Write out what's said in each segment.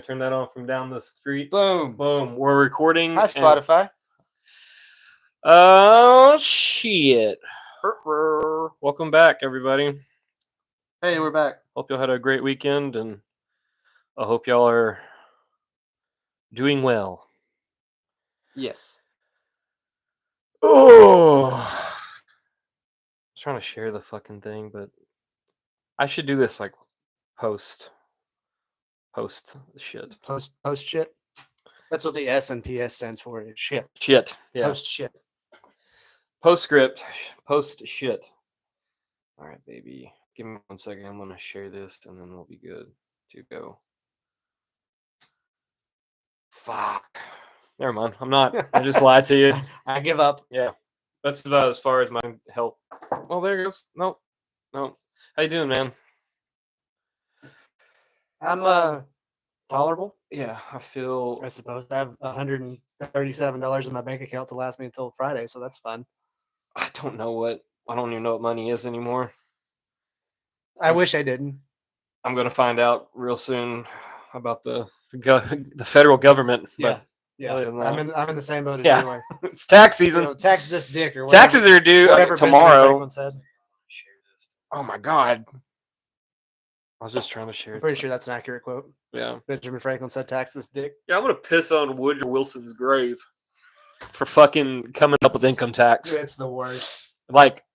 Turn that on from down the street. Boom. Boom. We're recording. Hi, Spotify. Oh, shit. Welcome back, everybody. Hey, we're back. Hope y'all had a great weekend, and I hope y'all are doing well. Yes. Oh. I was trying to share the fucking thing, but I should do this like post shit. Post shit. That's what the S and PS stands for. Is shit. Shit. Yeah. Post shit. Postscript. Post shit. All right, baby. Give me 1 second. I'm gonna share this, and then we'll be good to go. Fuck. Never mind. I'm not. I just lied to you. I give up. Yeah. That's about as far as my help. Oh, there it goes. No. How you doing, man? I'm tolerable. Yeah, I feel. I suppose I have $137 in my bank account to last me until Friday, so that's fun. I don't even know what money is anymore. I wish I didn't. I'm gonna find out real soon about the federal government. Yeah. But Yeah. other than that- I'm in the same boat as Yeah. you are. It's tax season. You know, tax this dick or whatever. Taxes are due whatever Benjamin tomorrow. Franklin said. Oh my god. I was just trying to share. I'm pretty sure that's an accurate quote. Yeah. Benjamin Franklin said, "Tax this dick." Yeah, I'm gonna piss on Woodrow Wilson's grave for fucking coming up with income tax. It's the worst. Like,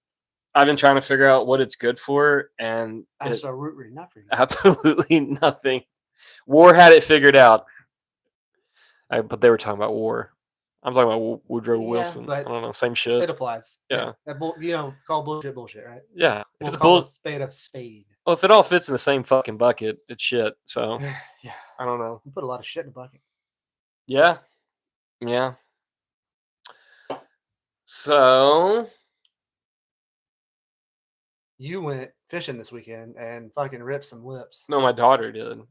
I've been trying to figure out what it's good for, and Absolutely nothing. Absolutely nothing. War had it figured out. But they were talking about war. I'm talking about Woodrow Wilson. But I don't know, same shit. It applies. Yeah. Call bullshit, right? Yeah. We'll call a spade a spade. Well, if it all fits in the same fucking bucket, it's shit. So, yeah. I don't know. You put a lot of shit in a bucket. Yeah. Yeah. So. You went fishing this weekend and fucking ripped some lips. No, my daughter did.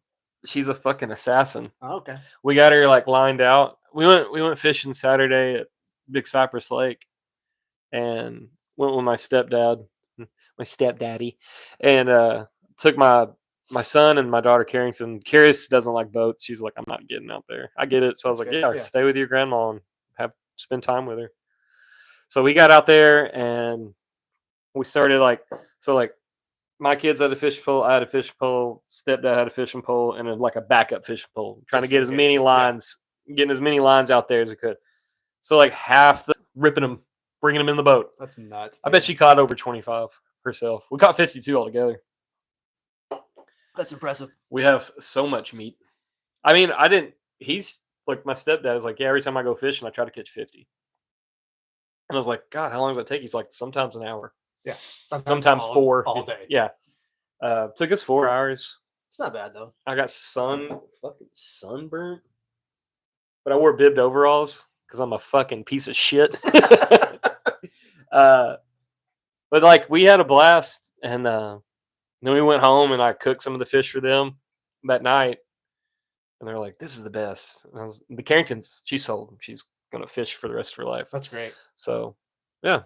She's a fucking assassin. Oh, okay. We got her like lined out. We went fishing Saturday at Big Cypress Lake, and went with my stepdaddy, and took my son and my daughter Carrington. Curious doesn't like boats. She's like, I'm not getting out there. I get it. So I was like, yeah, stay with your grandma and spend time with her. So we got out there and we started my kids had a fish pole, I had a fish pole, stepdad had a fishing pole, and then like a backup fishing pole, trying to get as many lines, getting as many lines out there as we could. So like half ripping them, bringing them in the boat. That's nuts. Dude. I bet she caught over 25 herself. We caught 52 altogether. That's impressive. We have so much meat. I mean, he's like, my stepdad is like, yeah, every time I go fishing, I try to catch 50. And I was like, God, how long does that take? He's like, sometimes an hour. Yeah. Sometimes 4. All day. Yeah. Took us 4 hours. It's not bad, though. I got fucking sunburnt. But I wore bibbed overalls because I'm a fucking piece of shit. But like, we had a blast. And then we went home and I cooked some of the fish for them that night. And they're like, this is the best. The Carringtons, she sold them. She's going to fish for the rest of her life. That's great. So, yeah,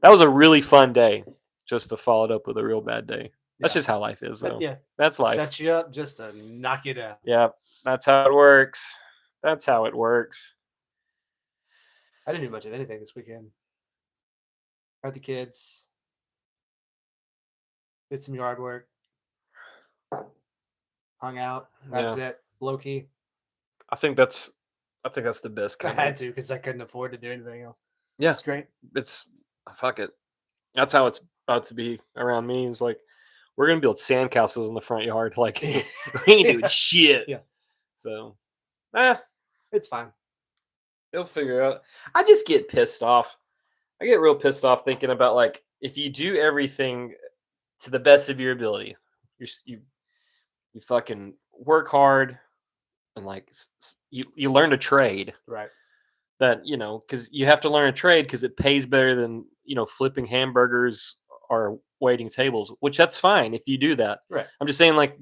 that was a really fun day, just to follow it up with a real bad day. That's just how life is, though. Yeah, that's life. Set you up just to knock you down. Yeah, that's how it works. That's how it works. I didn't do much of anything this weekend. Had the kids. Did some yard work. Hung out. That was it. Low key. I think that's the best kind. I had to because I couldn't afford to do anything else. Yeah, it's great. Fuck it. That's how it's about to be around me. It's like, we're gonna build sandcastles in the front yard. Like, we ain't doing shit. Yeah. So, it's fine. They'll figure it out. I just get pissed off. I get real pissed off thinking about, like, if you do everything to the best of your ability, you fucking work hard, and like you learn a trade, right? That, because you have to learn a trade because it pays better than, flipping hamburgers or waiting tables, which that's fine if you do that. Right. I'm just saying, like,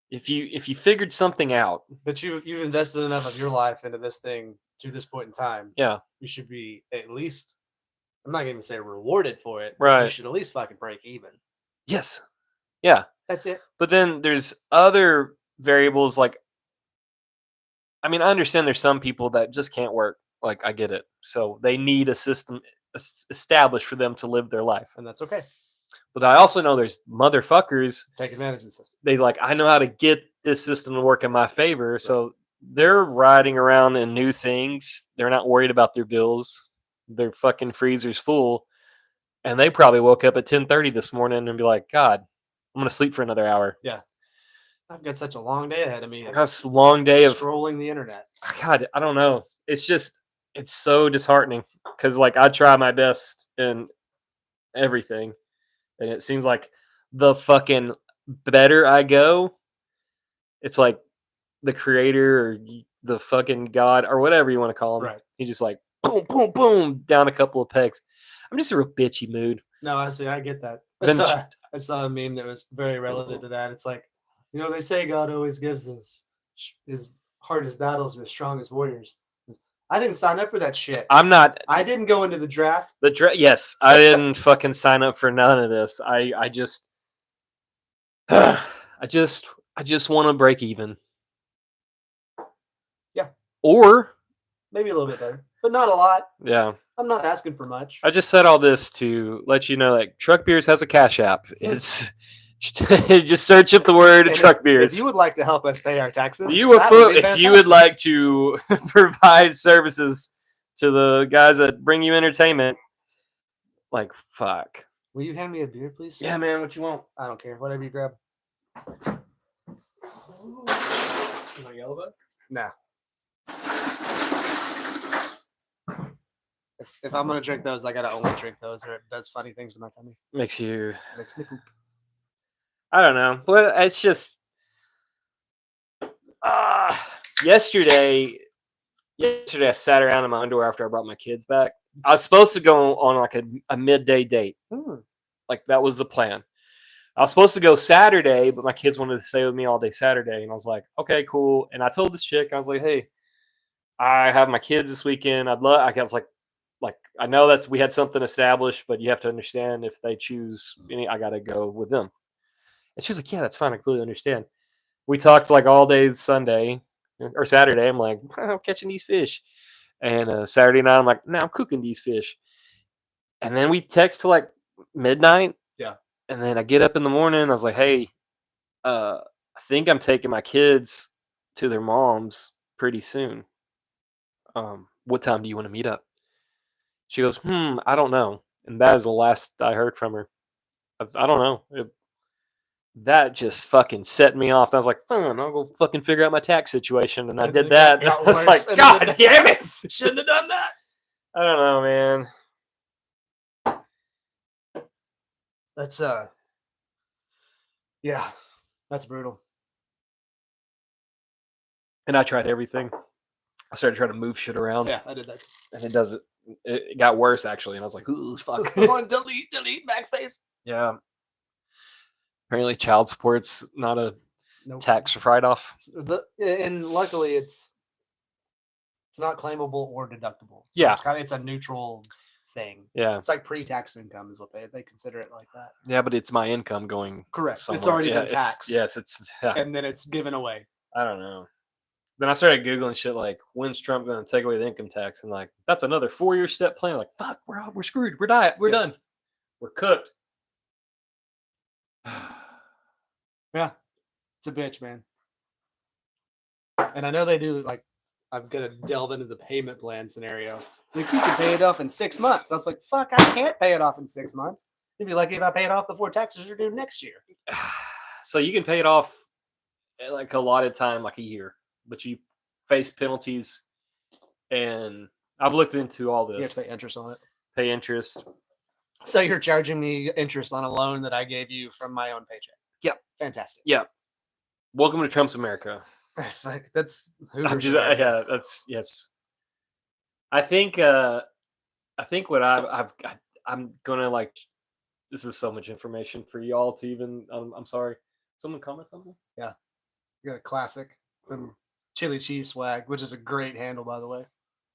if you figured something out, but you've invested enough of your life into this thing to this point in time, you should be at least, I'm not going to say rewarded for it, right? You should at least fucking break even. Yes. Yeah. That's it. But then there's other variables. Like, I mean, I understand there's some people that just can't work. Like, I get it. So they need a system established for them to live their life. And that's okay. But I also know there's motherfuckers take advantage of the system. They like, I know how to get this system to work in my favor. Right. So they're riding around in new things. They're not worried about their bills. Their fucking freezer's full. And they probably woke up at 10:30 this morning and be like, God, I'm going to sleep for another hour. Yeah. I've got such a long day ahead of me. I got a long day of scrolling the internet. God, I don't know. It's so disheartening because, like, I try my best in everything. And it seems like the fucking better I go, it's like the creator or the fucking God or whatever you want to call him. Right. He just like boom, boom, boom, down a couple of pegs. I'm just a real bitchy mood. No, I get that. I saw a meme that was very relative to that. It's like, they say God always gives his hardest battles to his strongest warriors. I didn't sign up for that shit. I didn't go into the draft. Yes, I didn't fucking sign up for none of this. I just want to break even. Yeah. Or maybe a little bit better, but not a lot. Yeah. I'm not asking for much. I just said all this to let you know, like, Truck Beers has a Cash App. It's just search up the word Truck Beers. If you would like to help us pay our taxes, if you would like to provide services to the guys that bring you entertainment, like, fuck. Will you hand me a beer, please? Sir? Yeah, man. What you want? I don't care. Whatever you grab. You want yellow bug? No. If I'm gonna drink those, I gotta only drink those, or it does funny things to my tummy. Makes me poop. I don't know. Well, it's just yesterday I sat around in my underwear after I brought my kids back. I was supposed to go on like a midday date. Like, that was the plan. I was supposed to go Saturday, but my kids wanted to stay with me all day Saturday, and I was like, okay, cool. And I told this chick, I was like, hey, I have my kids this weekend. I was like, I know we had something established, but you have to understand if they choose I gotta go with them. And she was like, yeah, that's fine. I completely understand. We talked like all day Sunday or Saturday. I'm like, I'm catching these fish. And Saturday night, I'm like, now I'm cooking these fish. And then we text till like midnight. Yeah. And then I get up in the morning. I was like, hey, I think I'm taking my kids to their mom's pretty soon. What time do you want to meet up? She goes, I don't know. And that is the last I heard from her. I don't know. That just fucking set me off. I was like, fine, I'll go fucking figure out my tax situation. And I did that. I was like, God damn it. Shouldn't have done that. I don't know, man. That's, yeah, that's brutal. And I tried everything. I started trying to move shit around. Yeah, I did that. And it got worse, actually. And I was like, ooh, fuck. delete, backspace. Yeah. Apparently child support's not a tax write-off. And luckily it's not claimable or deductible. So yeah. It's a neutral thing. Yeah. It's like pre-tax income is what they consider it like that. Yeah, but it's my income going correct. somewhere. It's already been taxed. Yes, and then it's given away. I don't know. Then I started Googling shit like, when's Trump going to take away the income tax? And like, that's another 4-year step plan. Like, fuck, we're screwed. We're done. We're cooked. Yeah. It's a bitch, man. And I know they do, like, I'm going to delve into the payment plan scenario. Like, you can pay it off in 6 months. I was like, fuck, I can't pay it off in 6 months. You'd be lucky if I pay it off before taxes are due next year. So you can pay it off like allotted time, like a year, but you face penalties. And I've looked into all this. You have to pay interest on it. Pay interest. So you're charging me interest on a loan that I gave you from my own paycheck. Yep. Fantastic. Yep. Welcome to Trump's America. That's that's yes. I think what I'm gonna like. This is so much information for y'all to even. I'm sorry. Someone comment something. Yeah, you got a classic chili cheese swag, which is a great handle, by the way.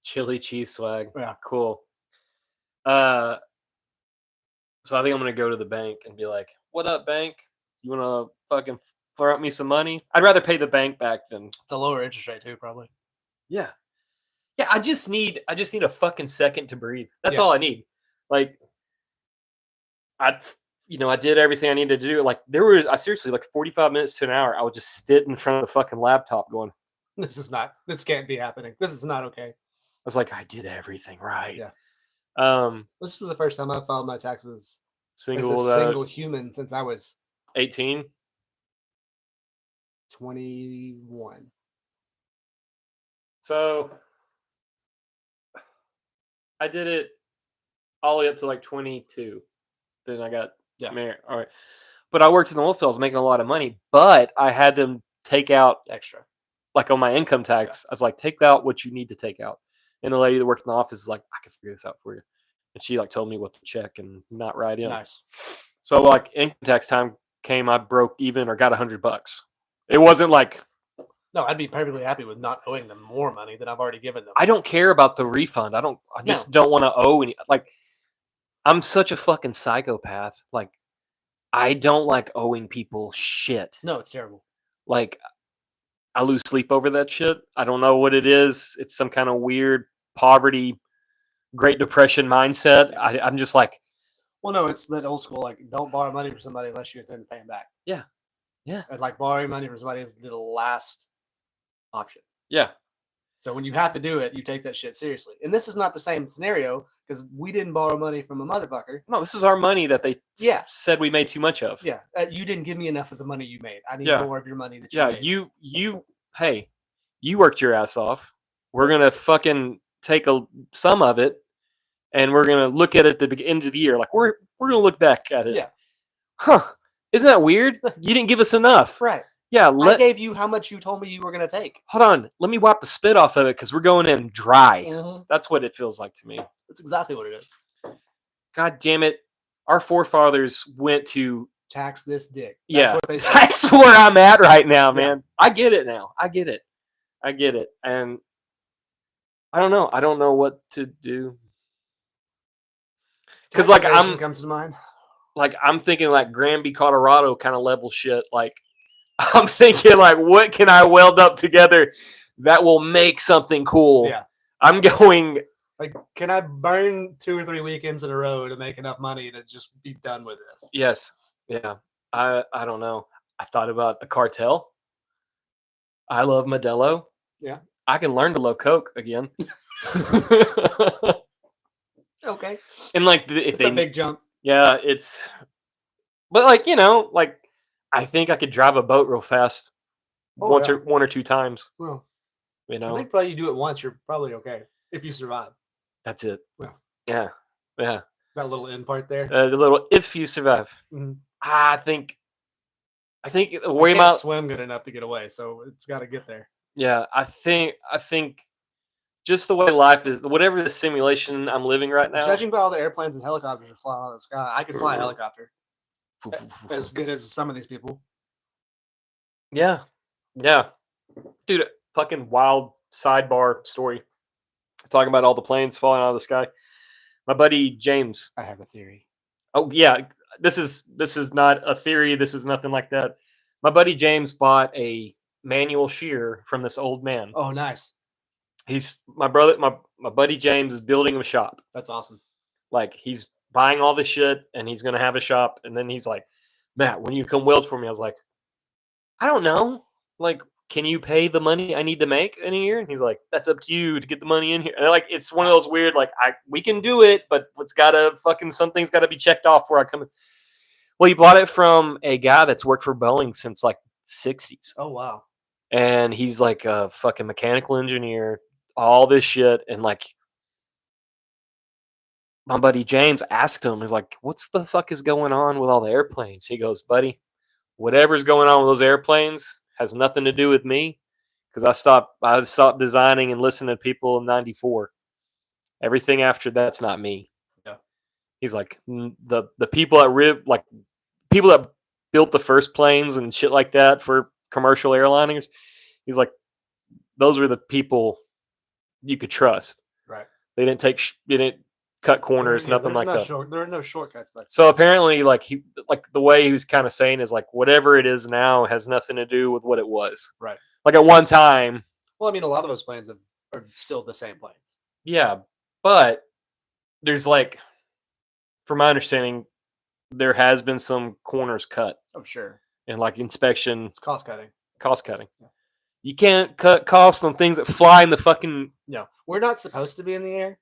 Chili cheese swag. Yeah, cool. So I think I'm gonna go to the bank and be like, "What up, bank? You wanna fucking throw out me some money. I'd rather pay the bank back than It's a lower interest rate too, probably. yeah. Yeah, I just need a fucking second to breathe. That's Yeah. all I need. Like I I did everything I needed to do. Like I seriously like 45 minutes to an hour, I would just sit in front of the fucking laptop going, This can't be happening. This is not okay. I was like, I did everything right. Yeah. Um This is the first time I've filed my taxes as single a single human since I was 18. 21. So I did it all the way up to like 22. Then I got married. All right. But I worked in the oil field. I was making a lot of money, but I had them take out Extra. like on my income tax. I was like, take out what you need to take out. And the lady that worked in the office is like, I can figure this out for you. And she like told me what to check and not write in. Nice. So like income tax time came, I broke even or got $100. It wasn't like, no, I'd be perfectly happy with not owing them more money than I've already given them. I don't care about the refund. I just don't want to owe any. Like, I'm such a fucking psychopath. Like, I don't like owing people shit. No, it's terrible. Like, I lose sleep over that shit. I don't know what it is. It's some kind of weird poverty, Great Depression mindset. I'm just like, well, no, it's that old school, like, don't borrow money from somebody unless you intend to pay them back. Yeah. Yeah. And like borrowing money from somebody is the last option. Yeah. So when you have to do it, you take that shit seriously. And this is not the same scenario because we didn't borrow money from a motherfucker. No, this is our money that they said we made too much of. Yeah. You didn't give me enough of the money you made. I need more of your money that you made. Hey, you worked your ass off. We're going to fucking take some of it and we're going to look at it at the end of the year. Like, we're going to look back at it. Yeah. Huh. Isn't that weird? You didn't give us enough. Right. Yeah. I gave you how much you told me you were going to take. Hold on. Let me wipe the spit off of it because we're going in dry. Mm-hmm. That's what it feels like to me. That's exactly what it is. God damn it. Our forefathers went to tax this dick. That's what they said. That's where I'm at right now, man. I get it now. I get it. And I don't know. I don't know what to do. Because like comes to mind. Like I'm thinking like Granby, Colorado kind of level shit. Like I'm thinking like, what can I weld up together that will make something cool? Yeah. I'm going like, can I burn 2 or 3 weekends in a row to make enough money to just be done with this? Yes. Yeah. I don't know. I thought about the cartel. I love Modelo. Yeah. I can learn to love Coke again. Okay. And like, if it's a big jump. Yeah, but like, like I think I could drive a boat real fast one or two times. Well, I think probably you do it once, you're probably okay if you survive. That's it. Well, yeah. That little end part there. The little if you survive. Mm-hmm. I think I can't swim good enough to get away, so it's got to get there. Yeah, I think just the way life is, whatever the simulation I'm living right now. Judging by all the airplanes and helicopters are flying out of the sky, I could fly a helicopter as good as some of these people. Yeah. Dude, fucking wild sidebar story. Talking about all the planes falling out of the sky. My buddy James. I have a theory. Oh, yeah. This is not a theory. This is nothing like that. My buddy James bought a manual shear from this old man. Oh, nice. He's my brother. My buddy James is building a shop. That's awesome. Like he's buying all the shit and he's gonna have a shop. And then he's like, Matt, when you come weld for me, I was like, I don't know. Like, can you pay the money I need to make in a year? And he's like, that's up to you to get the money in here. And like, it's one of those weird, like, we can do it, but something's got to be checked off before I come in. Well, he bought it from a guy that's worked for Boeing since like the 60s. Oh, wow. And he's like a fucking mechanical engineer, all this shit. And like, my buddy James asked him, he's like, what's the fuck is going on with all the airplanes? He goes, buddy, whatever's going on with those airplanes has nothing to do with me because I stopped designing and listening to people in 94. Everything after that's not me. Yeah. He's like, the people that people that built the first planes and shit like that for commercial airliners, he's like, those were the people you could trust. Right. They didn't cut corners, nothing there's like that. There are no shortcuts back So apparently, like the way he was kind of saying is like whatever it is now has nothing to do with what it was. Right. Like at one time. Well, I mean, a lot of those planes are still the same planes. Yeah, but there's like, from my understanding, there has been some corners cut. Oh, sure. And like inspection. It's cost cutting. Cost cutting. Yeah. You can't cut costs on things that fly in the fucking. No, we're not supposed to be in the air.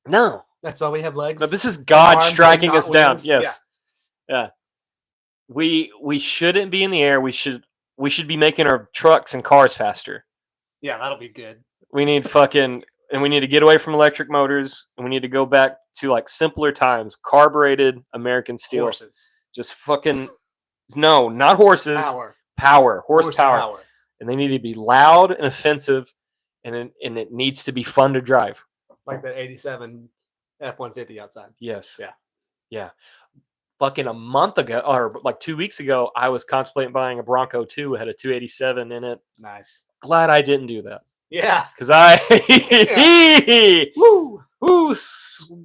No. That's why we have legs. No, this is God striking us down. Yes. Yeah. We shouldn't be in the air. We should be making our trucks and cars faster. Yeah, that'll be good. We need and we need to get away from electric motors, and we need to go back to like simpler times. Carbureted American steel. Horses. Just fucking no, not horses. Power. Horsepower. And they need to be loud and offensive, and it needs to be fun to drive. Like that 87 F-150 outside. Yes. Yeah. Yeah. Fucking a month ago, or like 2 weeks ago, I was contemplating buying a Bronco 2. It had a 287 in it. Nice. Glad I didn't do that. Yeah. Because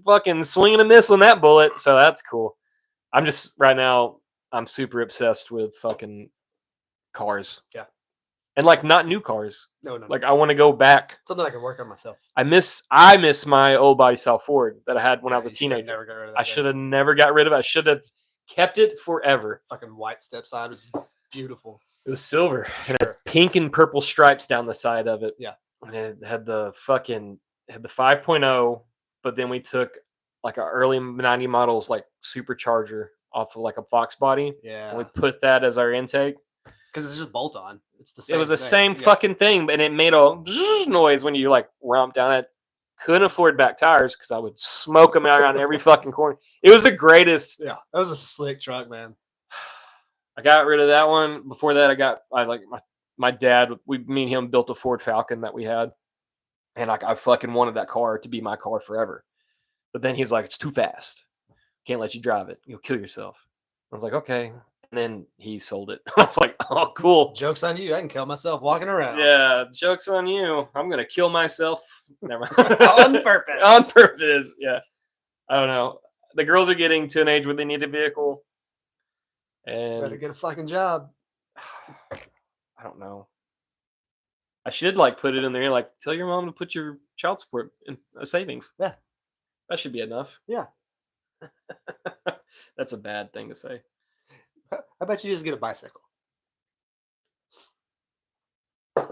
fucking swinging a miss on that bullet. So that's cool. I'm just, right now, I'm super obsessed with fucking cars. Yeah. And like not new cars. No. Like I want to go back. Something I can work on myself. I miss my old body style Ford that I had when I was a teenager. Never got rid of that. I should have never got rid of it. I should have kept it forever. Fucking white step side was beautiful. It was silver. Sure. And it had pink and purple stripes down the side of it. Yeah. And it had the 5.0, but then we took like our early 90 models like supercharger off of like a Fox body. Yeah. And we put that as our intake. Because it's just bolt on. It's the same. It was the same fucking thing, and it made a noise when you like romp down it. Couldn't afford back tires because I would smoke them out around every fucking corner. It was the greatest. Yeah, that was a slick truck, man. I got rid of that one. Before that, my dad. Me and him built a Ford Falcon that we had, and like I fucking wanted that car to be my car forever. But then he was like, "It's too fast. Can't let you drive it. You'll kill yourself." I was like, "Okay." And then he sold it. I was like, oh, cool. Joke's on you. I can kill myself walking around. Yeah, joke's on you. I'm going to kill myself. Never mind. On purpose. On purpose, yeah. I don't know. The girls are getting to an age where they need a vehicle. And better get a fucking job. I don't know. I should like put it in there, like tell your mom to put your child support in savings. Yeah. That should be enough. Yeah. That's a bad thing to say. I bet you just get a bicycle.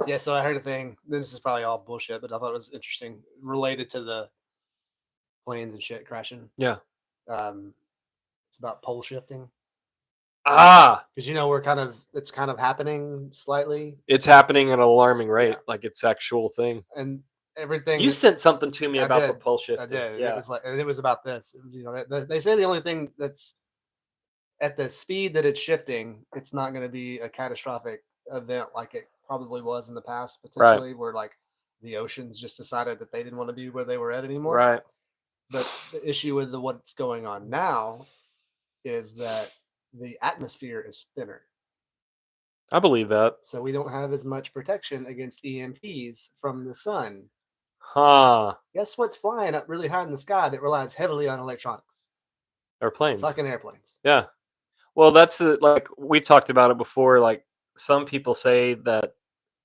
Yeah, so I heard a thing. This is probably all bullshit, but I thought it was interesting related to the planes and shit crashing. Yeah. It's about pole shifting. Because it's kind of happening slightly. It's happening at an alarming rate, like it's actual thing. And everything. You sent something to me about the pole shifting. I did. Yeah. It was about this. It was, they say the only thing that's at the speed that it's shifting, it's not going to be a catastrophic event like it probably was in the past, potentially, where like the oceans just decided that they didn't want to be where they were at anymore. Right. But the issue with what's going on now is that the atmosphere is thinner. I believe that. So we don't have as much protection against EMPs from the sun. Huh. Guess what's flying up really high in the sky that relies heavily on electronics? Airplanes. Fucking airplanes. Yeah. Well, that's like we talked about it before. Like some people say that,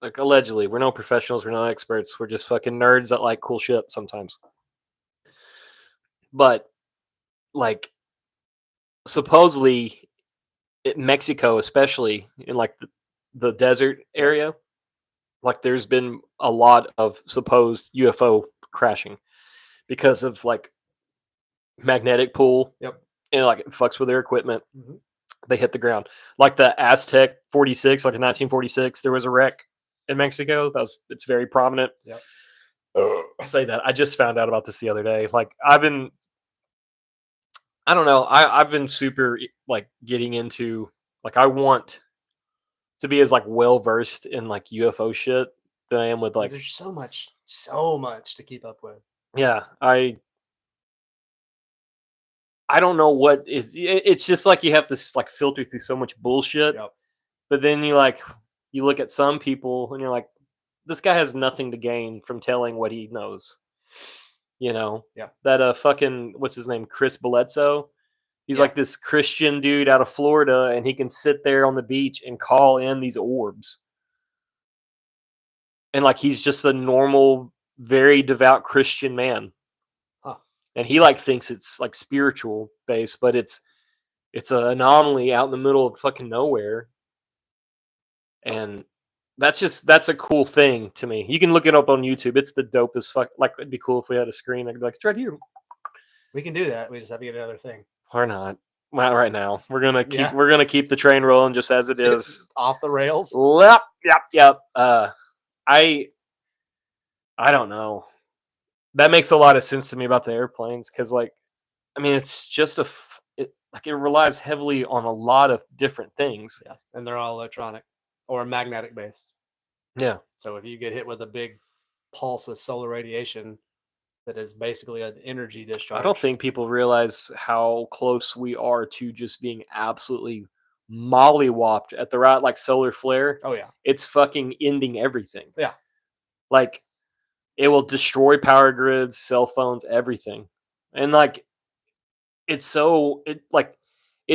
like allegedly, we're no professionals, we're no experts, we're just fucking nerds that like cool shit sometimes. But like, supposedly, in Mexico, especially in like the desert area, like there's been a lot of supposed UFO crashing because of like magnetic pull. Yep. And like it fucks with their equipment. Mm-hmm. They hit the ground. Like the Aztec 46, like in 1946, there was a wreck in Mexico. It's very prominent. Yep. I say that. I just found out about this the other day. Like I don't know. I've been super like getting into, like I want to be as like well versed in like UFO shit than I am with like. There's so much to keep up with. Yeah, I don't know what is. It's just like you have to like filter through so much bullshit. Yep. But then you look at some people and you're like, this guy has nothing to gain from telling what he knows. You know, Yeah. that fucking what's his name, Chris Bledsoe. He's Yeah. like this Christian dude out of Florida, and he can sit there on the beach and call in these orbs. And like he's just a normal, very devout Christian man. Huh. And he like thinks it's like spiritual based, but it's an anomaly out in the middle of fucking nowhere. And that's a cool thing to me. You can look it up on YouTube. It's the dopest fuck. Like it'd be cool if we had a screen. I'd be like, it's right here. We can do that. We just have to get another thing. Or not. Not right now. We're gonna keep the train rolling just as it is. It's off the rails. Yep. I don't know. That makes a lot of sense to me about the airplanes because, like, I mean, it's just it relies heavily on a lot of different things. Yeah, and they're all electronic or magnetic based. Yeah. So if you get hit with a big pulse of solar radiation, that is basically an energy discharge. I don't think people realize how close we are to just being absolutely mollywopped at the right, like solar flare. Oh yeah, it's fucking ending everything. Yeah, like it will destroy power grids, cell phones, everything, and like it's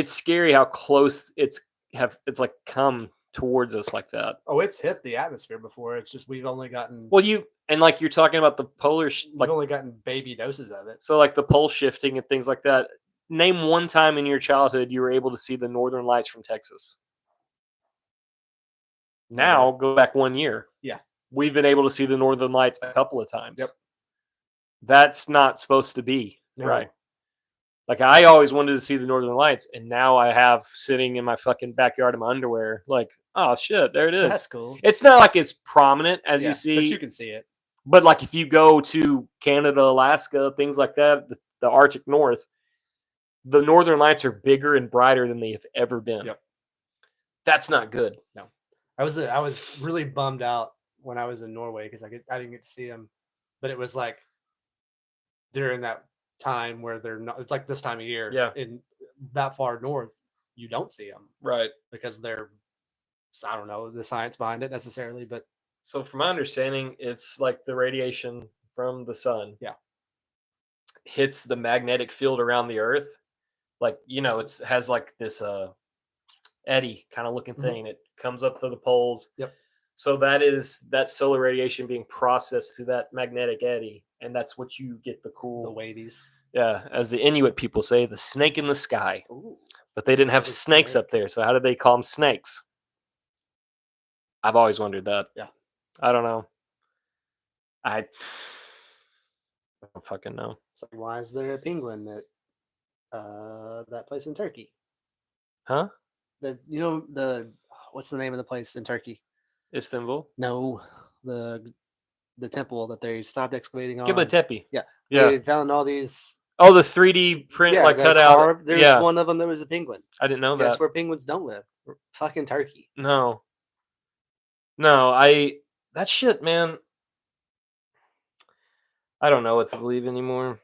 scary how close it's like come towards us like that. Oh, it's hit the atmosphere before. It's just we've only gotten. Well, like you're talking about the polar, we've only gotten baby doses of it. So like the pole shifting and things like that. Name one time in your childhood you were able to see the northern lights from Texas. Now go back 1 year. Yeah, we've been able to see the northern lights a couple of times. Yep. That's not supposed to be No. right. Like I always wanted to see the northern lights, and now I have sitting in my fucking backyard in my underwear. Like, oh shit, there it is. That's cool. It's not like as prominent as you see, but you can see it. But like if you go to Canada, Alaska, things like that, the Arctic North, the northern lights are bigger and brighter than they have ever been. Yep. That's not good. No, I was really bummed out when I was in Norway because I didn't get to see them, but it was like during that time where they're not. It's like this time of year. Yeah. In that far north, you don't see them. Right. Because they're, I don't know the science behind it necessarily, but. So from my understanding, it's like the radiation from the sun. Yeah. Hits the magnetic field around the earth. Like, it has like this eddy kind of looking thing. It comes up to the poles. Yep. So that solar radiation being processed through that magnetic eddy. And that's what you get the wavies. Yeah. As the Inuit people say, the snake in the sky. Ooh. But they didn't have snakes up there. So how did they call them snakes? I've always wondered that. Yeah. I don't know. I don't fucking know. It's like, why is there a penguin that place in Turkey? Huh? What's the name of the place in Turkey? Istanbul? No, the temple that they stopped excavating on. Göbekli Tepe. Yeah. Yeah. They found all these. Oh, the 3D print cut out. There's one of them that was a penguin. I didn't know that. That's where penguins don't live. Fucking Turkey. No, that shit, man. I don't know what to believe anymore.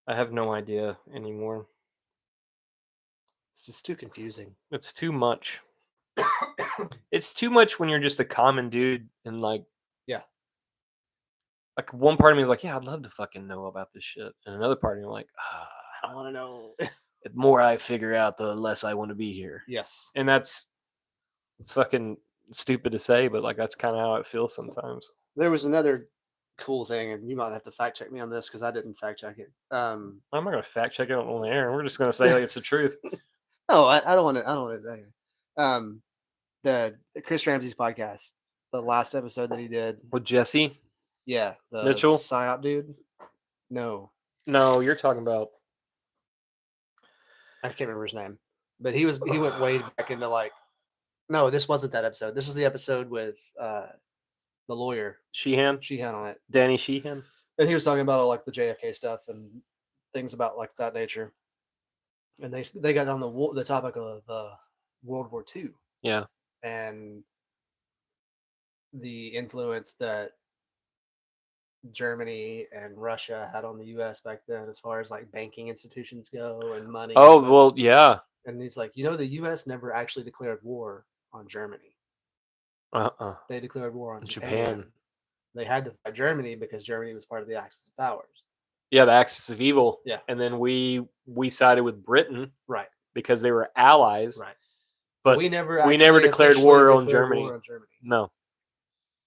I have no idea anymore. It's just too confusing. It's too much. It's too much when you're just a common dude and like. Yeah. Like one part of me is like, yeah, I'd love to fucking know about this shit. And another part of me like, I don't want to know. The more I figure out, the less I want to be here. Yes. And it's fucking stupid to say, but like that's kind of how it feels sometimes. There was another cool thing, and you might have to fact check me on this because I didn't fact check it. I'm not gonna fact check it on the air. We're just gonna say like it's the truth. No, I don't want to. I don't want to. The Chris Ramsey's podcast, the last episode that he did with Jesse. Yeah, the Mitchell psyop dude. No, you're talking about. I can't remember his name, but he went way back into like. No, this wasn't that episode. This was the episode with the lawyer Sheehan on it. Danny Sheehan, and he was talking about all like the JFK stuff and things about like that nature. And they got on the topic of World War II. Yeah, and the influence that Germany and Russia had on the U.S. back then, as far as like banking institutions go and money. Oh, well, yeah. And he's like, the U.S. never actually declared war on Germany. They declared war on Japan. They had to fight Germany because Germany was part of the Axis of Powers. Yeah, the Axis of Evil. Yeah. And then we sided with Britain. Right. Because they were allies. Right. But we never declared war on Germany. No.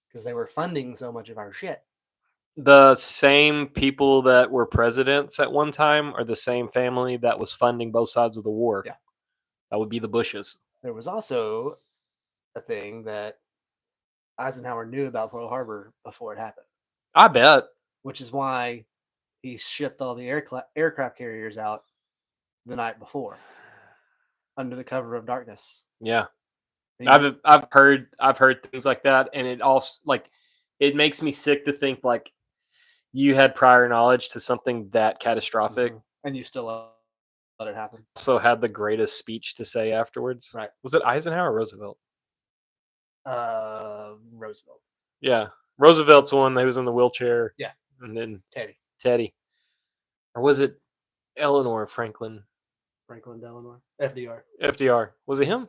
Because they were funding so much of our shit. The same people that were presidents at one time are the same family that was funding both sides of the war. Yeah. That would be the Bushes. There was also a thing that Eisenhower knew about Pearl Harbor before it happened. I bet. Which is why he shipped all the aircraft carriers out the night before under the cover of darkness. Yeah. I've heard things like that, and it also it makes me sick to think like you had prior knowledge to something that catastrophic, and you still let it happen. So had the greatest speech to say afterwards. Right? Was it Eisenhower or Roosevelt? Roosevelt. Yeah, Roosevelt's the one that was in the wheelchair. Yeah, and then Teddy, or was it Eleanor Franklin? Franklin Delano. FDR. FDR. Was it him?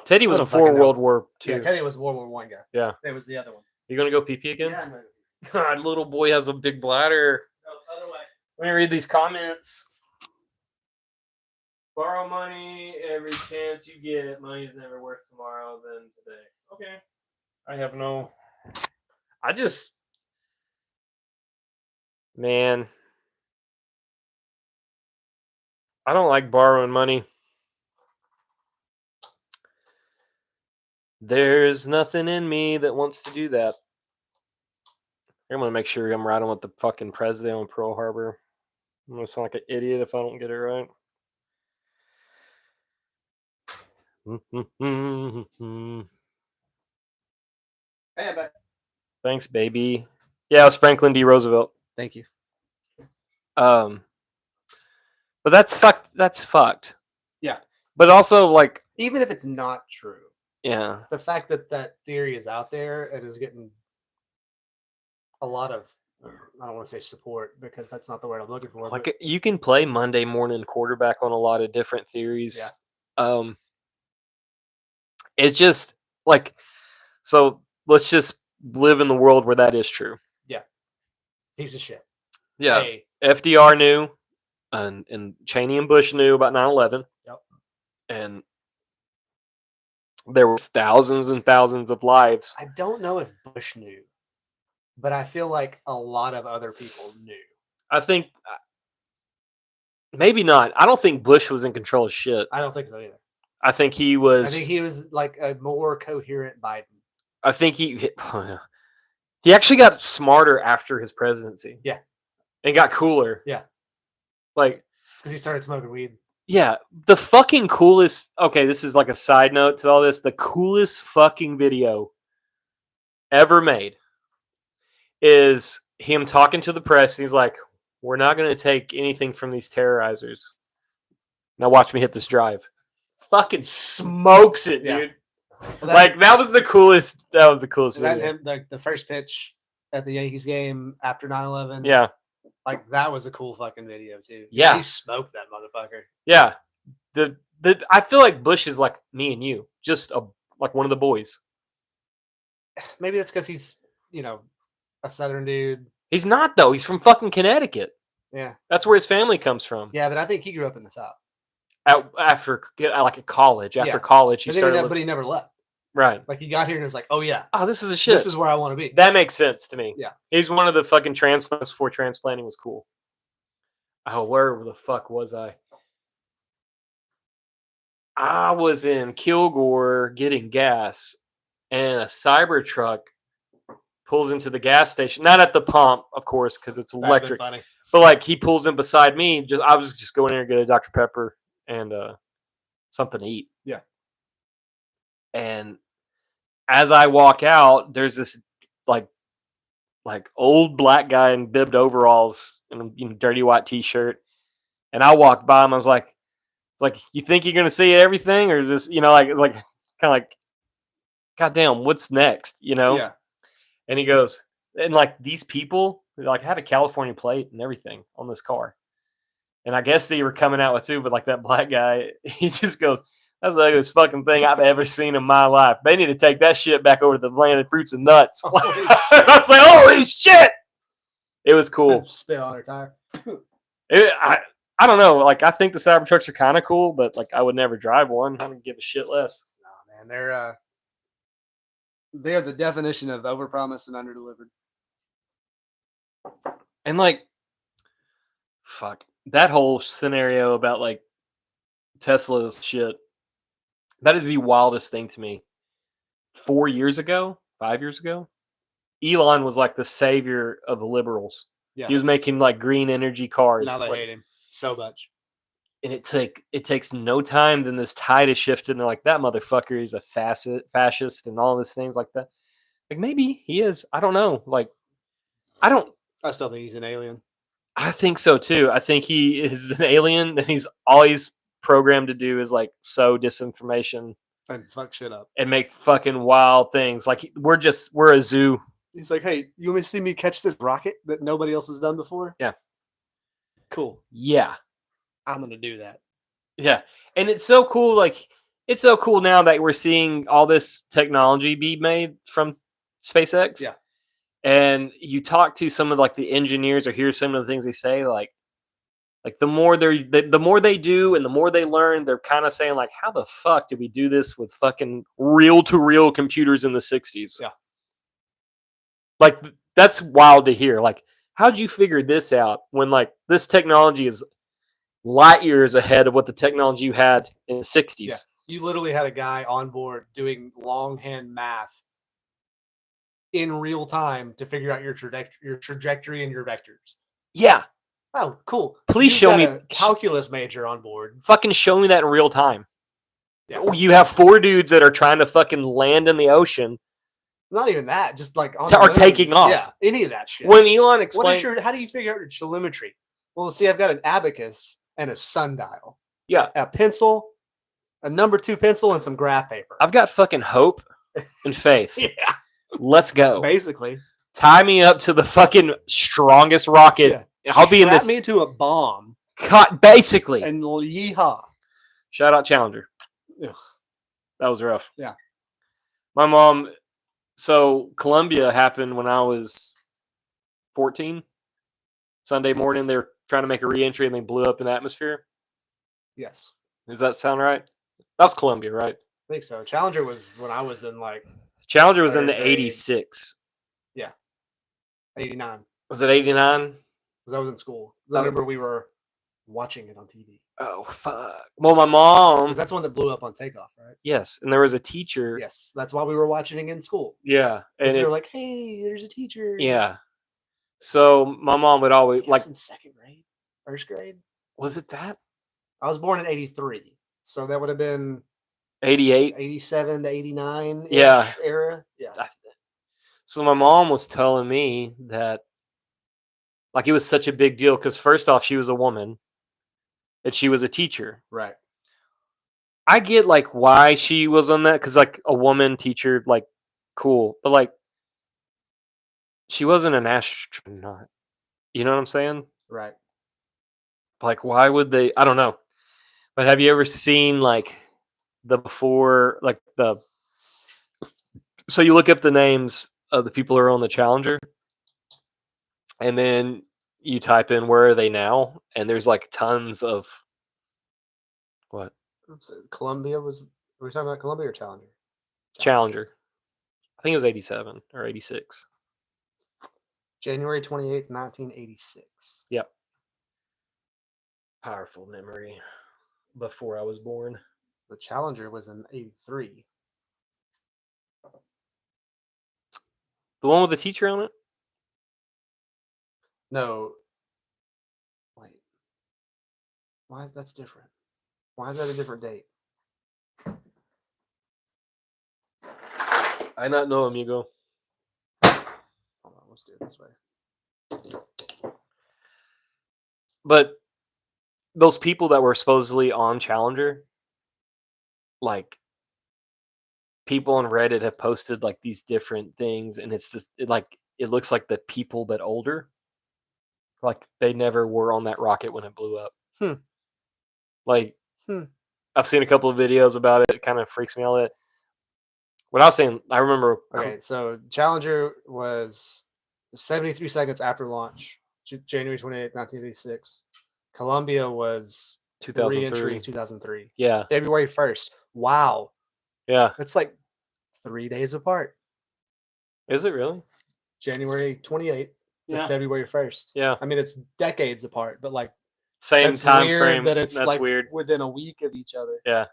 Teddy was before World War II. Yeah, Teddy was World War I guy. Yeah. It was the other one. You gonna go pee again? Yeah, I'm gonna go. God, little boy has a big bladder. No, other way. Let me read these comments. Borrow money every chance you get. Money is never worth tomorrow than today. Okay. I have no... Man. I don't like borrowing money. There's nothing in me that wants to do that. I'm going to make sure I'm right on what the fucking president on Pearl Harbor. I'm going to sound like an idiot if I don't get it right. Hey, I'm back. Thanks, baby. Yeah, it was Franklin D. Roosevelt. Thank you. But that's fucked. That's fucked. Yeah. But also, like, even if it's not true, yeah, the fact that that theory is out there and is getting a lot of, I don't want to say support because that's not the word I'm looking for. Like, you can play Monday morning quarterback on a lot of different theories. Yeah. It's just like, so let's just live in the world where that is true. Yeah. Piece of shit. Yeah. Hey. FDR knew, and Cheney and Bush knew about 9/11. Yep. And there was thousands and thousands of lives. I don't know if Bush knew, but I feel like a lot of other people knew. I think maybe not. I don't think Bush was in control of shit. I don't think so either. I think he was. I think he was like a more coherent Biden. I think he actually got smarter after his presidency. Yeah. And got cooler. Yeah. Like, it's because he started smoking weed. Yeah. The fucking coolest. Okay, this is like a side note to all this. The coolest fucking video ever made is him talking to the press. And he's like, we're not going to take anything from these terrorizers. Now watch me hit this drive. Fucking smokes it, dude. Well, that was the coolest. That was the coolest video. The first pitch at the Yankees game after 9/11. Yeah. Like, that was a cool fucking video, too. Yeah. He smoked that motherfucker. Yeah. I feel like Bush is like me and you. Just like one of the boys. Maybe that's because he's, a Southern dude. He's not, though. He's from fucking Connecticut. Yeah. That's where his family comes from. Yeah, but I think he grew up in the South. After college. After college, but he never left. Right. Like, he got here and was like, oh, yeah. Oh, this is the shit. This is where I want to be. That makes sense to me. Yeah. He's one of the fucking transplants before transplanting was cool. Oh, where the fuck was I? I was in Kilgore getting gas, and a cyber truck pulls into the gas station. Not at the pump, of course, because it's electric. Funny. But, like, he pulls in beside me. I was just going in and get a Dr. Pepper and something to eat. Yeah. And as I walk out, there's this like old black guy in bibbed overalls and a dirty white t-shirt. And I walked by him. I was like, you think you're gonna see everything, or is this, like kind of like, goddamn, what's next, Yeah. And he goes, and like these people like had a California plate and everything on this car. And I guess they were coming out with too, but like that black guy, he just goes, That's the ugliest fucking thing I've ever seen in my life. They need to take that shit back over to the land of fruits and nuts. I was like, holy shit! It was cool. Spit on her tire. I don't know. Like, I think the Cybertrucks are kind of cool, but like, I would never drive one. I don't give a shit less. No, man, they're the definition of overpromised and underdelivered. And like, fuck that whole scenario about like Tesla's shit. That is the wildest thing to me. 5 years ago, Elon was like the savior of the liberals. Yeah. He was making like green energy cars. Now they like, hate him so much. And it takes no time. Then this tide is shifted, and they're like, that motherfucker is a fascist and all these things like that. Like, maybe he is. I don't know. Like, I still think he's an alien. I think so too. I think he is an alien, and he's always programmed to do is like sow disinformation and fuck shit up and make fucking wild things. Like, we're a zoo. He's like, hey, you want to see me catch this rocket that nobody else has done before? Yeah. Cool. Yeah. I'm going to do that. Yeah. And it's so cool. Like, it's so cool now that we're seeing all this technology be made from SpaceX. Yeah. And you talk to some of like the engineers or hear some of the things they say, like the more the more they do and the more they learn, they're kind of saying like, how the fuck did we do this with fucking reel-to-reel computers in the 60s? Yeah. Like, that's wild to hear. Like, how'd you figure this out when like this technology is light years ahead of what the technology you had in the 60s? Yeah. You literally had a guy on board doing longhand math in real time to figure out your trajectory and your vectors. Yeah. Oh, cool. Please show me a calculus major on board. Fucking show me that in real time. Yeah. You have 4 dudes that are trying to fucking land in the ocean. Not even that, just like are taking off. Yeah, any of that shit. When Elon explained, how do you figure out your telemetry? Well, see, I've got an abacus and a sundial. Yeah. A pencil, a number 2 pencil, and some graph paper. I've got fucking hope and faith. Yeah. Let's go. Basically. Tie me up to the fucking strongest rocket. Yeah. I'll be in this. Strap me to a bomb. Basically. And yeehaw. Shout out Challenger. Ugh. That was rough. Yeah. My mom. So Columbia happened when I was 14. Sunday morning, they were trying to make a re-entry and they blew up in the atmosphere. Yes. Does that sound right? That was Columbia, right? I think so. Challenger was when I was in like. Challenger was in the 86. Yeah. 89. Was it 89? Because I was in school. I remember we were watching it on TV. Oh, fuck. Well, my mom. Because that's the one that blew up on takeoff, right? Yes. And there was a teacher. Yes. That's why we were watching it in school. Yeah. And they were like, hey, there's a teacher. Yeah. So my mom would always like. In 2nd grade, 1st grade. Was it that? I was born in 83. So that would have been 88, 87 to 89 era. Yeah. So my mom was telling me that like it was such a big deal because first off, she was a woman and she was a teacher. Right. I get like why she was on that because like a woman teacher, like cool, but like she wasn't an astronaut. You know what I'm saying? Right. Like, why would they? I don't know. But have you ever seen like the before, like the? So you look up the names of the people who are on the Challenger, and then you type in where are they now, and there's like tons of what? Columbia was. Are we talking about Columbia or Challenger? Challenger. I think it was 87 or 86. January 28th, 1986. Yep. Powerful memory. Before I was born. The Challenger was in 83. The one with the teacher on it? No. Wait. Why? That's different. Why is that a different date? I not know, amigo. Hold on, let's do it this way. But those people that were supposedly on Challenger, like people on Reddit have posted like these different things, and it's this it looks like the people but older. Like they never were on that rocket when it blew up. Hmm. Like I've seen a couple of videos about it. It kind of freaks me out. What I was saying, I remember. Okay, so Challenger was 73 seconds after launch, January 28th, 1986. Columbia was 2003. re-entry 2003. Yeah. February 1st. Wow. Yeah. That's like 3 days apart. Is it really? January 28th to February 1st. Yeah. I mean, it's decades apart, but like same that's time weird frame. that it's That's like weird. within a week of each other. Yeah.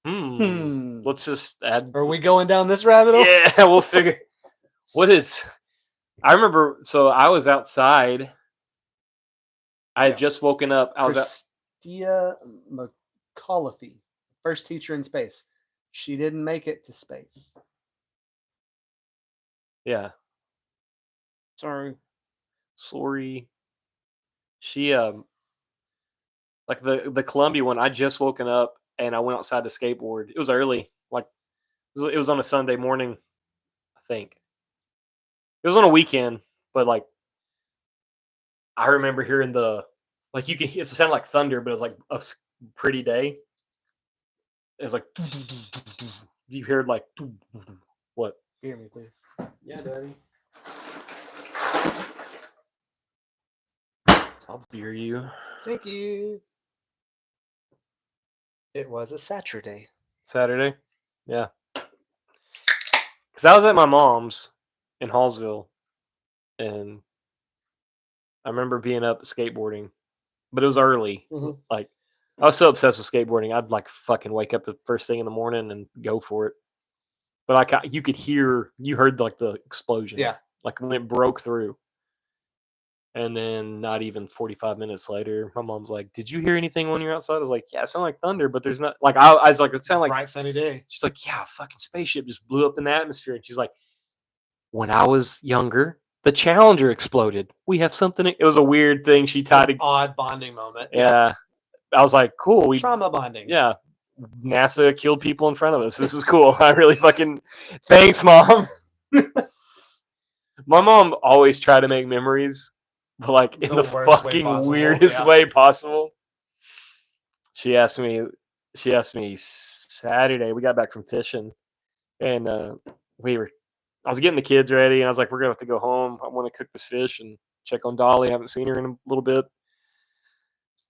Let's just add. Are we going down this rabbit hole? Yeah, we'll figure. What is? I remember. So I was outside. I had just woken up. I was at Christia McAuliffe, first teacher in space. She didn't make it to space. Yeah. Sorry. She like the Columbia one. I just woken up and I went outside to skateboard. It was early. Like it was on a Sunday morning, I think. It was on a weekend, but like I remember hearing like you can. It sounded like thunder, but it was like a pretty day. It was like you heard like what? Hear me, please. Yeah, Daddy. I'll beer you. Thank you. It was a Saturday. Saturday? Yeah. Because I was at my mom's in Hallsville, and I remember being up skateboarding, but it was early. Mm-hmm. Like, I was so obsessed with skateboarding, I'd like fucking wake up the first thing in the morning and go for it. But like, you heard like the explosion. Yeah. Like when it broke through. And then not even 45 minutes later, my mom's like, "Did you hear anything when you're outside?" I was like, "Yeah, it sounded like thunder, but there's not." Like I was like, "It sounded like bright sunny day." She's like, "Yeah, a fucking spaceship just blew up in the atmosphere." And she's like, "When I was younger, the Challenger exploded. We have something." It was a weird thing. She tied an odd bonding moment. Yeah, I was like, "Cool." Trauma bonding. Yeah, NASA killed people in front of us. This is cool. I really fucking thanks, Mom. My mom always tried to make memories. But like in the fucking weirdest way possible. She asked me Saturday. We got back from fishing, and I was getting the kids ready, and I was like, "We're gonna have to go home. I want to cook this fish and check on Dolly. I haven't seen her in a little bit."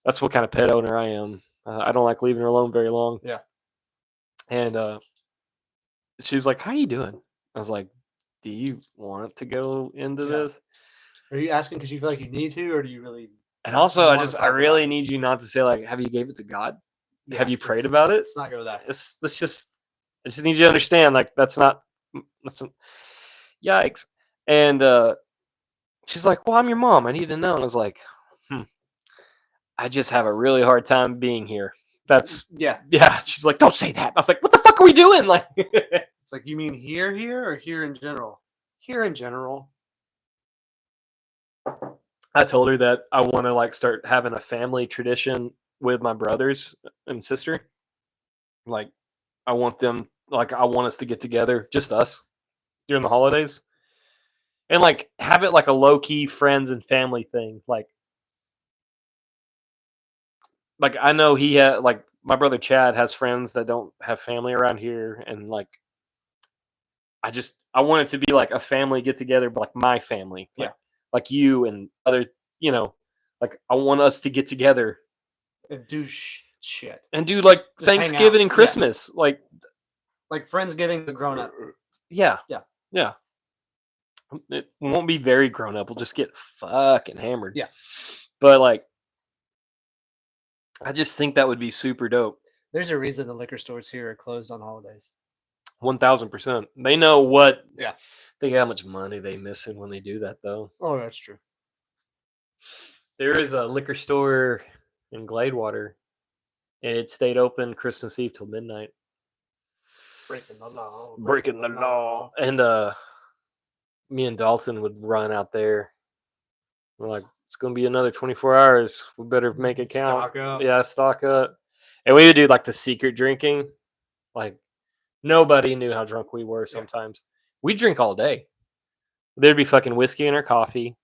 That's what kind of pet owner I am. I don't like leaving her alone very long. Yeah. And she's like, "How you doing?" I was like, "Do you want to go into this?" Are you asking because you feel like you need to, or do you really? And also, I really need you not to say like, "Have you gave it to God? Yeah, have you prayed about it?" Let's not go there. I just need you to understand, like that's yikes. And she's like, "Well, I'm your mom. I need to know." And I was like, I just have a really hard time being here. Yeah. She's like, "Don't say that." I was like, "What the fuck are we doing?" Like, it's like, you mean here, or here in general? Here in general. I told her that I want to like start having a family tradition with my brothers and sister. Like, I want us to get together, just us, during the holidays, and like have it like a low key friends and family thing. Like I know he had like my brother Chad has friends that don't have family around here, and like I want it to be like a family get together, but like my family, like you and other, like I want us to get together and do shit and do like just Thanksgiving and Christmas, like Friendsgiving the grown up. Yeah. It won't be very grown up. We'll just get fucking hammered. Yeah, but like, I just think that would be super dope. There's a reason the liquor stores here are closed on holidays. 1000%. They know what. Yeah. Think how much money they missing when they do that, though. Oh, that's true. There is a liquor store in Gladewater, and it stayed open Christmas Eve till midnight. Breaking the law. Breaking the law. And me and Dalton would run out there. We're like, it's going to be another 24 hours. We better make it count. Stock up. Yeah, stock up. And we would do like the secret drinking. Like, nobody knew how drunk we were sometimes. We'd drink all day. There'd be fucking whiskey in our coffee.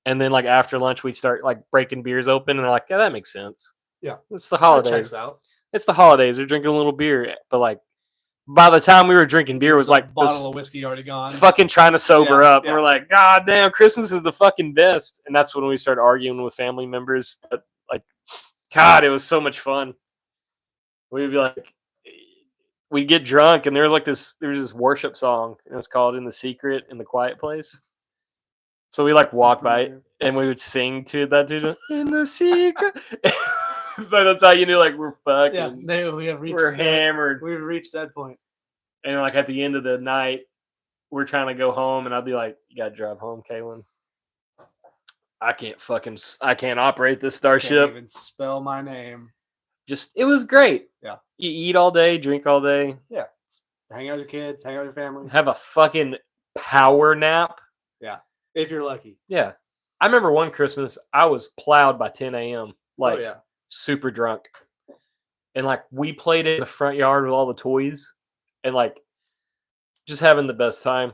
And then, like, after lunch, we'd start, like, breaking beers open. And they're like, yeah, that makes sense. Yeah. It's the holidays. That checks out. It's the holidays. They're drinking a little beer, but like by the time we were drinking beer, it was There's a like bottle this of whiskey already gone. fucking trying to sober Yeah, up. And we're like, God damn, Christmas is the fucking best. And that's when we started arguing with family members. That, like, God, it was so much fun. We'd be like, we'd get drunk, and there was this worship song, and it's called "In the Secret, in the Quiet Place." So we like walk by it, and we would sing to that dude, "In the Secret." But that's how you knew, like, we're fucking, we're hammered. We've reached that point. And like at the end of the night, we're trying to go home, and I'd be like, "You gotta drive home, Kaylin. I can't operate this starship. Can't even spell my name." Just, it was great. Yeah. You eat all day, drink all day. Yeah. Hang out with your kids, hang out with your family. Have a fucking power nap. Yeah. If you're lucky. Yeah. I remember one Christmas, I was plowed by 10 a.m. Like, super drunk. And like, we played in the front yard with all the toys and like, just having the best time.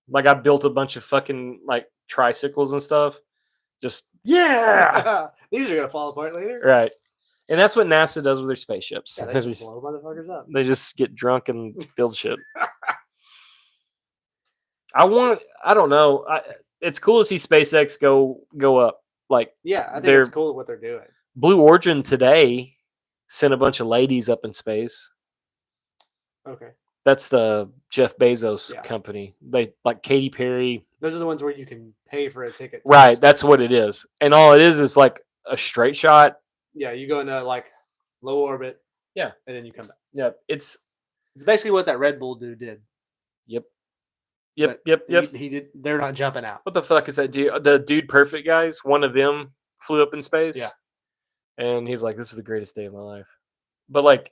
Like, I built a bunch of fucking like tricycles and stuff. Just, yeah. These are going to fall apart later. Right. And that's what NASA does with their spaceships. Yeah, they just blow motherfuckers up. They just get drunk and build shit. I don't know. It's cool to see SpaceX go up. Like, yeah, I think it's cool what they're doing. Blue Origin today sent a bunch of ladies up in space. Okay. That's the Jeff Bezos company. They like Katy Perry. Those are the ones where you can pay for a ticket. Right, that's what it is. And all it is like a straight shot. Yeah, you go into like low orbit. Yeah. And then you come back. Yeah. It's basically what that Red Bull dude did. Yep. He did. They're not jumping out. What the fuck is that dude? The Dude Perfect guys, one of them flew up in space. Yeah. And he's like, this is the greatest day of my life. But like,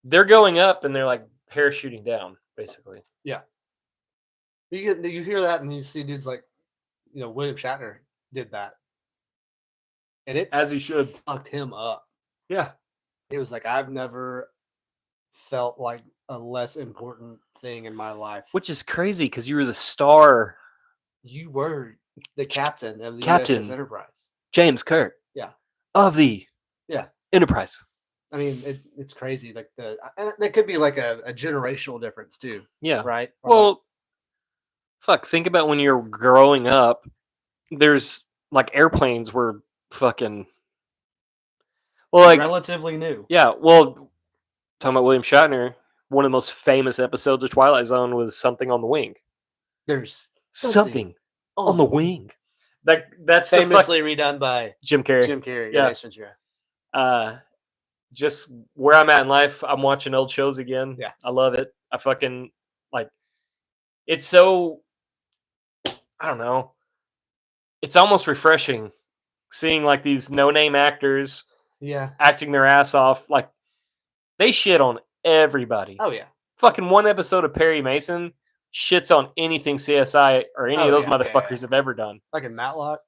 they're going up and they're like parachuting down, basically. Yeah. You hear that and you see dudes like, William Shatner did that. And it, as he should, fucked him up. Yeah. It was like, I've never felt like a less important thing in my life. Which is crazy because you were the star. You were the captain of the USS Enterprise. James Kirk. Yeah. Of the Enterprise. I mean, it's crazy. Like that could be like a generational difference too. Yeah. Right. Well, fuck. Think about when you're growing up. There's like airplanes were fucking. Well, like relatively new. Yeah. Well, talking about William Shatner, one of the most famous episodes of Twilight Zone was Something on the Wing. There's something on the wing. That's famously redone by Jim Carrey. Jim Carrey. Yeah. Just where I'm at in life, I'm watching old shows again. Yeah. I love it. I fucking like. It's so. I don't know. It's almost refreshing seeing like these no-name actors. Yeah. Acting their ass off. Like, they shit on everybody. Oh yeah. Fucking one episode of Perry Mason shits on anything CSI or any of those motherfuckers have ever done. Like in Matlock.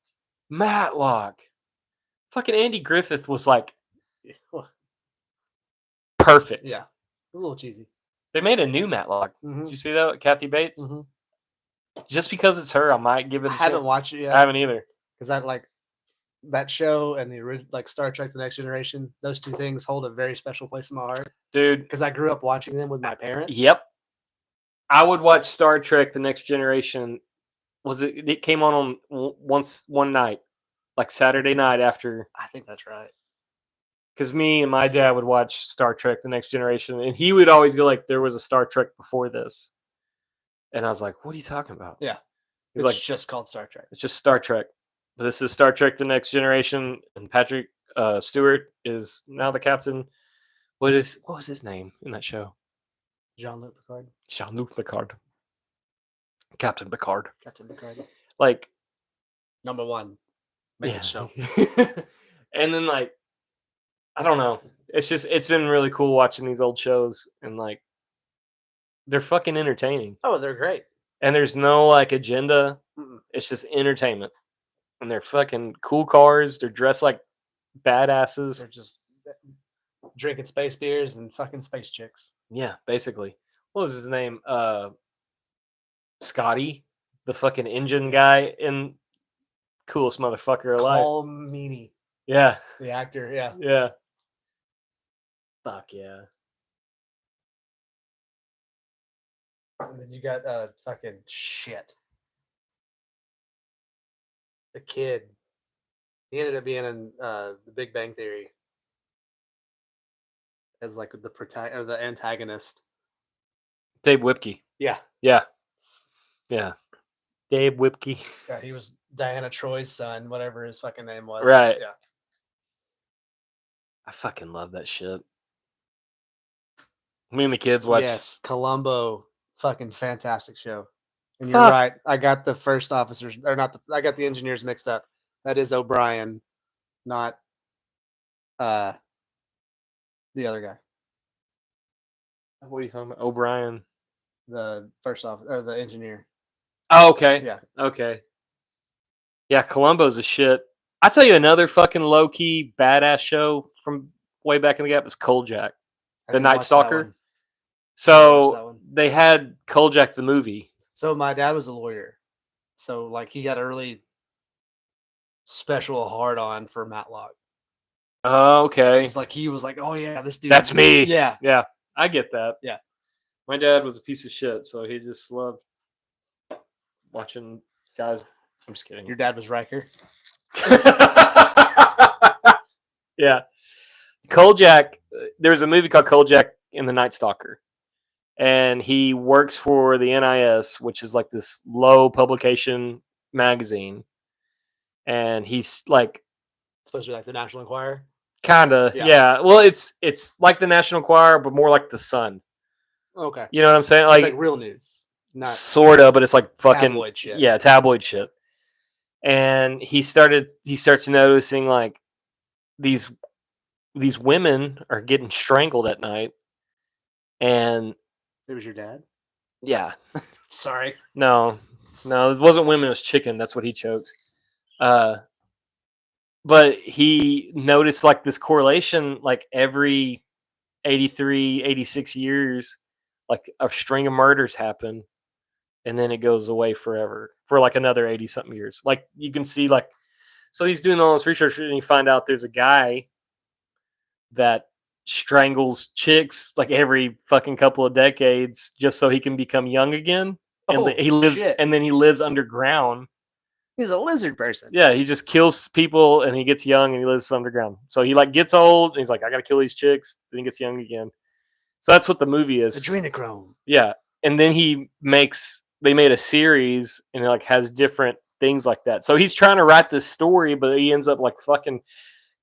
Fucking Andy Griffith was like perfect. Yeah. It was a little cheesy. They made a new Matlock. Mm-hmm. Did you see that? Kathy Bates? Mm-hmm. Just because it's her, I might give it a chance. I haven't watched it yet. I haven't either. Because I like that show and the original, like Star Trek: The Next Generation. Those two things hold a very special place in my heart, dude. Because I grew up watching them with my parents. Yep. I would watch Star Trek: The Next Generation. It came on one night, like Saturday night after. I think that's right. Because me and my dad would watch Star Trek: The Next Generation, and he would always go like, "There was a Star Trek before this," and I was like, "What are you talking about?" Yeah, it's like just called Star Trek. It's just Star Trek. But this is Star Trek: The Next Generation, and Patrick Stewart is now the captain. What was his name in that show? Jean-Luc Picard. Jean-Luc Picard. Captain Picard. Captain Picard. Like, number one. Yeah. Show. And then like, I don't know. It's been really cool watching these old shows, and like, they're fucking entertaining. Oh, they're great. And there's no like agenda. Mm-mm. It's just entertainment. And they're fucking cool cars. They're dressed like badasses. They're just drinking space beers and fucking space chicks. Yeah, basically. What was his name? Scotty, the fucking engine guy, and coolest motherfucker alive. Paul Meany. Yeah. The actor, yeah. Yeah. Fuck yeah. And then you got fucking shit. The kid. He ended up being in The Big Bang Theory as like the antagonist. Dave Whipke. Yeah. Yeah. Yeah. Dave Whipke. Yeah, he was Diana Troy's son, whatever his fucking name was. Right. Yeah. I fucking love that shit. Me and the kids watch. Yes, Columbo, fucking fantastic show. And Fuck. you're right. I got the first officers, or not. I got the engineers mixed up. That is O'Brien, not the other guy. What are you talking about? O'Brien. The first officer or the engineer. Oh, okay. Yeah. Okay. Yeah, Columbo's a shit. I tell you another fucking low key badass show from way back in the gap is Kolchak, the Night Stalker. So they had Kolchak the movie. So my dad was a lawyer, so like he got a really special hard on for Matlock. Oh, okay. He's like he was like, oh yeah, this dude. That's me. Yeah. Yeah. I get that. Yeah. My dad was a piece of shit, so he just loved watching guys. I'm just kidding. Your dad was Riker. Yeah. Kolchak, there's a movie called Kolchak in the Night Stalker. And he works for the NIS, which is like this low publication magazine. And he's like supposed to be like the National Enquirer. Kinda, yeah. Well, it's like the National Enquirer, but more like the Sun. Okay. You know what I'm saying? It's like real news. Not sorta, but it's like fucking tabloid shit. Yeah, tabloid shit. And he starts noticing like these women are getting strangled at night. And it was your dad? Yeah. Sorry. No, it wasn't women, it was chicken. That's what he chokes. But he noticed like this correlation, like every 83, 86 years, like a string of murders happen and then it goes away forever for like another 80 something years. Like you can see like, so he's doing all this research and you find out there's a guy that strangles chicks like every fucking couple of decades just so he can become young again. And he lives underground. He's a lizard person. Yeah, he just kills people and he gets young and he lives underground. So he like gets old and he's like, I gotta kill these chicks. Then he gets young again. So that's what the movie is. Adrenochrome. Yeah. And then they made a series and it like has different things like that. So he's trying to write this story, but he ends up like fucking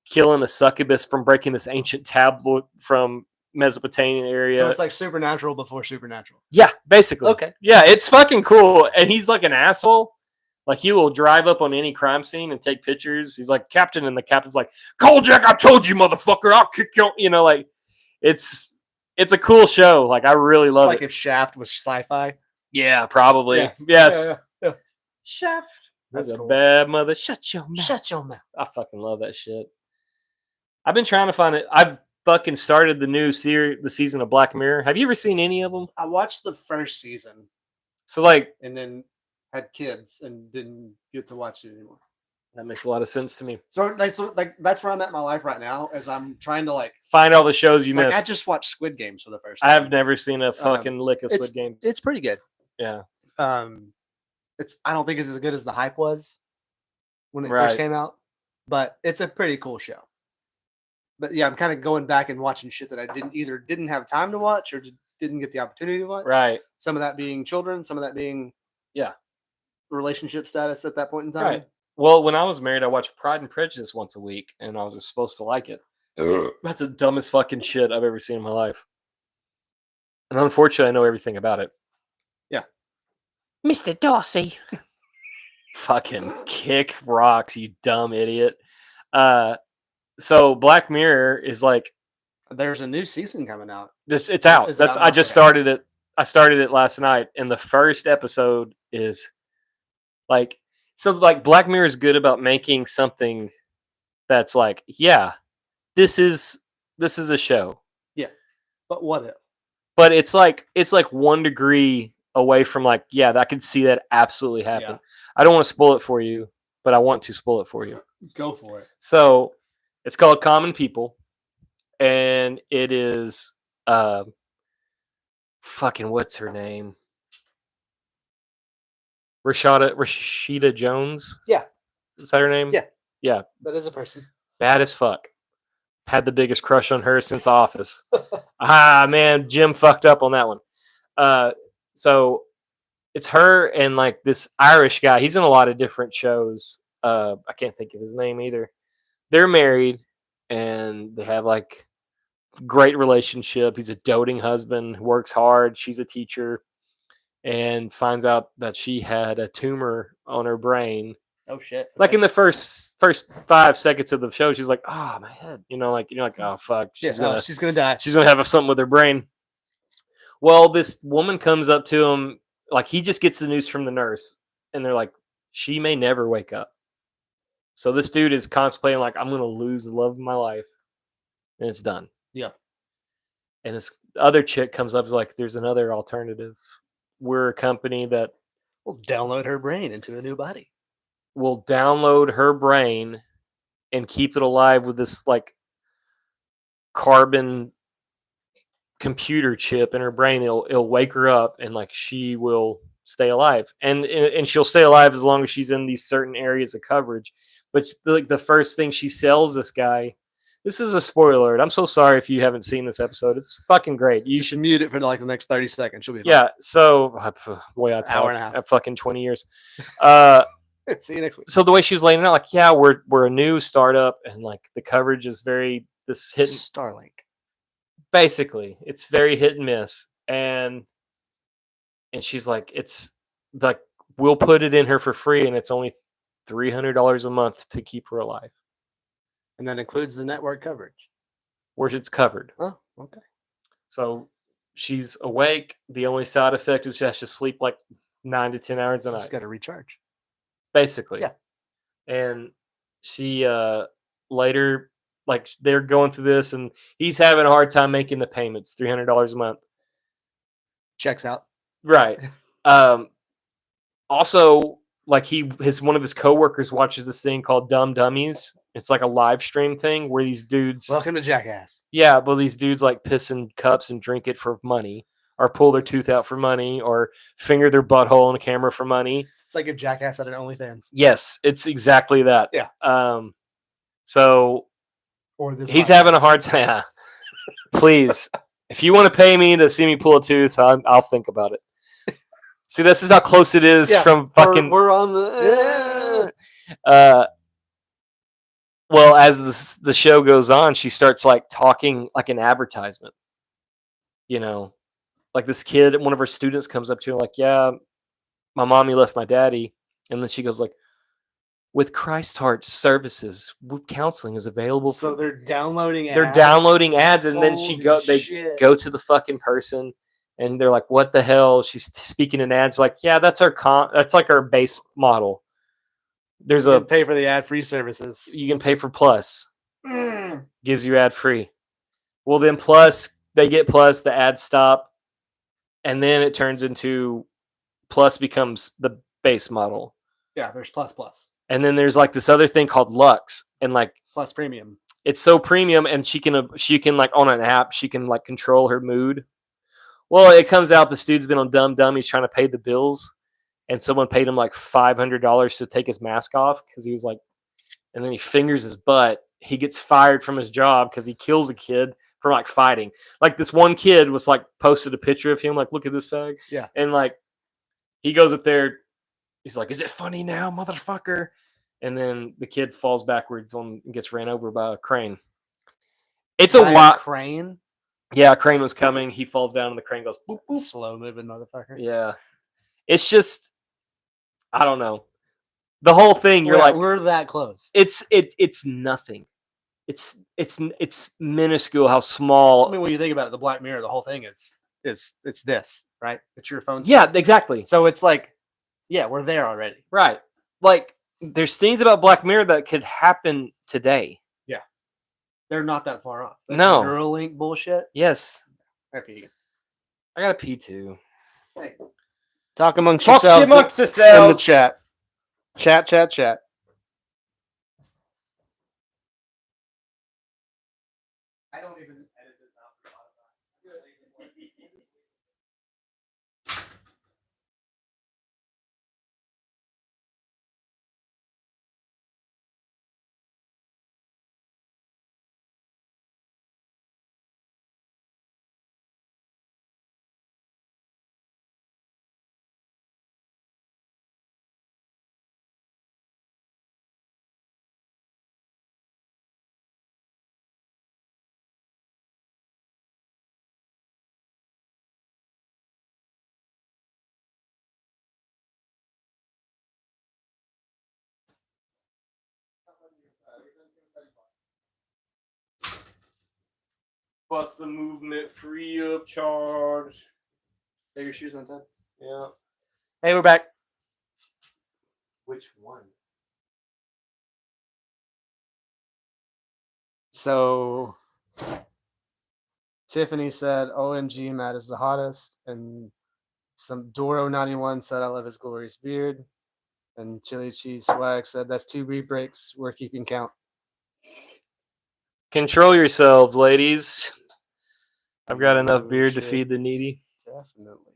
killing a succubus from breaking this ancient tablet from Mesopotamian area. So it's like Supernatural before Supernatural. Yeah, basically. Okay. Yeah, it's fucking cool. And he's like an asshole. Like he will drive up on any crime scene and take pictures. He's like captain, and the captain's like, Kolchak, I told you, motherfucker, I'll kick you. You know, like it's a cool show. Like I really love it. It's like if Shaft was sci-fi. Yeah, probably. Yeah. Yes. Yeah. Shaft. That's a cool. bad mother. Shut your mouth. Shut your mouth. I fucking love that shit. I've been trying to find it. I've fucking started the season of Black Mirror. Have you ever seen any of them? I watched the first season. So like, and then had kids and didn't get to watch it anymore. That makes a lot of sense to me. So that's where I'm at in my life right now, as I'm trying to like find all the shows you missed. I just watched Squid Games for the first time. I've never seen a fucking lick of Squid Games. It's pretty good. Yeah. I don't think it's as good as the hype was when it first came out, but it's a pretty cool show. But yeah, I'm kind of going back and watching shit that I didn't have time to watch or didn't get the opportunity to watch. Right. Some of that being children, some of that being relationship status at that point in time. Right. Well, when I was married, I watched Pride and Prejudice once a week, and I was supposed to like it. That's the dumbest fucking shit I've ever seen in my life. And unfortunately, I know everything about it. Yeah. Mr. Darcy. Fucking kick rocks, you dumb idiot. So Black Mirror is like, there's a new season coming out. It's out. I just started it. I started it last night, and the first episode is like, so like Black Mirror is good about making something that's like, yeah, this is a show. Yeah. But what if? But it's like 1 degree away from like, yeah, I could see that absolutely happen. Yeah. I don't want to spoil it for you, but I want to spoil it for you. Go for it. So it's called Common People. and it is fucking what's her name? Rashida Jones. Yeah. Is that her name? Yeah. Yeah. That is a person. Bad as fuck. Had the biggest crush on her since Office. Man, Jim fucked up on that one. So it's her and like this Irish guy. He's in a lot of different shows. I can't think of his name either. They're married and they have like great relationship. He's a doting husband, works hard. She's a teacher, and finds out that she had a tumor on her brain. Oh shit! Like in the first 5 seconds of the show, she's like, "Oh, my head," like oh fuck, she's gonna die. She's gonna have something with her brain. Well, this woman comes up to him, like he just gets the news from the nurse, and they're like, she may never wake up. So this dude is contemplating, like, I'm gonna lose the love of my life, and it's done. Yeah. And this other chick comes up, is like, there's another alternative. We're a company that will download her brain into a new body. Will download her brain and keep it alive with this like carbon computer chip in her brain. It'll wake her up, and like she will stay alive, and she'll stay alive as long as she's in these certain areas of coverage. But like the first thing she sells this guy, this is a spoiler alert. I'm so sorry if you haven't seen this episode. It's fucking great. You should mute it for like the next 30 seconds. She'll be fine. Yeah. So boy, I talk hour and a half at fucking 20 years. See you next week. So the way she was laying it out, like, yeah, we're a new startup, and like the coverage is very Starlink. Basically, it's very hit and miss, and she's like, it's like we'll put it in her for free, and it's only $300 a month to keep her alive, and that includes the network coverage, where it's covered. Oh, okay. So she's awake. The only side effect is she has to sleep like 9 to 10 hours a night. She's got to recharge. Basically. Yeah. And she later, like they're going through this, and he's having a hard time making the payments, $300 a month. Checks out. Right. Also, like one of his coworkers watches this thing called Dumb Dummies. It's like a live stream thing where these dudes. Welcome to Jackass. Yeah, but these dudes like piss in cups and drink it for money, or pull their tooth out for money, or finger their butthole in a camera for money. It's like a Jackass at an OnlyFans. Yes, it's exactly that. Yeah. So or this he's podcast. having a hard time. Please, if you want to pay me to see me pull a tooth, I'll think about it. See, this is how close it is from fucking. We're on the. Well, as the show goes on, she starts like talking like an advertisement. Like this kid, one of her students comes up to her like, "Yeah, my mommy left my daddy," and then she goes like, "With Christ Heart Services, counseling is available." So they're downloading ads. They're downloading ads, and then they shit. go to the fucking person, and they're like, "What the hell?" She's speaking in ads like, "Yeah, that's that's like our base model. There's you can pay for the ad-free services. You can pay for Plus. Gives you ad-free. Well, then Plus, they get Plus, the ads stop, and then it turns into Plus becomes the base model. Yeah, there's Plus. And then there's like this other thing called Lux, and like Plus Premium. It's so premium, and she can like on an app, she can like control her mood. Well, it comes out this dude's been on Dumb Dummies trying to pay the bills, and someone paid him like $500 to take his mask off because he was like, and then he fingers his butt. He gets fired from his job because he kills a kid for like fighting. Like this one kid was like posted a picture of him, like, look at this fag. Yeah. And like he goes up there, he's like, "Is it funny now, motherfucker?" And then the kid falls backwards and gets ran over by a crane. It's a lot. Crane? Yeah, a crane was coming. He falls down and the crane goes boop, boop. Slow moving motherfucker. Yeah. It's just, I don't know. The whole thing, you're like, we're that close. It's nothing. It's minuscule how small. I mean, when you think about it, the Black Mirror, the whole thing is it's this, right? It's your phone. Yeah, exactly. So it's like, yeah, we're there already. Right. Like there's things about Black Mirror that could happen today. Yeah. They're not that far off. That no. Neuralink bullshit. Yes. I gotta pee too. Hey. Talk amongst yourselves in the chat. Chat. I don't even know. bust the movement free of charge. Take your shoes on time. Yeah. Hey, we're back. Which one? So Tiffany said, "OMG, Matt is the hottest," and some Doro91 said, "I love his glorious beard," and Chili Cheese Swag said, "That's 2 beat breaks. We're keeping count." Control yourselves, ladies. I've got enough beard to should feed the needy. Definitely.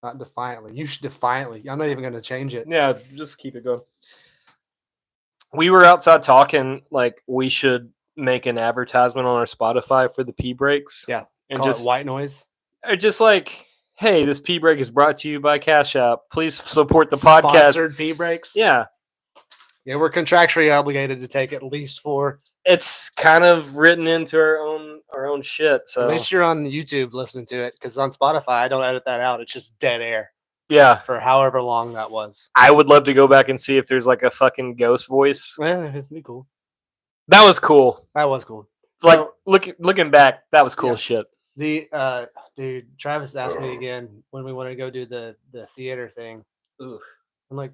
Not defiantly. You should defiantly. I'm not even going to change it. Yeah, just keep it going. We were outside talking like we should make an advertisement on our Spotify for the pee breaks. Yeah. And Call just it white noise. Or just like, hey, this pee break is brought to you by Cash App. Please support the podcast. Sponsored pee breaks. Yeah. Yeah, we're contractually obligated to take at least 4. It's kind of written into our own shit. So at least you're on YouTube listening to it, because on Spotify I don't edit that out. It's just dead air. Yeah. For however long that was. I would love to go back and see if there's like a fucking ghost voice. Yeah, it'd be cool. That was cool. That was cool. So, like looking back, that was cool shit. The dude, Travis asked me again when we want to go do the theater thing. Ooh. I'm like,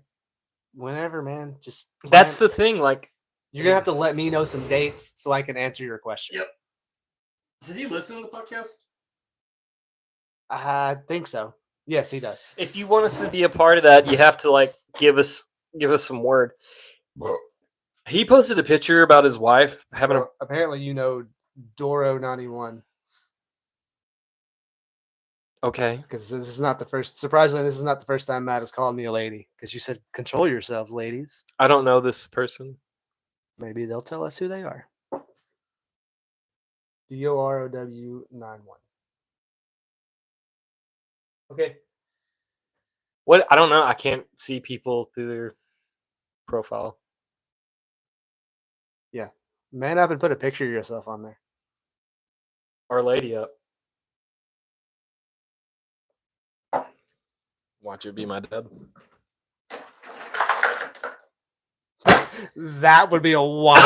whenever, man. Just that's the thing. Like, you're gonna have to let me know some dates so I can answer your question. Yep. Does he listen to the podcast? I think so. Yes, he does. If you want us to be a part of that, you have to like give us some word. He posted a picture about his wife having apparently, Doro91. Okay. Because this is not the first. Surprisingly, this is not the first time Matt has called me a lady. Because you said, "Control yourselves, ladies." I don't know this person. Maybe they'll tell us who they are. DOROW91. Okay. What? I don't know. I can't see people through their profile. Yeah. Man up and put a picture of yourself on there. Our lady up. Watch it be my dad. That would be a wild.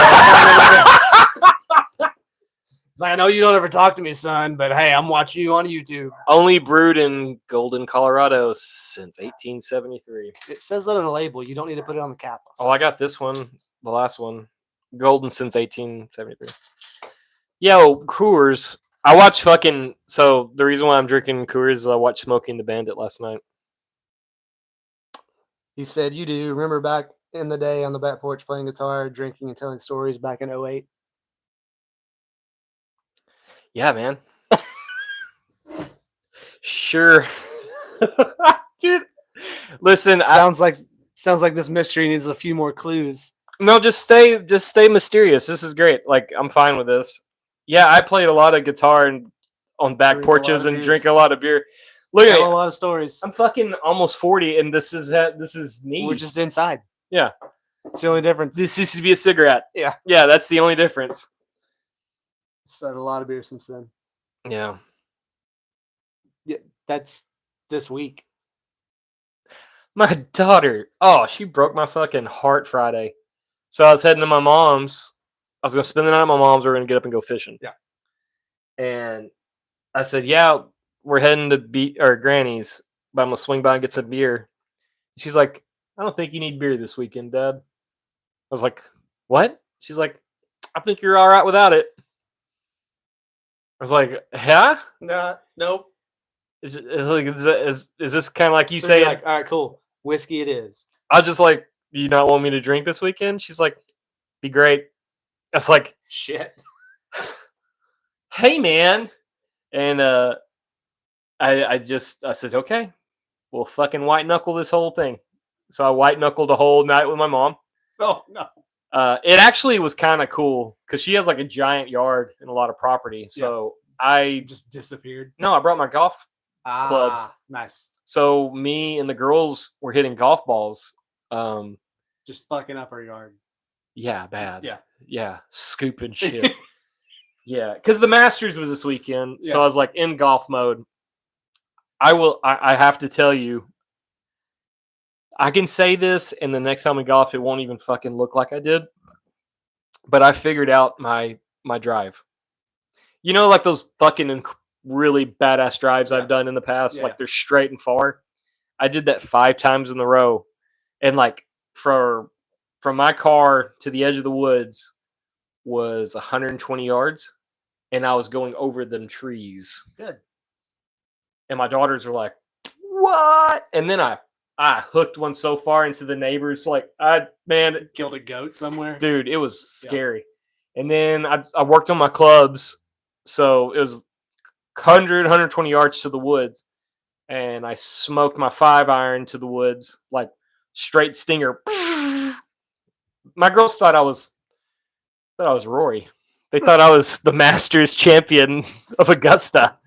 Like, I know you don't ever talk to me, son, but hey, I'm watching you on YouTube. Only brewed in Golden, Colorado since 1873. It says that on the label. You don't need to put it on the cap. Oh, I got this one, the last one. Golden since 1873. Yo, Coors. I watched fucking. So the reason why I'm drinking Coors is I watched Smoking the Bandit last night. He said, "You do remember back in the day on the back porch playing guitar, drinking, and telling stories back in 08? Yeah, man. Sure. Dude, listen. Sounds like this mystery needs a few more clues. No, just stay mysterious. This is great. Like, I'm fine with this. Yeah, I played a lot of guitar and on back porches and drink a lot of beer. Look at a lot of stories. I'm fucking almost 40, and this is me. We're just inside. Yeah, it's the only difference. This used to be a cigarette. Yeah, that's the only difference. I've had a lot of beer since then. Yeah, that's this week. My daughter, she broke my fucking heart Friday. So I was heading to my mom's. I was gonna spend the night at my mom's. We're gonna get up and go fishing. Yeah, and I said, "Yeah, we're heading to Granny's, but I'm gonna swing by and get some beer." She's like, "I don't think you need beer this weekend, Dad." I was like, "What?" She's like, "I think you're all right without it." I was like, "Yeah, nope." Is this kind of like you say? Like, all right, cool, whiskey it is. I was just like, "Do you not want me to drink this weekend?" She's like, "Be great." I was like, "Shit." Hey, man. And I said, okay, we'll fucking white knuckle this whole thing. So I white knuckled the whole night with my mom. Oh, no. It actually was kind of cool because she has like a giant yard and a lot of property. So I just disappeared. No, I brought my golf clubs. Nice. So me and the girls were hitting golf balls. Just fucking up our yard. Yeah, bad. Yeah. Scooping shit. Yeah, because the Masters was this weekend, so I was like in golf mode. I have to tell you, I can say this, and the next time we golf, it won't even fucking look like I did. But I figured out my my drive. You know, like those fucking really badass drives I've done in the past, like they're straight and far. I did that 5 times in a row, and like from my car to the edge of the woods was 120 yards, and I was going over them trees. Good. And my daughters were like, "What?" And then I hooked one so far into the neighbors, like man, killed a goat somewhere. Dude, it was scary. And then I worked on my clubs, so it was 120 yards to the woods, and I smoked my 5-iron to the woods, like straight stinger. My girls thought I was Rory. They thought I was the Masters champion of Augusta.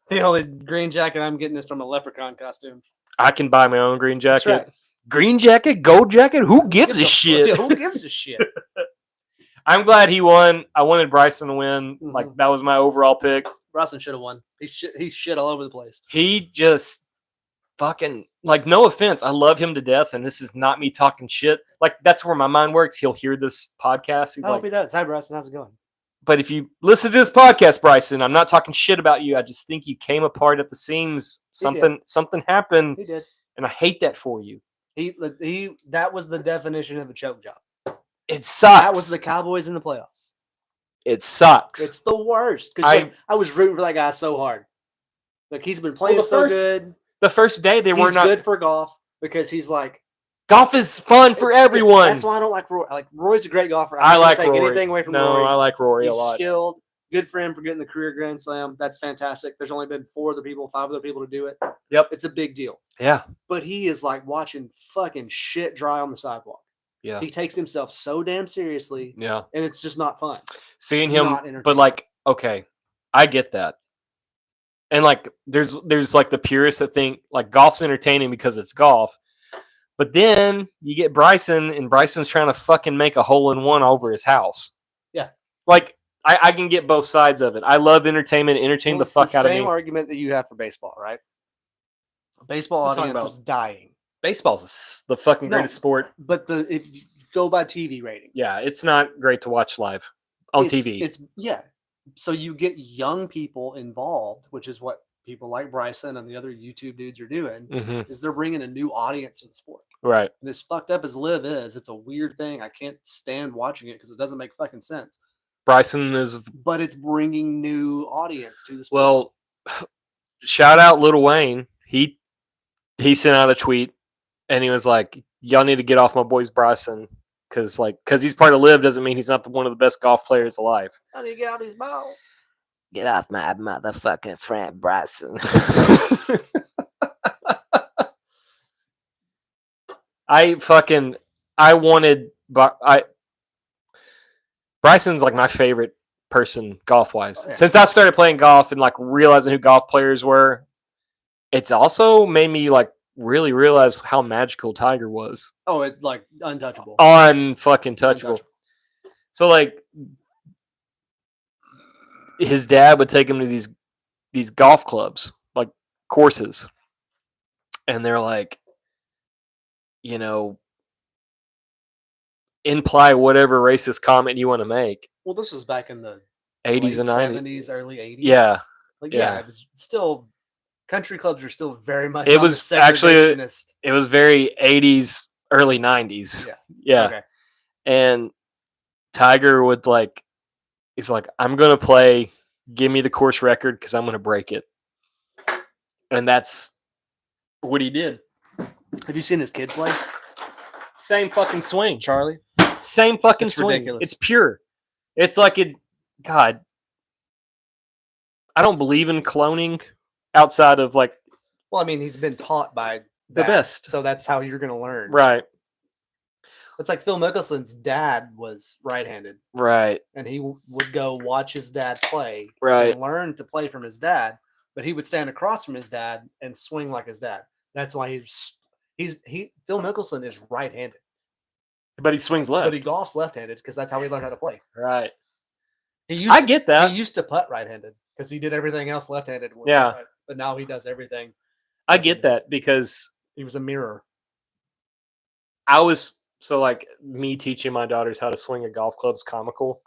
The only green jacket I'm getting is from a leprechaun costume. I can buy my own green jacket. Right. Green jacket, gold jacket. Who gives a shit? Who gives a shit? I'm glad he won. I wanted Bryson to win. Mm-hmm. Like that was my overall pick. Bryson should have won. He shit all over the place. He just fucking, like, no offense, I love him to death, and this is not me talking shit. Like, that's where my mind works. He'll hear this podcast. I hope he does. Hi, Bryson. How's it going? But if you listen to this podcast, Bryson, I'm not talking shit about you. I just think you came apart at the seams. Something happened. He did. And I hate that for you. That was the definition of a choke job. It sucks. That was the Cowboys in the playoffs. It sucks. It's the worst. Because I was rooting for that guy so hard. Like, he's been playing good. The first day they were not good for golf because he's like, golf is fun for everyone. That's why I don't like Rory. Like, Rory's a great golfer. I like take Rory. Anything away from Rory. I like Rory he's a lot. Skilled. Good for him for getting the career Grand Slam. That's fantastic. There's only been 5 other people to do it. Yep. It's a big deal. Yeah. But he is like watching fucking shit dry on the sidewalk. Yeah. He takes himself so damn seriously. Yeah. And it's just not fun. Seeing him, but like, okay, I get that. And like, there's like the purists that think like golf's entertaining because it's golf. But then you get Bryson, and Bryson's trying to fucking make a hole-in-one over his house. Yeah. Like, I can get both sides of it. I love entertainment. Entertain the fuck out of me. Same argument that you have for baseball, right? Baseball audience is dying. Baseball's the fucking greatest sport. But if you go by TV ratings. Yeah, it's not great to watch live on TV. So you get young people involved, which is what people like Bryson and the other YouTube dudes are doing, is they're bringing a new audience to the sport. Right. And as fucked up as live is, it's a weird thing. I can't stand watching it because it doesn't make fucking sense. Bryson is... But it's bringing new audience to the sport. Well, shout out Lil Wayne. He sent out a tweet, and he was like, y'all need to get off my boy's Bryson. Because he's part of Live doesn't mean he's not one of the best golf players alive. How do you get out these balls? Get off my motherfucking friend, Bryson. Bryson's like my favorite person golf-wise. Oh, yeah. Since I've started playing golf and like realizing who golf players were, it's also made me like really realize how magical Tiger was. Oh, it's like untouchable. Unfucking touchable. So like his dad would take him to these golf clubs, like courses. And they're like, you know, imply whatever racist comment you want to make. Well, this was back in the 80s and 90s. 70s, early 80s. Yeah. It was still, country clubs are still very much it was actually, it was very 80s, early 90s. Yeah. Okay. And Tiger would he's like, I'm going to play, give me the course record because I'm going to break it. And that's what he did. Have you seen his kid play? Same fucking swing. Charlie? Same fucking swing. Ridiculous. It's pure. It's like God. I don't believe in cloning outside of like. Well, I mean, he's been taught by the best. So that's how you're going to learn. Right. It's like Phil Mickelson's dad was right-handed. Right. And he would go watch his dad play. Right. And learn to play from his dad. But he would stand across from his dad and swing like his dad. That's why Phil Mickelson is right-handed. But he swings left. But he golfs left-handed because that's how he learned how to play. Right. I get that. He used to putt right-handed because he did everything else left-handed. Yeah. But now he does everything. I get that because he was a mirror. So like me teaching my daughters how to swing a golf club is comical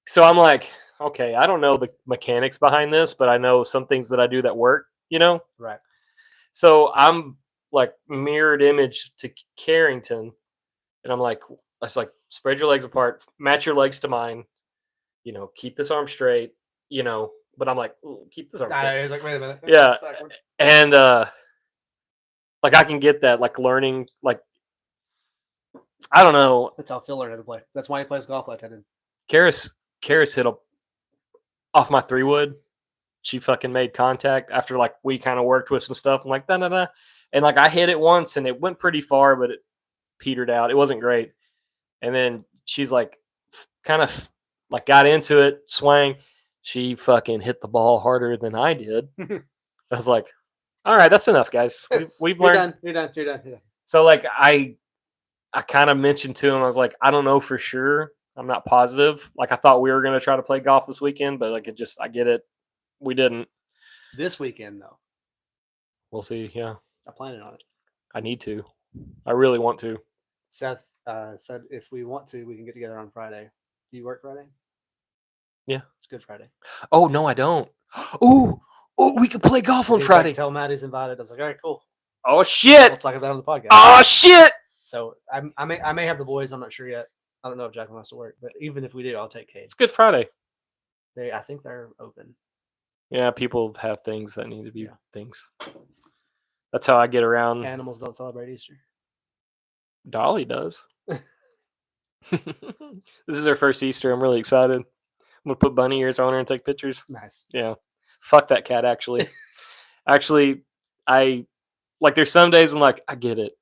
So I'm like, okay, I don't know the mechanics behind this, but I know some things that I do that work, Right. So I'm like mirrored image to Carrington, and I'm like, it's like spread your legs apart, match your legs to mine, keep this arm straight, but I'm like, "Ooh, keep this arm straight. He's like, wait a minute. Yeah. It's backwards. And like I can get that, like learning, like I don't know. That's how Phil learned how to play. That's why he plays golf like I did. Karis hit off my 3-wood. She fucking made contact after like we kind of worked with some stuff. I'm like, da da da. And like I hit it once and it went pretty far, but it petered out. It wasn't great. And then she's like, kind of like got into it, swang. She fucking hit the ball harder than I did. I was like, all right, that's enough, guys. We've You're learned. done. You're done. You're done. You're done. So like I kind of mentioned to him, I was like, I don't know for sure. I'm not positive. Like I thought we were gonna try to play golf this weekend, but like I get it. We didn't. This weekend, though, We'll see. Yeah, I'm planning on it. I need to. I really want to. Seth said if we want to, we can get together on Friday. Do you work Friday? Yeah. It's Good Friday. Oh no, I don't. Ooh, we could play golf on He's Friday. like, tell Matt he's invited. I was like, all right, cool. Oh shit! We'll talk about that on the podcast. Oh shit! So I may have the boys. I'm not sure yet. I don't know if Jack wants to work, but even if we do, I'll take Kate. It's Good Friday. I think they're open. Yeah, people have things that need to be things. That's how I get around. Animals don't celebrate Easter. Dolly does. This is her first Easter. I'm really excited. I'm gonna put bunny ears on her and take pictures. Nice. Yeah. Fuck that cat, actually. Actually, I like there's some days I'm like, I get it.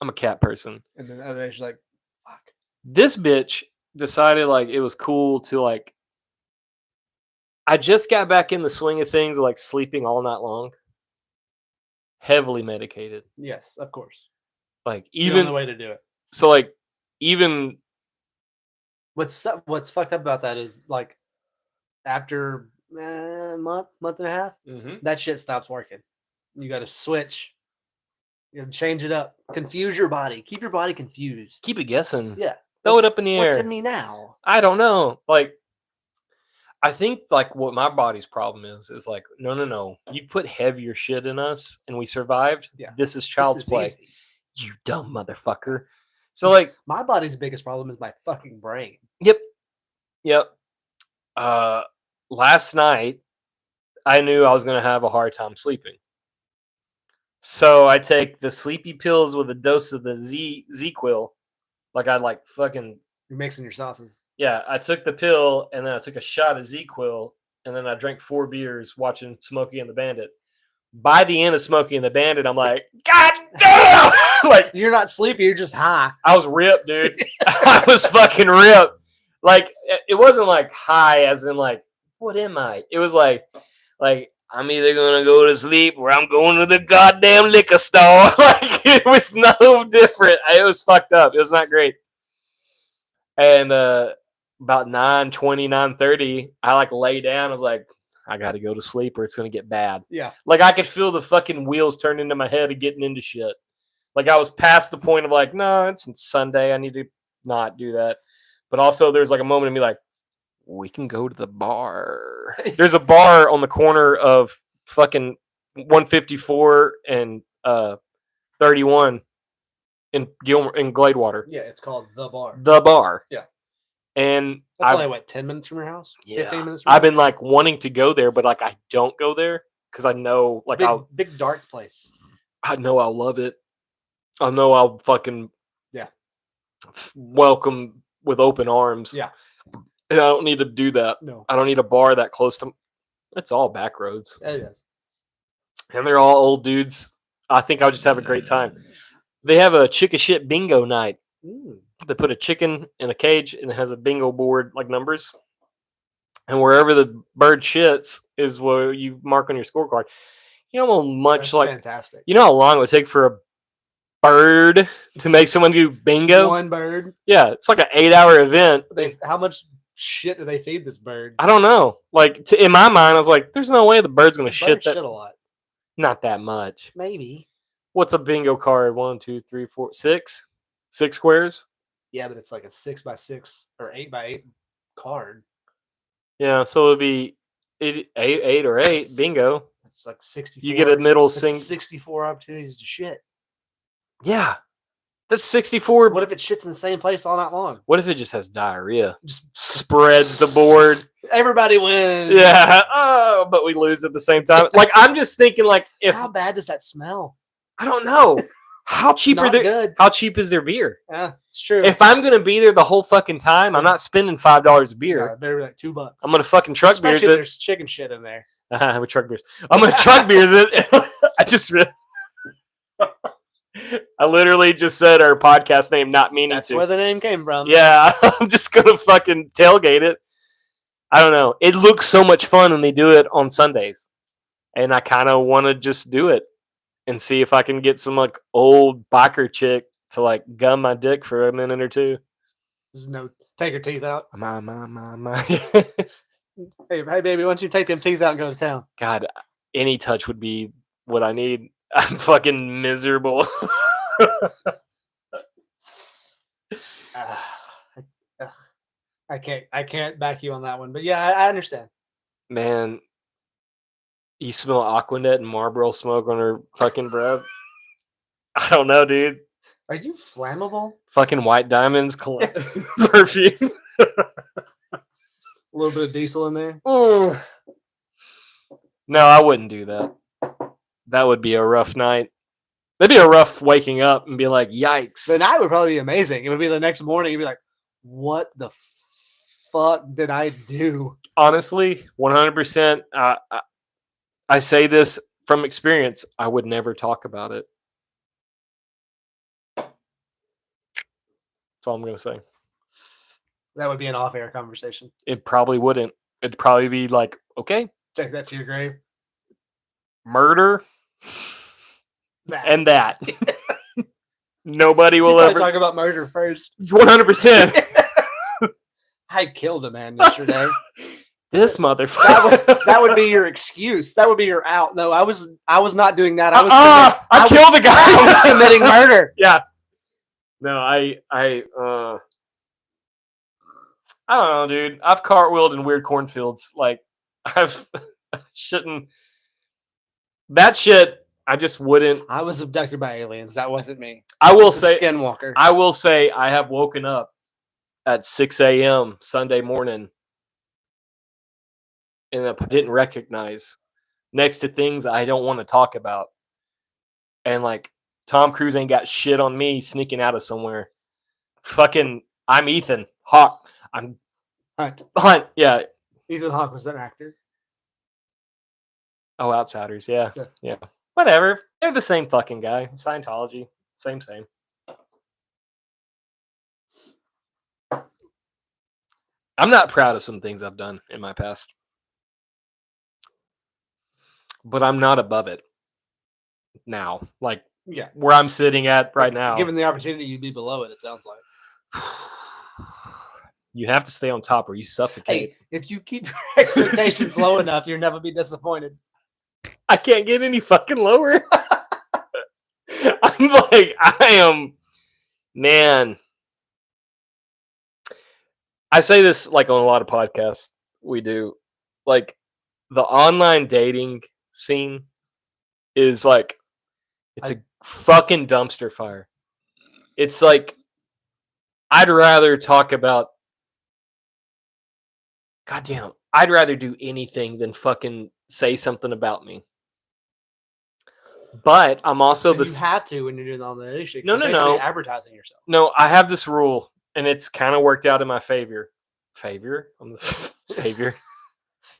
I'm a cat person. And then the other day she's like, fuck. This bitch decided like it was cool to like I just got back in the swing of things like sleeping all night long. Heavily medicated. Yes, of course. Like It's even the only way to do it. so like even What's fucked up about that is like after a month and a half, that shit stops working. You got to switch. You got to change it up. Confuse your body. Keep your body confused. keep it guessing. Yeah. Throw it up in the air. What's in me now? I don't know. Like I think like what my body's problem is like no. You put heavier shit in us and we survived. Yeah. This is child's This is play. easy. You dumb motherfucker. So like My body's biggest problem is my fucking brain. Yep. Last night I knew I was gonna have a hard time sleeping. So I take the sleepy pills with a dose of the Z-Quil. Like I like fucking You're mixing your sauces. yeah, I took the pill and then I took a shot of Z-Quil and then I drank 4 beers watching Smokey and the Bandit. By the end of Smokey and the Bandit, I'm like, God damn! Like You're not sleepy. You're just high. I was ripped, dude. I was fucking ripped. Like it wasn't like high as in like, what am I? It was like I'm either gonna go to sleep or I'm going to the goddamn liquor store. Like it was no different. It was fucked up. It was not great. And about 9:20, 9:30, I like lay down. I was like, I gotta go to sleep or it's gonna get bad. Yeah. Like I could feel the fucking wheels turning into my head and getting into shit. Like I was past the point of like, no, it's Sunday. I need to not do that. But also there's like a moment of me like, we can go to the bar. There's a bar on the corner of fucking 154 and 31 in Gladewater. Yeah, it's called The Bar. The bar. Yeah. And That's only what, 10 minutes from your house? Yeah. 15 minutes from your I've been house? like wanting to go there, but like I don't go there because I know It's like big darts place. I know I'll love it. I know I'll fucking welcome with open arms. Yeah. And I don't need to do that. No. I don't need a bar that close to. It's all back roads. It is. And they're all old dudes. I think I'll just have a great time. They have a chicken shit bingo night. Mm. They put a chicken in a cage and it has a bingo board like numbers. And wherever the bird shits is where you mark on your scorecard. You know how much That's like fantastic. you know how long it would take for a bird to make someone do bingo? One bird. Yeah, it's like an 8-hour event. How much shit do they feed this bird? I don't know. Like in my mind, I was like, "There's no way the bird's gonna shit that." Shit a lot. Not that much. Maybe. What's a bingo card? 1, 2, 3, 4, 6? 6 squares? Yeah, but it's like a 6x6 or 8x8 card. Yeah, so it'll be eight or eight. Bingo. It's like 64. You get a middle That's sing. 64 opportunities to shit. Yeah, that's 64. What if it shits in the same place all night long? What if it just has diarrhea? Just Spreads the board. everybody wins. Yeah. Oh, but we lose at the same time. Like I'm just thinking, like if How bad does that smell? I don't know how cheap are Not their, good. how cheap is their beer? Yeah, it's true. If I'm gonna be there the whole fucking time, I'm not spending $5 a beer. Yeah, better be like $2. I'm gonna fucking truck Especially beers if it. there's chicken shit in there. I'm a truck beers. I'm gonna truck beers it. I just. I literally just said our podcast name, not meaning That's to. where the name came from. Yeah, I'm just gonna fucking tailgate it. I don't know. It looks so much fun when they do it on Sundays, and I kind of want to just do it and see if I can get some like old biker chick to like gum my dick for a minute or two. There's no take her teeth out. My. Hey, baby, why don't you take them teeth out and go to town? God, any touch would be what I need. I'm fucking miserable. I can't back you on that one, but yeah, I understand. Man, you smell Aquanet and Marlboro smoke on her fucking breath. I don't know, dude. Are you flammable? Fucking White Diamonds perfume. A little bit of diesel in there. No, I wouldn't do that. That would be a rough night. That'd be a rough waking up and be like, yikes. The night would probably be amazing. It would be the next morning. You'd be like, what the fuck did I do? Honestly, 100%. I say this from experience. I would never talk about it. That's all I'm going to say. That would be an off-air conversation. It probably wouldn't. It'd probably be like, okay. Take that to your grave. Murder. And that. Nobody will ever talk about murder first. 100%. I killed a man yesterday. This motherfucker. That would be your excuse. That would be your out. No, I was not doing that. I killed a guy. I was committing murder. Yeah. No, I don't know, dude. I've cartwheeled in weird cornfields. Like I've shouldn't. That shit. I just wouldn't. I was abducted by aliens. That wasn't me. I will say, Skinwalker. I will say, I have woken up at 6 a.m. Sunday morning, and I didn't recognize next to things I don't want to talk about, and like Tom Cruise ain't got shit on me sneaking out of somewhere. Fucking, I'm Ethan Hawke. I'm Hunt. Yeah. Ethan Hawke was an actor. Oh, Outsiders. Yeah. Whatever. They're the same fucking guy. Scientology. Same. I'm not proud of some things I've done in my past. But I'm not above it now. Like, yeah, where I'm sitting at right now. Given the opportunity, you'd be below it, it sounds like. You have to stay on top or you suffocate. Hey, if you keep your expectations low enough, you'll never be disappointed. I can't get any fucking lower. I'm like, man. I say this like on a lot of podcasts we do. Like, the online dating scene is like, it's a fucking dumpster fire. It's like, I'd rather talk about, goddamn, I'd rather do anything than fucking say something about me. But I'm also you have to when you're doing all that shit. No. Advertising yourself. No, I have this rule, and it's kind of worked out in my favor. Favor? I'm the savior.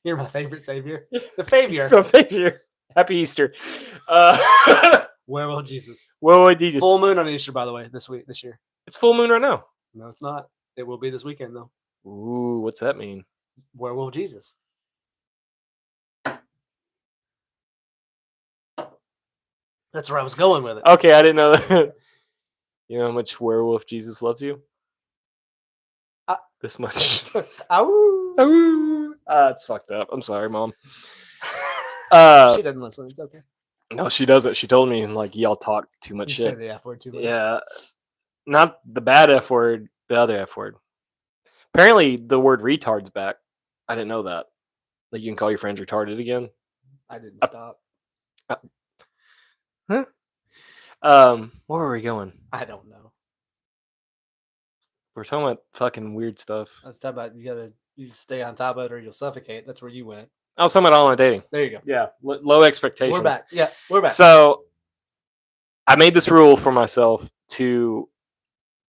You're my favorite savior. The favior. The favior. Happy Easter. Where will Jesus? Well, Jesus. Full moon on Easter, by the way, this year. It's full moon right now. No, it's not. It will be this weekend, though. Ooh, what's that mean? Where will Jesus? That's where I was going with it. Okay, I didn't know that. You know how much werewolf Jesus loves you? This much. It's fucked up. I'm sorry, Mom. She doesn't listen. It's okay. No, she doesn't. She told me, like, y'all talk too much shit. Say the F word too much. Yeah. Not the bad F word, the other F word. Apparently, the word retard's back. I didn't know that. Like you can call your friends retarded again. I didn't stop. Huh? Where were we going? I don't know. We're talking about fucking weird stuff. I was talking about you stay on top of it or you'll suffocate. That's where you went. I was talking about online dating. There you go. Yeah, low expectations. We're back. Yeah, we're back. So I made this rule for myself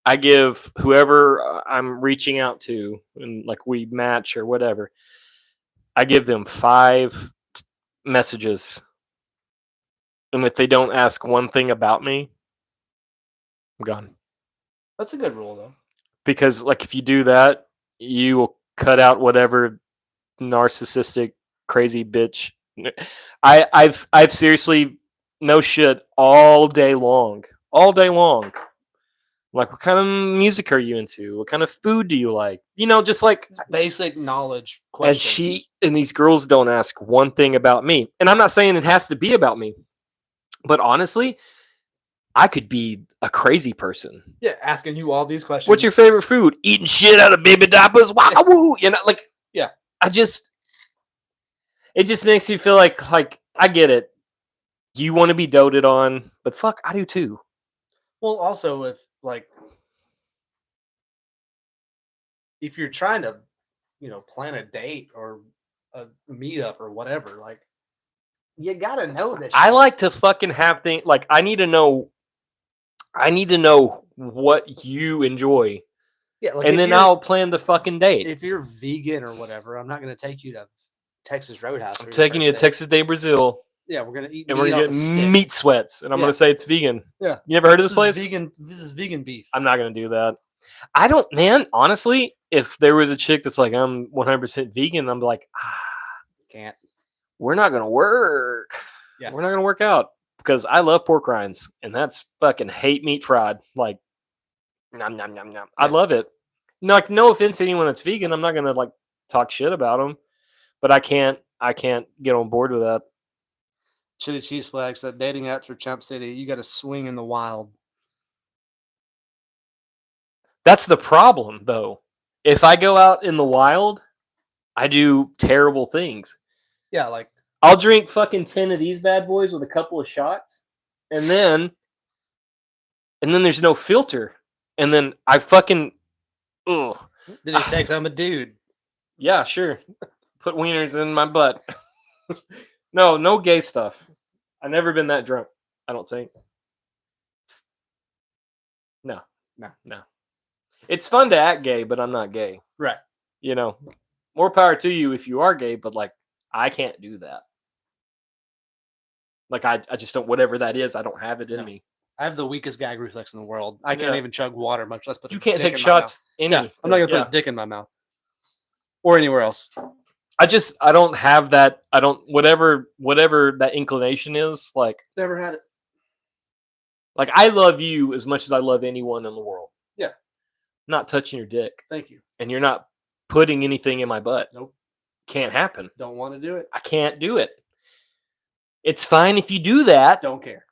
I give whoever I'm reaching out to, and like we match or whatever, I give them 5 messages. And if they don't ask one thing about me, I'm gone. That's a good rule, though. Because like if you do that, you will cut out whatever narcissistic crazy bitch. I've seriously, no shit, all day long. Like, what kind of music are you into? What kind of food do you like? You know, just like It's basic knowledge questions. and these girls don't ask one thing about me. And I'm not saying it has to be about me, but honestly, I could be a crazy person. Yeah, asking you all these questions. What's your favorite food? Eating shit out of baby diapers. Wow, woo. You know, like, yeah. It just makes you feel like I get it. You want to be doted on, but fuck, I do too. Well, also with like, if you're trying to, plan a date or a meetup or whatever, like, you gotta know this. I like to fucking have things like I need to know what you enjoy. Yeah, like and then I'll plan the fucking date. If you're vegan or whatever, I'm not gonna take you to Texas Roadhouse. I'm taking you to Texas de Brazil. Yeah, we're gonna eat. And we're gonna get meat sweats, and I'm gonna say it's vegan. Yeah, you never heard of this place? Vegan. This is vegan beef. I'm not gonna do that. I don't, man. Honestly, if there was a chick that's like I'm 100% vegan, I'm like, can't. We're not gonna work. Yeah, we're not gonna work out because I love pork rinds, and that's fucking hate meat fried. Like, nom nom nom nom. I love it. Like, no offense to anyone that's vegan. I'm not gonna like talk shit about them, but I can't get on board with that. Chili Cheese Flag said, dating apps for Chump City, you got to swing in the wild. That's the problem, though. If I go out in the wild, I do terrible things. Yeah, like I'll drink fucking 10 of these bad boys with a couple of shots, and then there's no filter, and then I fucking ugh. Did he text I'm a dude? Yeah, sure. Put wieners in my butt. No gay stuff. I've never been that drunk, I don't think. No. It's fun to act gay, but I'm not gay. Right. You know, more power to you if you are gay, but like, I can't do that. Like, I just don't, whatever that is, I don't have it in me. I have the weakest gag reflex in the world. I can't even chug water, much less put a dick in my mouth. You can't take shots any. I'm not going to put a dick in my mouth. Or anywhere else. I don't have that. I don't, whatever that inclination is, like. Never had it. Like, I love you as much as I love anyone in the world. Yeah. I'm not touching your dick. Thank you. And you're not putting anything in my butt. Nope. Can't happen. Don't want to do it. I can't do it. It's fine if you do that. Don't care.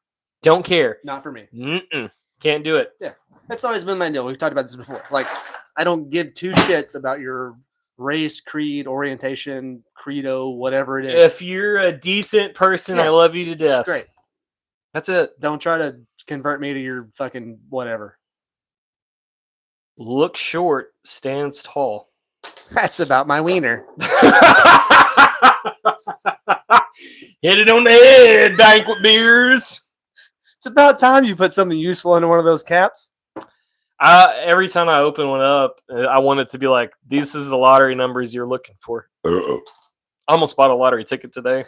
Don't care. Not for me. Can't do it. Yeah. That's always been my deal. We've talked about this before. Like, I don't give two shits about your race, creed, orientation, credo, whatever it is. If you're a decent person, I love you to death. Great. That's it. Don't try to convert me to your fucking whatever. Look short, stands tall. That's about my wiener. Hit it on the head, banquet beers. It's about time you put something useful into one of those caps. Every time I open one up, I want it to be like, this is the lottery numbers you're looking for. I almost bought a lottery ticket today.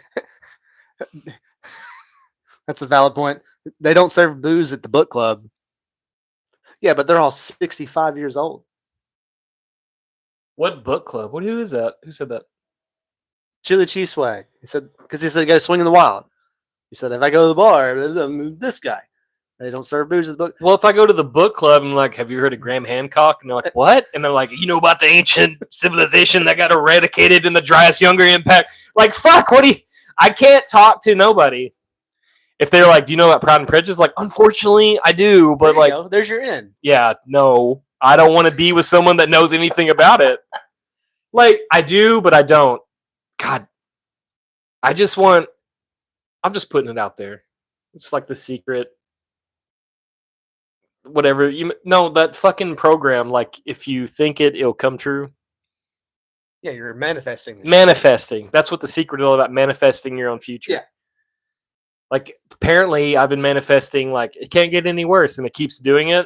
That's a valid point. They don't serve booze at the book club. Yeah, but they're all 65 years old. What book club? Who is that? Who said that? Chili Cheese Swag. He said, go swing in the wild. He said, if I go to the bar, this guy. They don't serve booze at the book. Well, if I go to the book club and like, have you heard of Graham Hancock? And they're like, what? And they're like, you know about the ancient civilization that got eradicated in the driest younger impact? Like, fuck, I can't talk to nobody. If they're like, do you know about Pride and Prejudice? Like, unfortunately, I do, but like, there's your in. Yeah, no, I don't want to be with someone that knows anything about it. Like, I do, but I don't. God, I just want. I'm just putting it out there. It's like the secret. Whatever you no that fucking program. Like, if you think it, it'll come true. Yeah, you're manifesting. This shit. Manifesting. That's what the secret is all about. Manifesting your own future. Yeah. Like, apparently, I've been manifesting. Like, it can't get any worse, and it keeps doing it.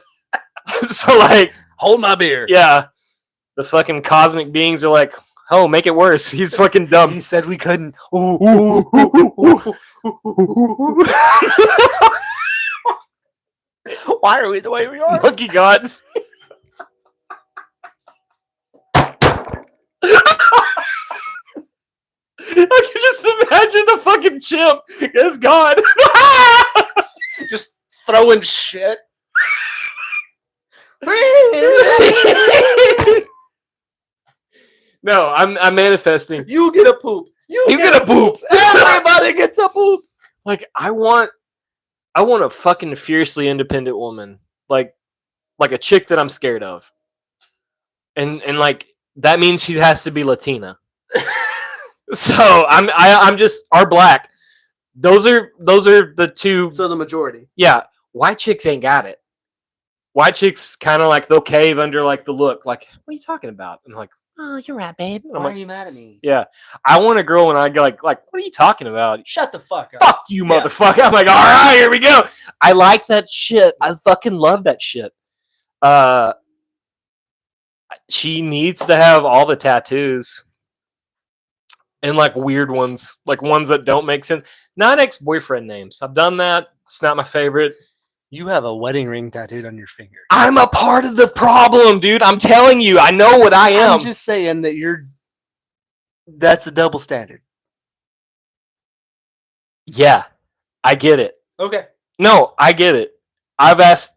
So, like, Hold my beer. yeah, the fucking cosmic beings are like, oh, make it worse. He's fucking dumb. He said we couldn't. Why are we the way we are? Monkey gods. I can just imagine a fucking chimp as God. Just throwing shit. No, I'm manifesting. You get a poop. You get a poop. Everybody gets a poop. Like, I want a fucking fiercely independent woman, like a chick that I'm scared of, and like that means she has to be Latina. So I'm just our black. Those are the two. So the majority. Yeah, white chicks ain't got it. White chicks kind of like they'll cave under like the look. Like, what are you talking about? And I'm like, oh, you're right, babe. And I'm Why like, are you mad at me? yeah, I want a girl when I go like, what are you talking about? Shut the fuck up. Fuck you, Yeah. motherfucker. I'm like, all right, here we go. I like that shit. I fucking love that shit. She needs to have all the tattoos. And like weird ones, like ones that don't make sense. Not ex-boyfriend names. I've done that. It's not my favorite. You have a wedding ring tattooed on your finger. I'm a part of the problem, dude. I'm telling you. I know what I am. I'm just saying that that's a double standard. Yeah, I get it. Okay. No, I get it. I've asked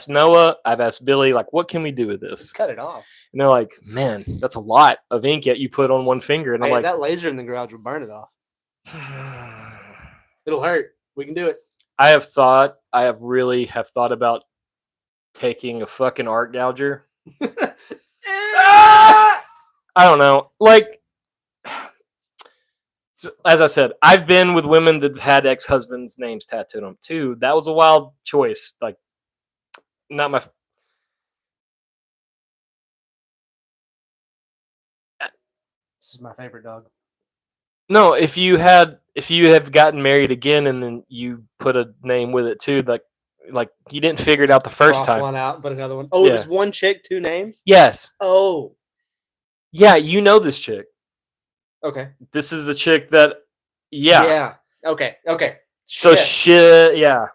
Noah, I've asked Billy, like, what can we do with this? Cut it off. And they're like, man, that's a lot of ink that you put on one finger. And I'm like, that laser in the garage will burn it off. It'll hurt. We can do it. I really have thought about taking a fucking art gouger. I don't know. Like, as I said, I've been with women that had ex-husbands' names tattooed on them too. That was a wild choice. Like, not my. This is my favorite dog. No, if you have gotten married again and then you put a name with it too, like you didn't figure it out the first Cross time. one out, but another one. Oh, Yeah. it was one chick, two names? Yes. Oh. Yeah, you know this chick. Okay. This is the chick that. Yeah. Okay. So shit. Yeah.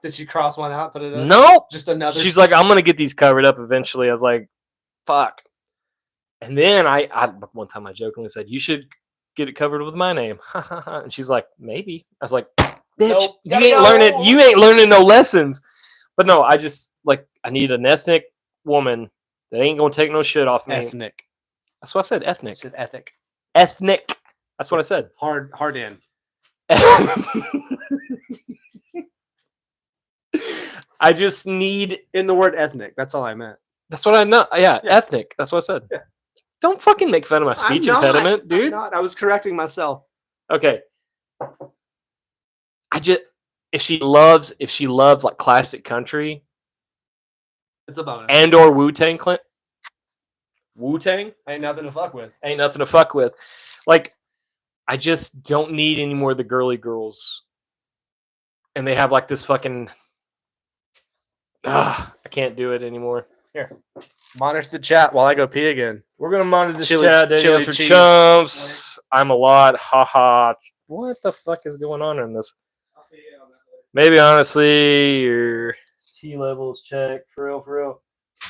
Did she cross one out? Put it in? Nope. Just another. She's like, I'm gonna get these covered up eventually. I was like, fuck. And then I one time I jokingly said, you should get it covered with my name. And she's like, maybe. I was like, bitch, Nope, you ain't learning no lessons. But no, I just like I need an ethnic woman that ain't gonna take no shit off me. Ethnic. That's what I said. Ethnic. You said ethic. Ethnic. That's what I said. Hard in. I just need. In the word ethnic. That's all I meant. That's what I know. Yeah, ethnic. That's what I said. Yeah. Don't fucking make fun of my speech impediment, dude. I'm not. I was correcting myself. Okay. If she loves like classic country, it's a bonus. And or Wu-Tang Clan. Wu-Tang ain't nothing to fuck with. Like, I just don't need any more of the girly girls. And they have like this fucking. I can't do it anymore. Here, monitor the chat while I go pee again. We're gonna monitor this chat. Chili for chumps. I'm a lot. Haha. What the fuck is going on in this? Maybe honestly, your T levels check for real.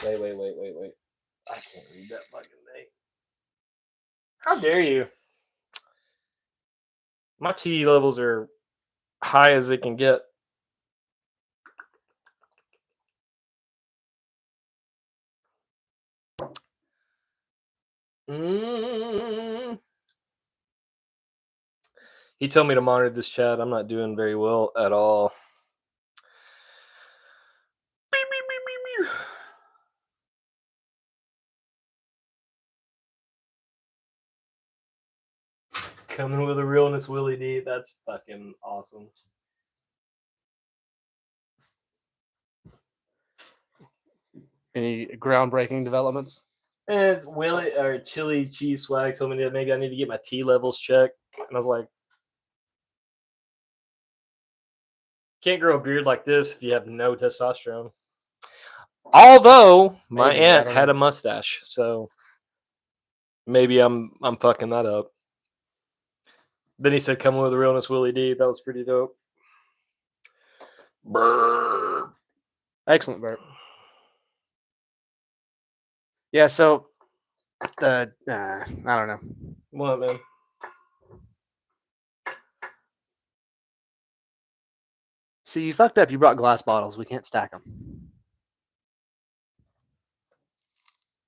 Wait. I can't read that fucking name. How dare you? My T levels are high as they can get. He told me to monitor this chat. I'm not doing very well at all. Coming with a realness, Willie D. That's fucking awesome. Any groundbreaking developments? And Willie or Chili Cheese Swag told me that maybe I need to get my T levels checked, and I was like, "Can't grow a beard like this if you have no testosterone." Although my Maybe, I aunt don't had know. a mustache, so maybe I'm fucking that up. Then he said, "Coming with a realness, Willie D." That was pretty dope. Brrr. Excellent, Bert. Yeah, so the I don't know. What, man? See, you fucked up. You brought glass bottles. We can't stack them.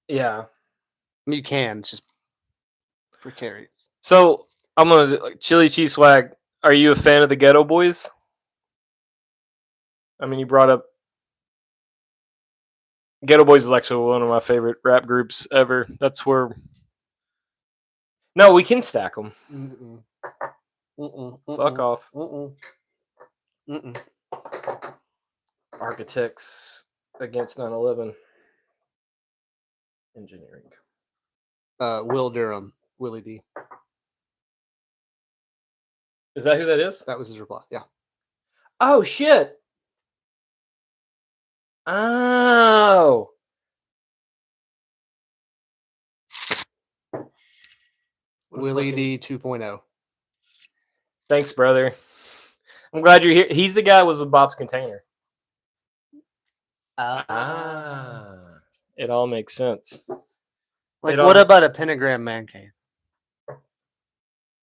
Yeah. You can. It's just precarious. So I'm gonna Chili Cheese Swag. Are you a fan of the Ghetto Boys? I mean, you brought up Ghetto Boys is actually one of my favorite rap groups ever. That's where. No, we can stack them. Mm-mm. Fuck off. Mm-mm. Mm-mm. Architects against 9/11. Engineering. Will Durham, Willie D. Is that who that is? That was his reply. Yeah. Oh shit. Oh. Willie D 2.0. Thanks, brother. I'm glad you're here. He's the guy that was with Bob's Container. It all makes sense. Like, It what all- about a pentagram man cave?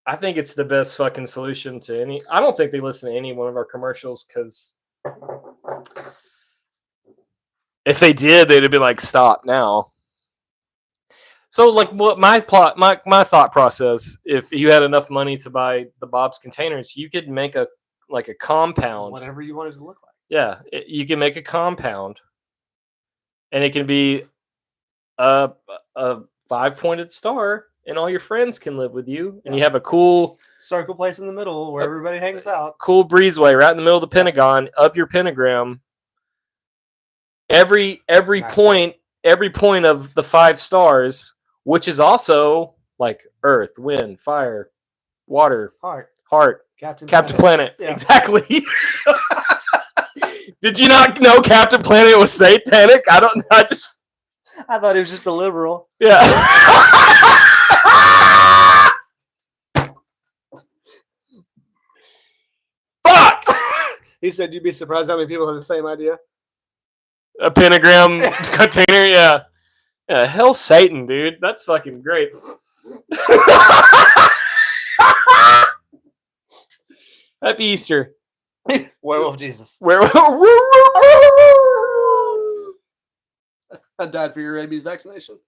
I think it's the best fucking solution to any. I don't think they listen to any one of our commercials because if they did, they'd be like, "Stop now." So, like, what my thought process, if you had enough money to buy the Bob's Containers, you could make a compound. Whatever you want it to look like. Yeah, you can make a compound, and it can be a 5-pointed star, and all your friends can live with you, and you have a cool Circle place in the middle where everybody hangs out. cool breezeway right in the middle of the Pentagon up your pentagram. Every Nice. point of the 5 stars, which is also like Earth, Wind, Fire, Water, Heart, Captain Planet. Yeah. Exactly. Did you not know Captain Planet was satanic? I don't know. I thought he was just a liberal. Yeah. Fuck! He said you'd be surprised how many people have the same idea. A pentagram container, yeah. Yeah, hell Satan, dude. That's fucking great. Happy Easter. Werewolf Jesus. I died for your rabies vaccination.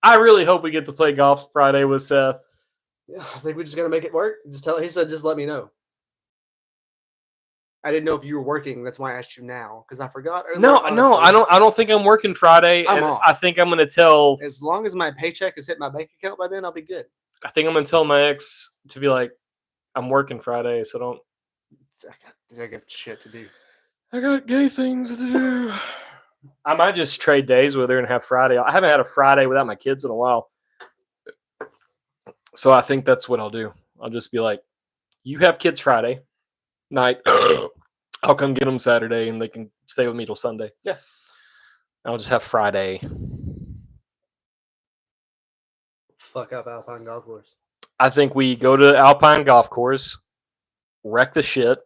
I really hope we get to play golf Friday with Seth. Yeah, I think we just gotta make it work. He said just let me know. I didn't know if you were working. That's why I asked you now because I forgot. Earlier, No, honestly. I don't think I'm working Friday. I'm and off. I think I'm gonna tell. As long as my paycheck has hit my bank account by then, I'll be good. I think I'm gonna tell my ex to be like, I'm working Friday, so don't. I got shit to do. I got gay things to do. I might just trade days with her and have Friday. I haven't had a Friday without my kids in a while. So I think that's what I'll do. I'll just be like, you have kids Friday night. I'll come get them Saturday and they can stay with me till Sunday. Yeah. I'll just have Friday. Fuck up Alpine Golf Course. I think we go to Alpine Golf Course, wreck the shit.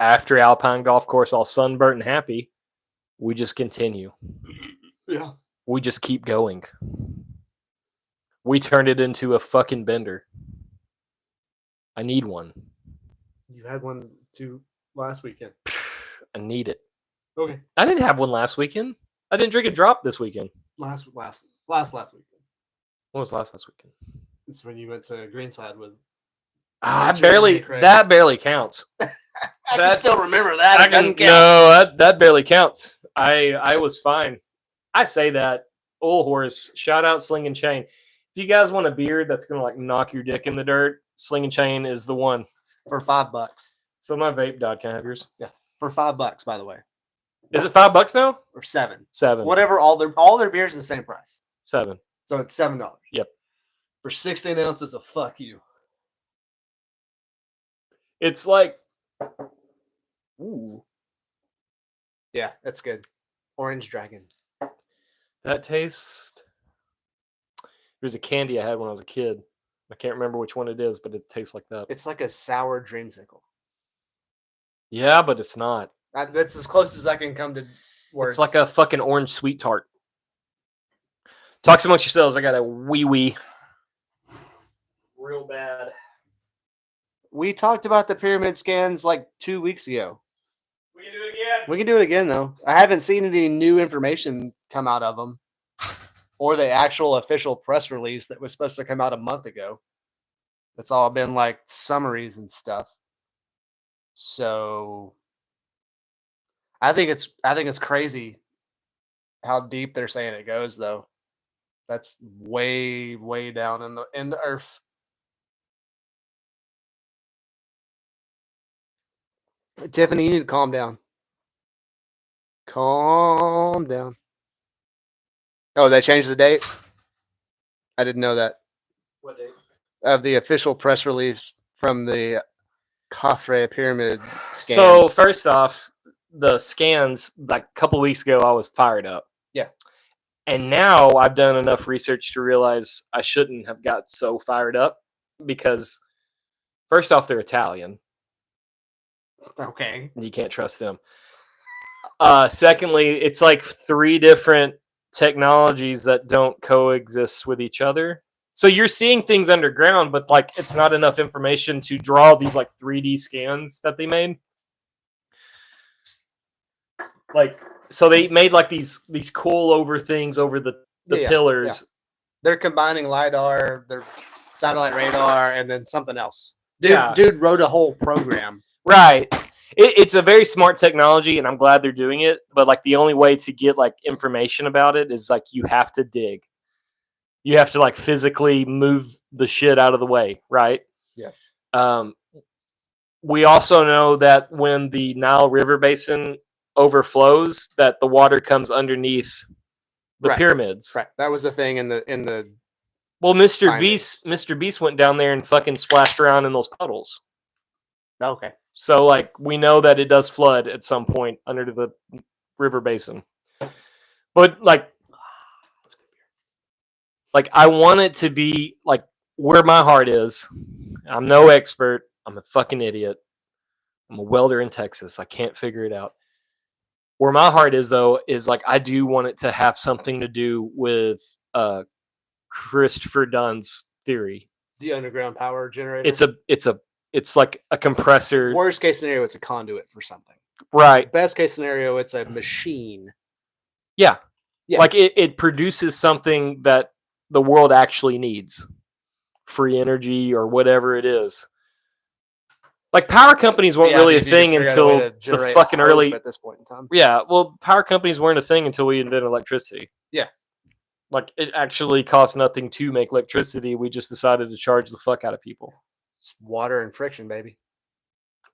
After Alpine Golf Course, all sunburnt and happy, we just continue. Yeah. We just keep going. We turned it into a fucking bender. I need one. You had one too last weekend. I need it. Okay. I didn't have one last weekend. I didn't drink a drop this weekend. Last weekend. What was last weekend? It's when you went to Greenside with. That barely counts. I can still remember that. It doesn't count. No, that barely counts. I was fine. I say that. Old horse. Shout out Sling and Chain. If you guys want a beard that's gonna like knock your dick in the dirt, Sling and Chain is the one. for $5. So my vape died. Can I have yours? For $5, by the way, Is it $5 now? or 7. 7. Whatever. All their beers are the same price. 7. So it's $7. Yep. For 16 ounces of fuck you. It's like, ooh, Yeah, that's good. Orange Dragon. that tastes. There's a candy I had when I was a kid. I can't remember which one it is, but it tastes like that. It's like a sour dreamsicle. Yeah, but it's not. That's as close as I can come to words. It's like a fucking orange sweet tart. Talk amongst yourselves. I got a wee. Real bad. We talked about the pyramid scans like 2 weeks ago. We can do it again. We can do it again, though. I haven't seen any new information come out of them or the actual official press release that was supposed to come out a month ago. It's all been like summaries and stuff. So I think it's crazy how deep they're saying it goes, though. That's way down in the earth. Tiffany, you need to calm down. Calm down. Oh, they changed the date? I didn't know that. What date? Of the official press release from the Khafre pyramid scans. So first off, the scans, like a couple weeks ago, I was fired up. Yeah. And now I've done enough research to realize I shouldn't have got so fired up because first off, they're Italian. Okay. You can't trust them. Secondly, it's like 3 different technologies that don't coexist with each other. So you're seeing things underground, but like it's not enough information to draw these like 3D scans that they made. Like, so they made like these cool over things over the pillars. Yeah. They're combining LiDAR, their satellite radar, and then something else. Dude wrote a whole program. Right. It's a very smart technology, and I'm glad they're doing it. But like the only way to get like information about it is like you have to dig. You have to like physically move the shit out of the way, right? Yes. We also know that when the Nile River basin overflows, that the water comes underneath the pyramids. Right. That was the thing in the. Well, Mr. Beast went down there and fucking splashed around in those puddles. Okay. So, like, we know that it does flood at some point under the river basin. But, like, I want it to be, like, where my heart is. I'm no expert. I'm a fucking idiot. I'm a welder in Texas. I can't figure it out. Where my heart is, though, is, like, I do want it to have something to do with Christopher Dunn's theory. The underground power generator? It's like a compressor. Worst case scenario, it's a conduit for something. Right. Best case scenario, it's a machine. Yeah. Like it produces something that the world actually needs. Free energy or whatever it is. Like power companies weren't really a thing until the fucking early at this point in time. Yeah, well, power companies weren't a thing until we invented electricity. Yeah. Like it actually costs nothing to make electricity. We just decided to charge the fuck out of people. It's water and friction, baby.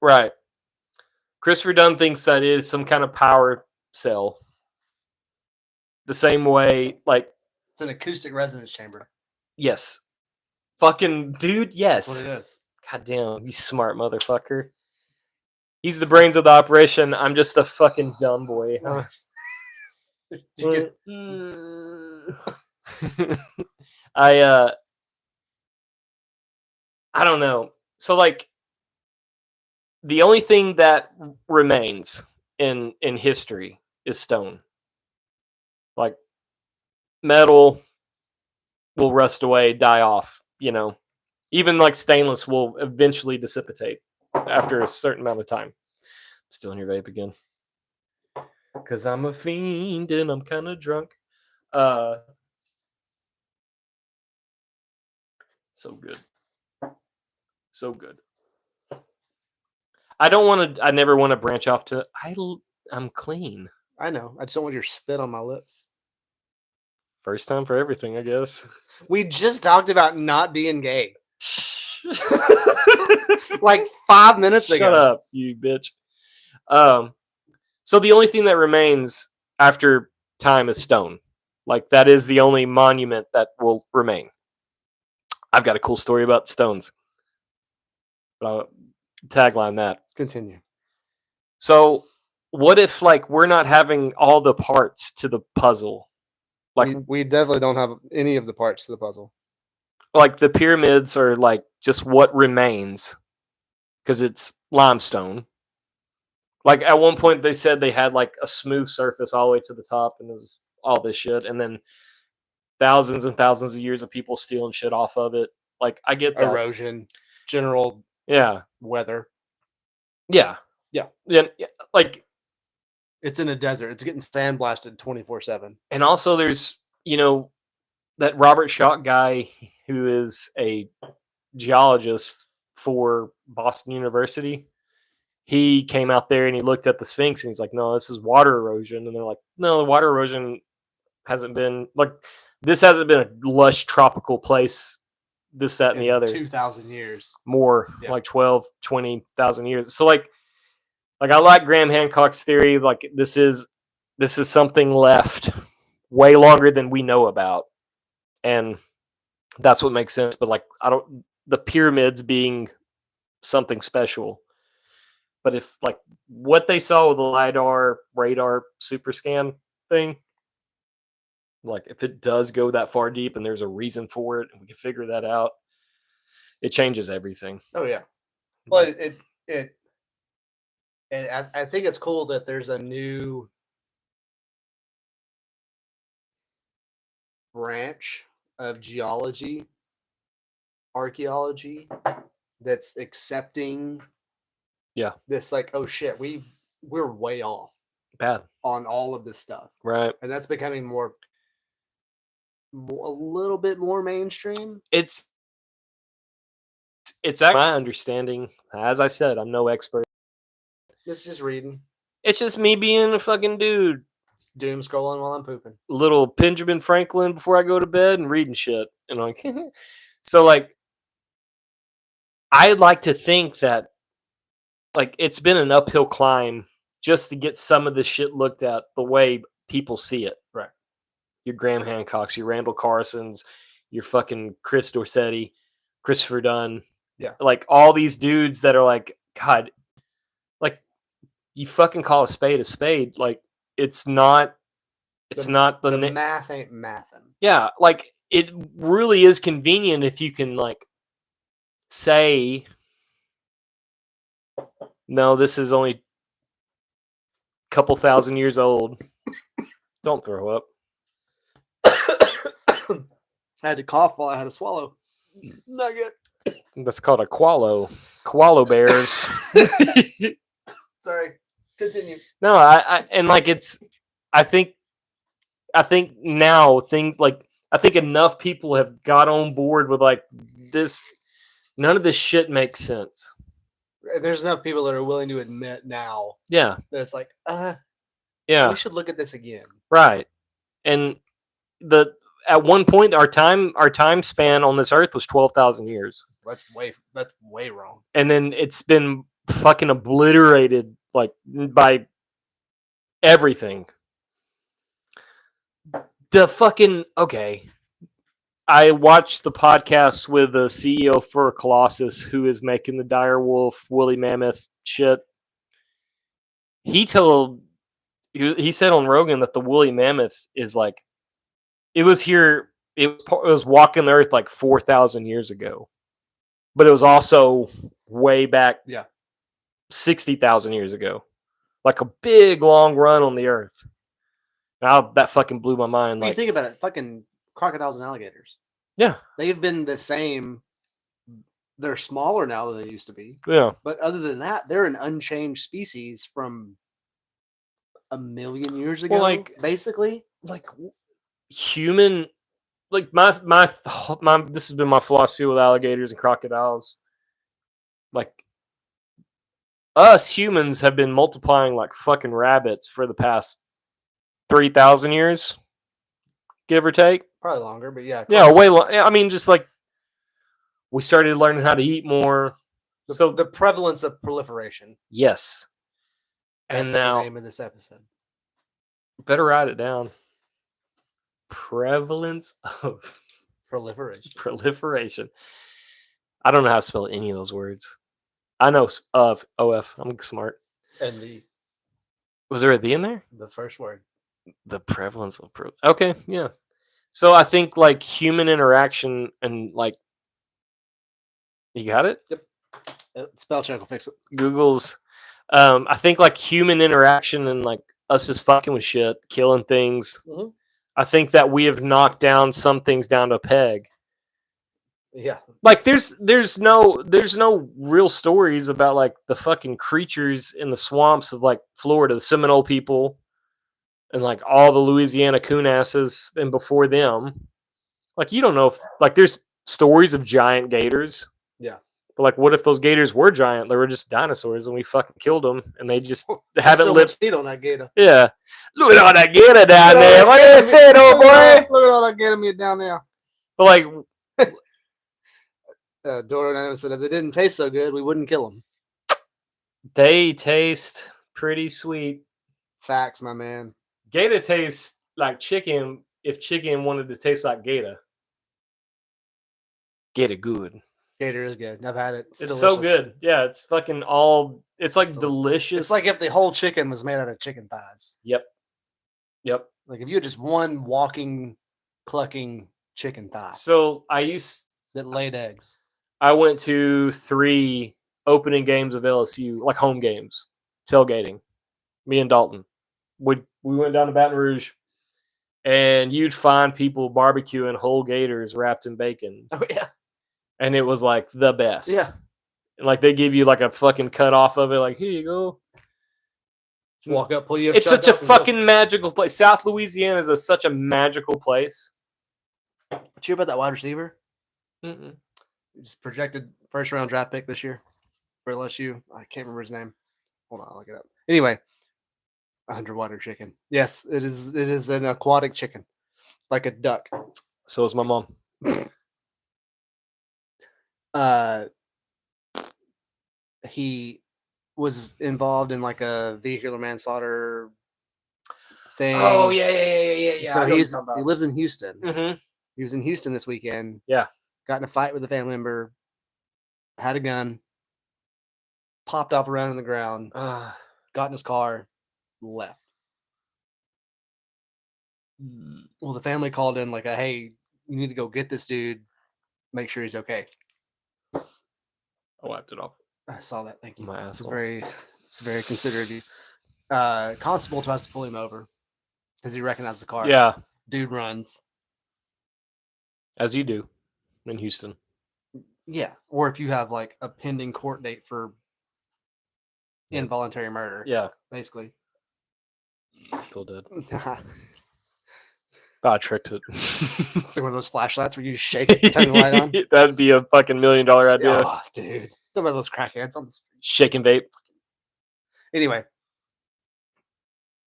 Right. Christopher Dunn thinks that it is some kind of power cell. The same way, like... It's an acoustic resonance chamber. Yes. Fucking dude, yes. That's what it is. God damn, you smart motherfucker. He's the brains of the operation. I'm just a fucking dumb boy. I don't know. So like the only thing that remains in history is stone. Like metal will rust away, die off, you know. Even like stainless will eventually dissipate after a certain amount of time. Still in your vape again. Cause I'm a fiend and I'm kind of drunk. So good. So good. I never want to branch off to, I'm clean. I know. I just don't want your spit on my lips. First time for everything, I guess. We just talked about not being gay. Like 5 minutes ago. Shut up, you bitch. So the only thing that remains after time is stone. Like that is the only monument that will remain. I've got a cool story about stones. But I'll tagline that. Continue. So what if like we're not having all the parts to the puzzle? Like we definitely don't have any of the parts to the puzzle. Like the pyramids are like just what remains because it's limestone. Like at one point they said they had like a smooth surface all the way to the top and it was all this shit, and then thousands and thousands of years of people stealing shit off of it. Like I get that. Erosion, general weather. Yeah. Then like it's in a desert. It's getting sandblasted 24/7. And also there's, that Robert Schoch guy who is a geologist for Boston University. He came out there and he looked at the Sphinx and he's like, no, this is water erosion. And they're like, no, the water erosion hasn't been like, this hasn't been a lush tropical place, this, that, and the other. 2,000 years. More, like 12, 20,000 years. So like I like Graham Hancock's theory. Like this is something left way longer than we know about. And that's what makes sense. But like, the pyramids being something special. But if like what they saw with the LiDAR radar super scan thing, like if it does go that far deep and there's a reason for it and we can figure that out, it changes everything. Oh yeah. Well, I think it's cool that there's a new branch of geology, archaeology, that's accepting this, like, oh shit, we're way off bad on all of this stuff, right? And that's becoming a little bit more mainstream. It's actually my understanding. As I said, I'm no expert. It's just reading. It's just me being a fucking dude. It's doom scrolling while I'm pooping. Little Benjamin Franklin before I go to bed and reading shit. And like, so like, I'd like to think that like it's been an uphill climb just to get some of this shit looked at the way people see it. Right. Your Graham Hancocks, your Randall Carsons, your fucking Chris Dorsetti, Christopher Dunn. Yeah. Like all these dudes that are like, God, like you fucking call a spade a spade. Like it's not the math ain't mathin'. Yeah. Like it really is convenient if you can like say, no, this is only a couple thousand years old. Don't throw up. I had to cough while I had to swallow. Not good. That's called a qualo. Koala bears. Sorry. Continue. No, I and like it's. I think now things like I think enough people have got on board with like this. None of this shit makes sense. There's enough people that are willing to admit now. Yeah. That it's like, yeah, we should look at this again. Right. And at one point our time span on this earth was 12,000 years. That's way wrong. And then it's been fucking obliterated like by everything. I watched the podcast with the CEO for Colossus, who is making the dire wolf, woolly mammoth shit. He said on Rogan that the woolly mammoth is like, it was walking the earth like 4,000 years ago, but it was also way back 60,000 years ago, like a big long run on the earth. Now that fucking blew my mind. When you think about it, fucking crocodiles and alligators. Yeah. They've been the same. They're smaller now than they used to be. Yeah. But other than that, they're an unchanged species from 1 million years ago. Well, like basically, like human, like my this has been my philosophy with alligators and crocodiles. Like us humans have been multiplying like fucking rabbits for the past 3,000 years, give or take. Probably longer, but yeah. Close. Yeah, way long. I mean, just like We started learning how to eat more. So The prevalence of proliferation. yes. And That's now, the name of this episode. better write it down. Prevalence of Proliferation. I don't know how to spell any of those words. I know of OF. I'm smart. And Was there a the in there? the first word. The prevalence of okay, yeah. So I think like human interaction and like you got it? Yep. Spell check will fix it. Google's I think like human interaction and like us just fucking with shit, killing things. Mhm. I think that we have knocked down some things down to a peg. Yeah. Like there's no real stories about like the fucking creatures in the swamps of like Florida, the Seminole people, and like all the Louisiana coon asses and before them. Like you don't know if like there's stories of giant gators. Yeah. But like what if those gators were giant? They were just dinosaurs and we fucking killed them and they just There's haven't so lived. much heat on that gator. Yeah. Look at all that gator down there. What you said, old boy? Look at all that gator meat down there. But like Dora said if they didn't taste so good, we wouldn't kill them. they taste pretty sweet. Facts, my man. Gator tastes like chicken if chicken wanted to taste like gator. Gator good. Gator is good. I've had it. It's so delicious. good. Yeah, it's fucking all. It's like It's delicious. It's like if the whole chicken was made out of chicken thighs. Yep. Yep. Like if you had just one walking, clucking chicken thigh So that laid eggs. I went to 3 opening games of LSU, like home games, tailgating. Me and Dalton. We went down to Baton Rouge, and you'd find people barbecuing whole gators wrapped in bacon, Oh yeah. and it was like the best. Yeah. And like they give you like a fucking cut off of it, like here you go. Just walk up, pull you. It's such a fucking magical place. South Louisiana is such a magical place. Did you hear about that wide receiver? Mm-mm. Just projected first round draft pick this year for LSU. I can't remember his name. Hold on, I'll look it up. Anyway, underwater chicken. Yes, it is. It is an aquatic chicken, like a duck. So is my mom. He was involved in like a vehicular manslaughter thing. Oh yeah. So he lives in Houston. Mm-hmm. He was in Houston this weekend. Yeah. Got in a fight with a family member. Had a gun. Popped off around on the ground. Got in his car. Left. Well, the family called in like, "Hey, you need to go get this dude. Make sure he's okay." I wiped it off. I saw that. Thank you. My It's asshole. it's very considerate of you. Constable tries to pull him over because he recognized the car. Yeah, Dude runs. as you do in Houston. Yeah. Or if you have like a pending court date for involuntary murder. Yeah, Basically. still did. It's I tricked it. like one of those flashlights where you shake it to turn the light on. That'd be a fucking $1 million idea. Oh, dude. Some of those crackheads on the street. Shake and vape. Anyway,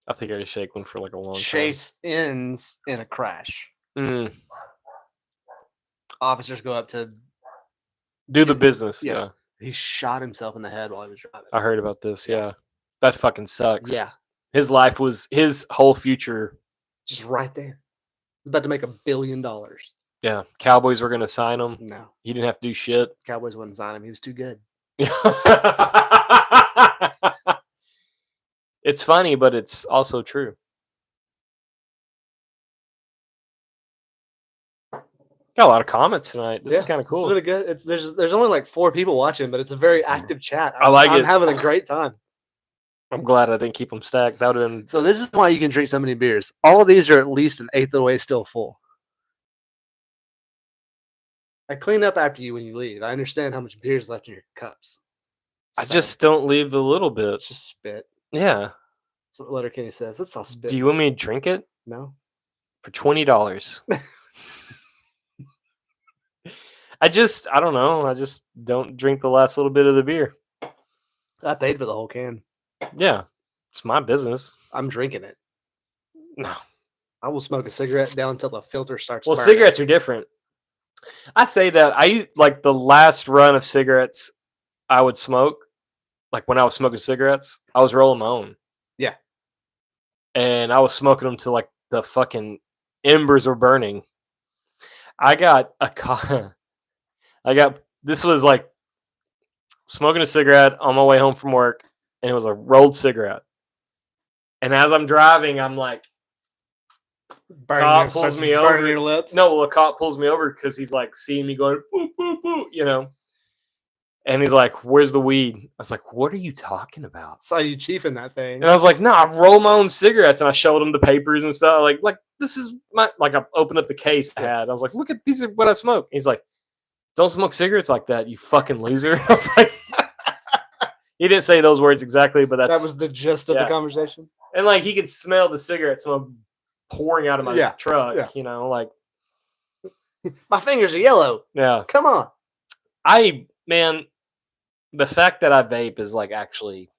I think I could shake one for like a long chase ends in a crash. time. Officers go up to. Do the business. Yeah. Yeah. He shot himself in the head while he was driving. I heard about this. Yeah. Yeah. That fucking sucks. Yeah. His life was his whole future. Just right there. He's about to make $1 billion. Yeah. Cowboys were gonna sign him. No. He didn't have to do shit. Cowboys wouldn't sign him. He was too good. It's funny, but it's also true. Got a lot of comments tonight. This is kind of cool. It's really good. There's only like 4 people watching, but it's a very active chat. I like I'm it. having a great time. I'm glad I didn't keep them stacked. That would have been. So this is why you can drink so many beers. All of these are at least an eighth of the way still full. I clean up after you when you leave. I understand how much beer is left in your cups. I So, just don't leave the little bit. it's just spit. Yeah. That's what Letterkenny says. That's all spit. Do you want me to drink it No. for $20? I don't know. I just don't drink the last little bit of the beer. I paid for the whole can. Yeah. It's my business. I'm drinking it. No. I will smoke a cigarette down until the filter starts Well, burning. cigarettes are different. I say that I like the last run of cigarettes I would smoke. Like when I was smoking cigarettes, I was rolling my own. Yeah. And I was smoking them till like the fucking embers were burning. I got this was like smoking a cigarette on my way home from work, and it was a rolled cigarette. And as I'm driving, I'm like, cop pulls me over. Burning your lips. No, well, a cop pulls me over because he's like seeing me going, boo, boo, boo, you know. And he's like, "Where's the weed?" I was like, "What are you talking about?" Saw you chiefing that thing. And I was like, "No, I roll my own cigarettes." And I showed him the papers and stuff. Like this is my like. I opened up the case I had. I was like, "Look at these are what I smoke." He's like, "Don't smoke cigarettes like that, you fucking loser." I was like, he didn't say those words exactly, but that was the gist of the conversation. And like he could smell the cigarette smoke pouring out of my truck. Yeah. You know, like my fingers are yellow. Yeah, come on. Man, the fact that I vape is like actually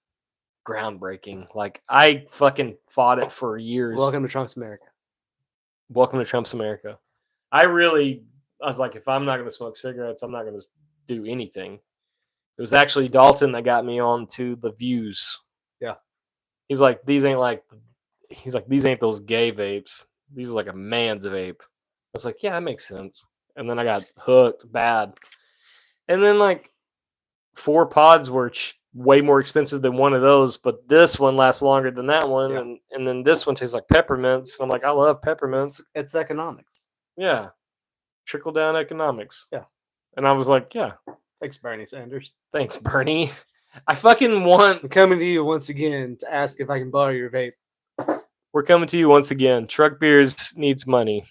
groundbreaking. Like I fucking fought it for years. Welcome to Trump's America. Welcome to Trump's America. I was like, if I'm not going to smoke cigarettes, I'm not going to do anything. It was actually Dalton that got me on to the views. Yeah. He's like, these ain't those gay vapes. These are like a man's vape. I was like, yeah, that makes sense. And then I got hooked bad. And then like 4 pods were way more expensive than one of those, but this one lasts longer than that one. Yeah. And then this one tastes like peppermints. I'm like, I love peppermints. It's economics. Yeah. Trickle down economics. Yeah. And I was like, yeah. Thanks, Bernie Sanders. Thanks, Bernie. I fucking want. I'm coming to you once again to ask if I can borrow your vape. We're coming to you once again. Truck Beers needs money.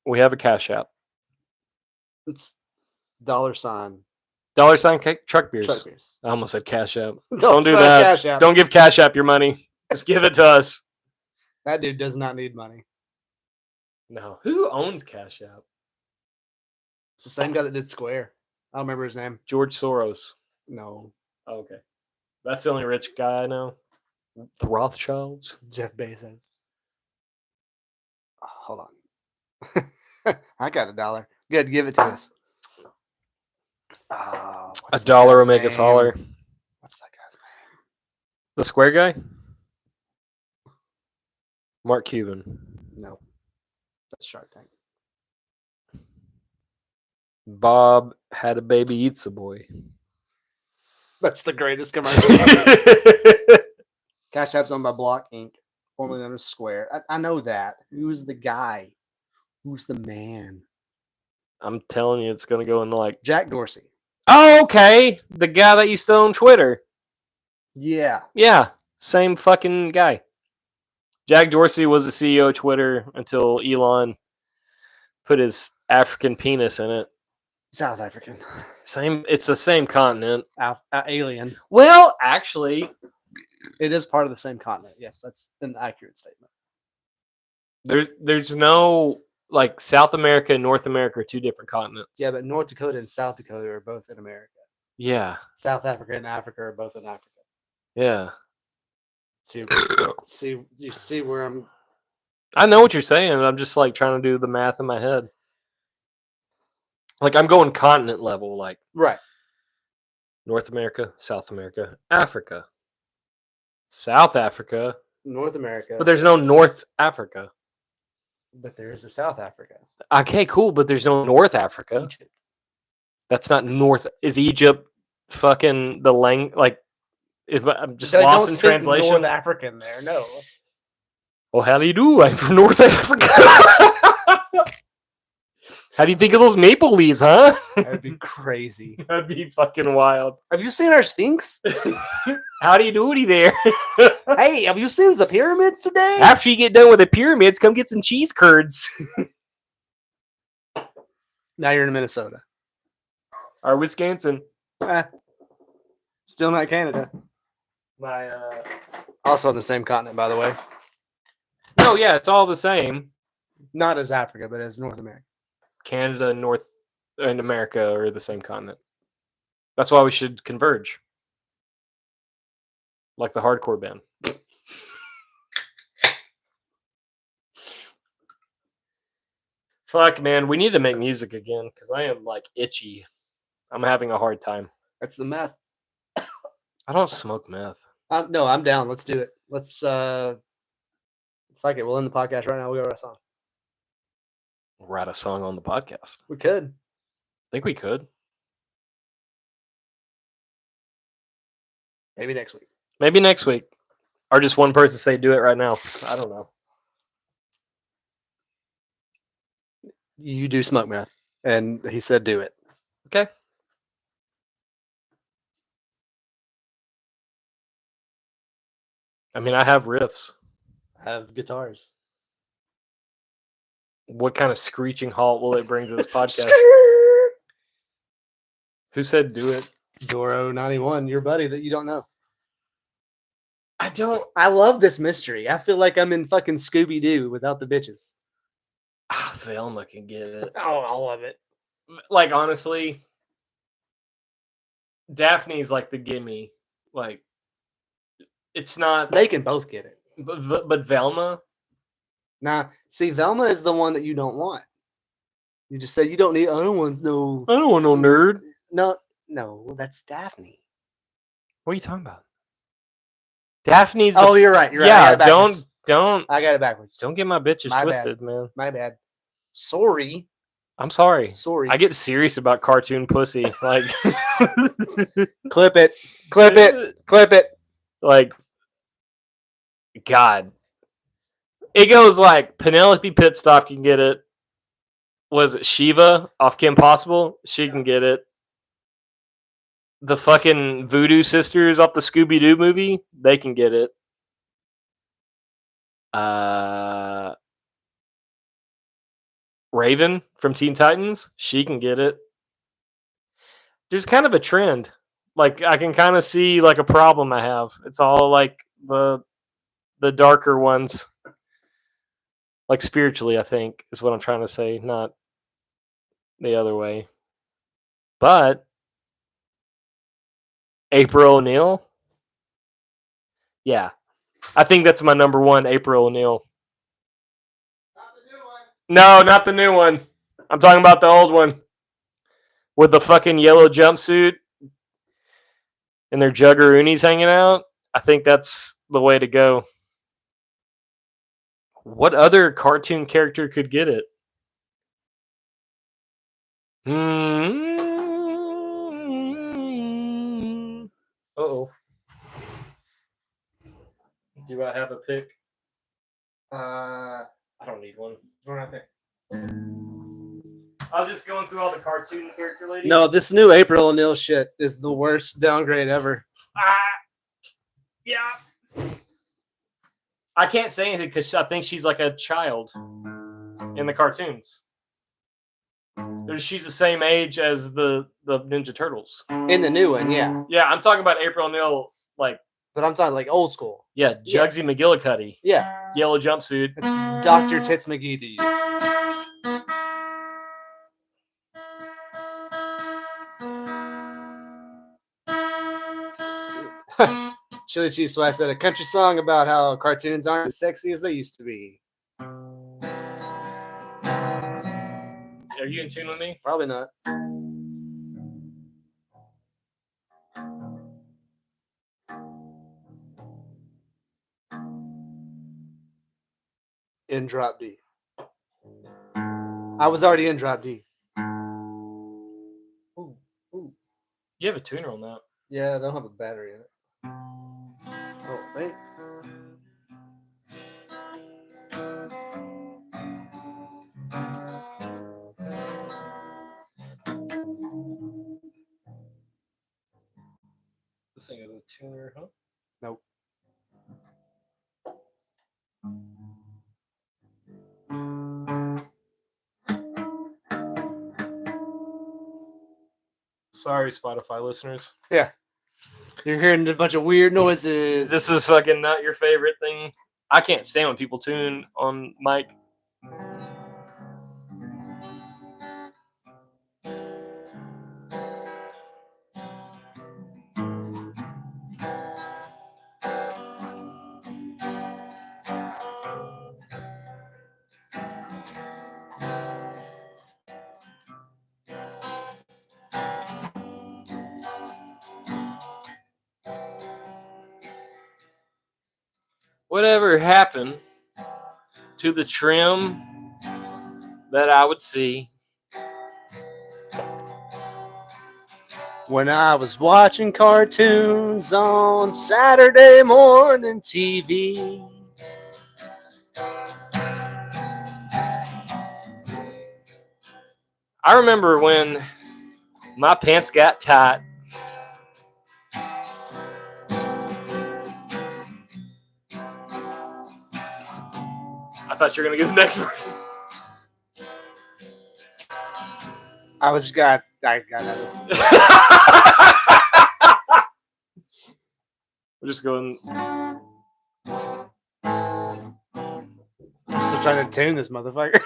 We have a Cash App. It's $. Truck Beers. Truck Beers. I almost said Cash App. Don't do that. Cash App. Don't give Cash App your money. Just give it to us. That dude does not need money. No. Who owns Cash App? It's the same guy that did Square. I don't remember his name. George Soros. No. Oh, okay. That's the only rich guy I know. The Rothschilds. Jeff Bezos. Oh, hold on. I got $1. Good, give it to us. $1 will make us holler. What's that guy's name? The Square guy? Mark Cuban. No. That's Shark Tank. Bob had a baby eats a boy. That's the greatest commercial. Cash App's owned by Block Inc., formerly known as Square. I know that. Who's the guy? Who's the man? I'm telling you, it's going to go into like... Jack Dorsey. Oh, okay. The guy that used to own Twitter. Yeah. Yeah. Same fucking guy. Jack Dorsey was the CEO of Twitter until Elon put his African penis in it. South African. It's the same continent. Alien. Well, actually, it is part of the same continent. Yes, that's an accurate statement. There's no like South America and North America are 2 different continents. Yeah, but North Dakota and South Dakota are both in America. Yeah. South Africa and Africa are both in Africa. Yeah. You see where I'm... I know what you're saying. I'm just like trying to do the math in my head. Like I'm going continent level, like right. North America, South America, Africa, South Africa, North America. But there's no North Africa. But there is a South Africa. Okay, cool. But there's no North Africa. Egypt. That's not North. Is Egypt fucking the like? I'm just They lost don't in translation. North African there, no. Well, how do you do? I'm from North Africa. How do you think of those maple leaves, huh? That'd be crazy. That'd be fucking wild. Have you seen our Sphinx? How do you do there? Hey, have you seen the pyramids today? After you get done with the pyramids, come get some cheese curds. Now you're in Minnesota. Or Wisconsin. Still not Canada. Also on the same continent, by the way. No, yeah, it's all the same. Not as Africa, but as North America. Canada and North and America are the same continent. That's why we should converge. Like the hardcore band. Fuck, man, we need to make music again because I am like itchy. I'm having a hard time. That's the meth. I don't smoke meth. No, I'm down. Let's do it. Let's fuck it. We'll end the podcast right now. We'll go write a song. Write a song on the podcast. We could. Think we could. Maybe next week. Maybe next week. Or just one person say do it right now. I don't know. You do smoke meth. And he said do it. Okay. I mean, I have riffs. Have guitars. What kind of screeching halt will it bring to this podcast? Who said do it? Doro91, your buddy that you don't know. I don't. I love this mystery. I feel like I'm in fucking Scooby Doo without the bitches. Velma can get it. Oh, I love it. Like, honestly, Daphne's like the gimme. Like, it's not. They can both get it. But Velma. Nah, see, Velma is the one that you don't want. You just said you don't need. I don't want no. I don't want no nerd. No, that's Daphne. What are you talking about? Daphne's. Oh, you're right. You're right. Yeah, I got it don't. I got it backwards. Don't get my bitches My twisted, bad. man. My bad. Sorry. I'm sorry. Sorry. I get serious about cartoon pussy. Like, Clip it. Clip it. Clip it. Like, God. It goes like Penelope Pitstop can get it. Was it Shiva off Kim Possible? She can get it. The fucking Voodoo Sisters off the Scooby Doo movie, they can get it. Raven from Teen Titans, she can get it. There's kind of a trend. Like, I can kind of see like a problem I have. It's all like the darker ones. Like spiritually, I think, is what I'm trying to say, not the other way. But April O'Neil? Yeah. I think that's my number one, April O'Neil. Not the new one. No, not the new one. I'm talking about the old one. With the fucking yellow jumpsuit and their juggaroonies hanging out. I think that's the way to go. What other cartoon character could get it? Uh-oh. Do I have a pick? I don't need one. I was just going through all the cartoon character ladies. No, this new April O'Neil shit is the worst downgrade ever. Yeah. I can't say anything because I think she's like a child in the cartoons. She's the same age as the Ninja Turtles. In the new one, yeah. Yeah, I'm talking about April O'Neil, like. But I'm talking like old school. Yeah, Jugsy McGillicuddy. Yeah. Yellow jumpsuit. It's Dr. Tits McGee to you. Chili Cheese Slice said a country song about how cartoons aren't as sexy as they used to be. Are you in tune with me? Probably not. In drop D. I was already in drop D. Ooh. You have a tuner on that. Yeah, I don't have a battery in it. I don't think. This thing is a tuner, huh? Nope. Sorry, Spotify listeners. Yeah. You're hearing a bunch of weird noises. This is fucking not your favorite thing. I can't stand when people tune on mic. Whatever happened to the trim that I would see When I was watching cartoons on Saturday morning TV. I remember when my pants got tight. I thought you were going to get the next one. I got it. We're just going. I'm still trying to tune this motherfucker.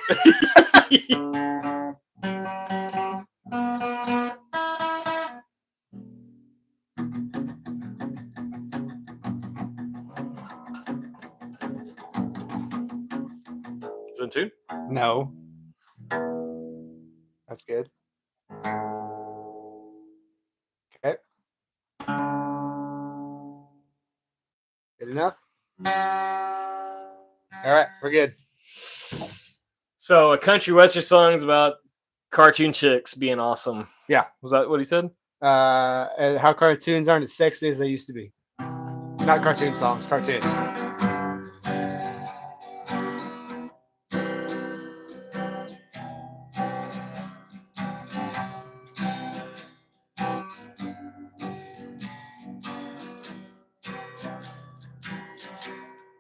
Is it in tune? No. That's good. Okay. Good enough? All right, we're good. So, a country western song is about cartoon chicks being awesome. Yeah. Was that what he said? And how cartoons aren't as sexy as they used to be. Not cartoon songs, cartoons.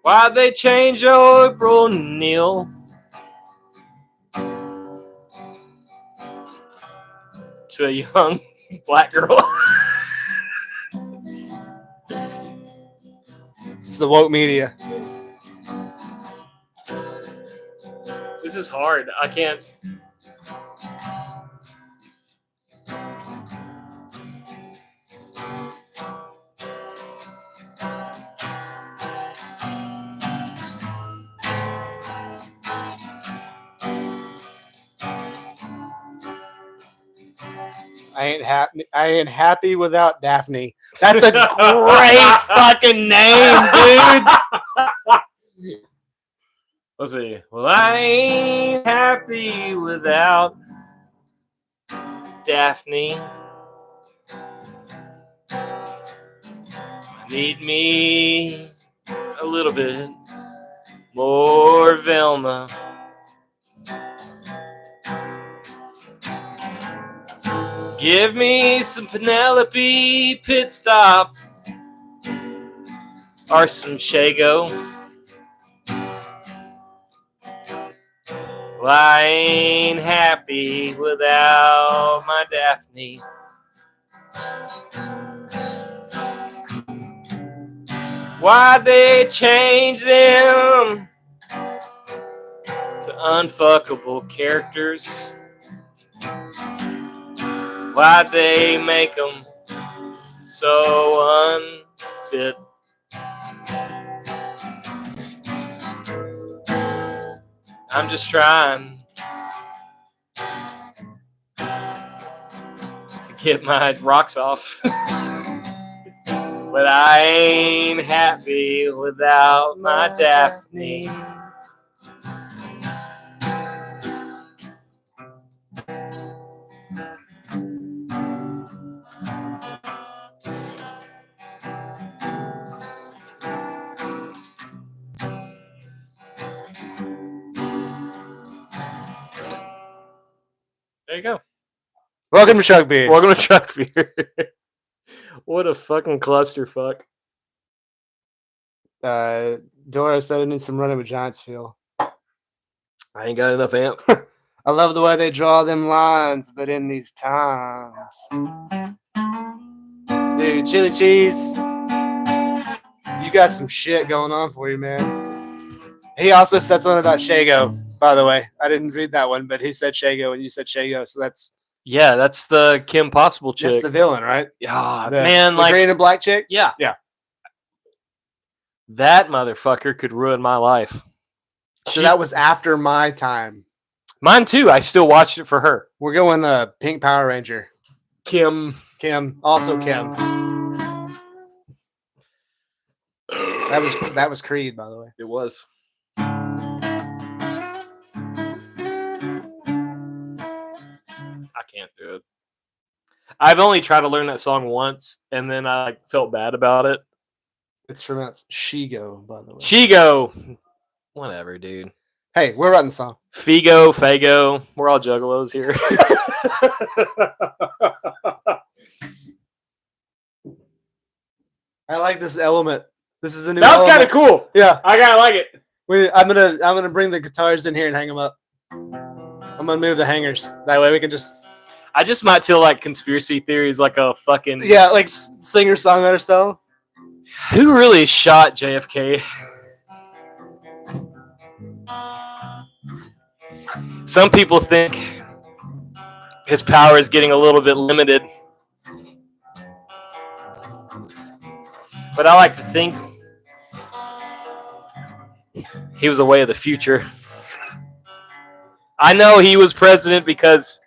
Why'd they change April Neil to a young black girl? It's the woke media. This is hard. I can't. I ain't happy without Daphne. That's a great fucking name, dude. Let's see. Well, I ain't happy without Daphne. Need me a little bit more Velma. Give me some Penelope Pit Stop or some Shago. Well, I ain't happy without my Daphne. Why'd they change them to unfuckable characters? Why'd they make them so unfit? I'm just trying to get my rocks off. But I ain't happy without my Daphne. There you go. Welcome to Chuck Beers. Welcome to Chuck Beer. What a fucking clusterfuck. Dora said it needs some running with Giants feel. I ain't got enough amp. I love the way they draw them lines, but in these times. Dude, chili cheese. You got some shit going on for you, man. He also said something about Shago, by the way. I didn't read that one, but he said Shago and you said Shago, so that's the Kim Possible chick. That's the villain, right? Yeah, The man, like green and black chick? Yeah. Yeah. That motherfucker could ruin my life. So that was after my time. Mine too. I still watched it for her. We're going Pink Power Ranger. Kim. Also Kim. All That was Creed, by the way. It was. I can't do it. I've only tried to learn that song once, and then I felt bad about it. It's pronounced Shigo, by the way. Shigo. Whatever, dude. Hey, we're writing the song. Figo, Fago. We're all juggalos here. I like this element. This is a new. That was kind of cool. Yeah, I kind of like it. I'm gonna bring the guitars in here and hang them up. I'm gonna move the hangers. That way we can just. I just might tell like conspiracy theories, like a fucking like singer songwriter style. Who really shot JFK? Some people think his power is getting a little bit limited. But I like to think he was a way of the future. I know he was president because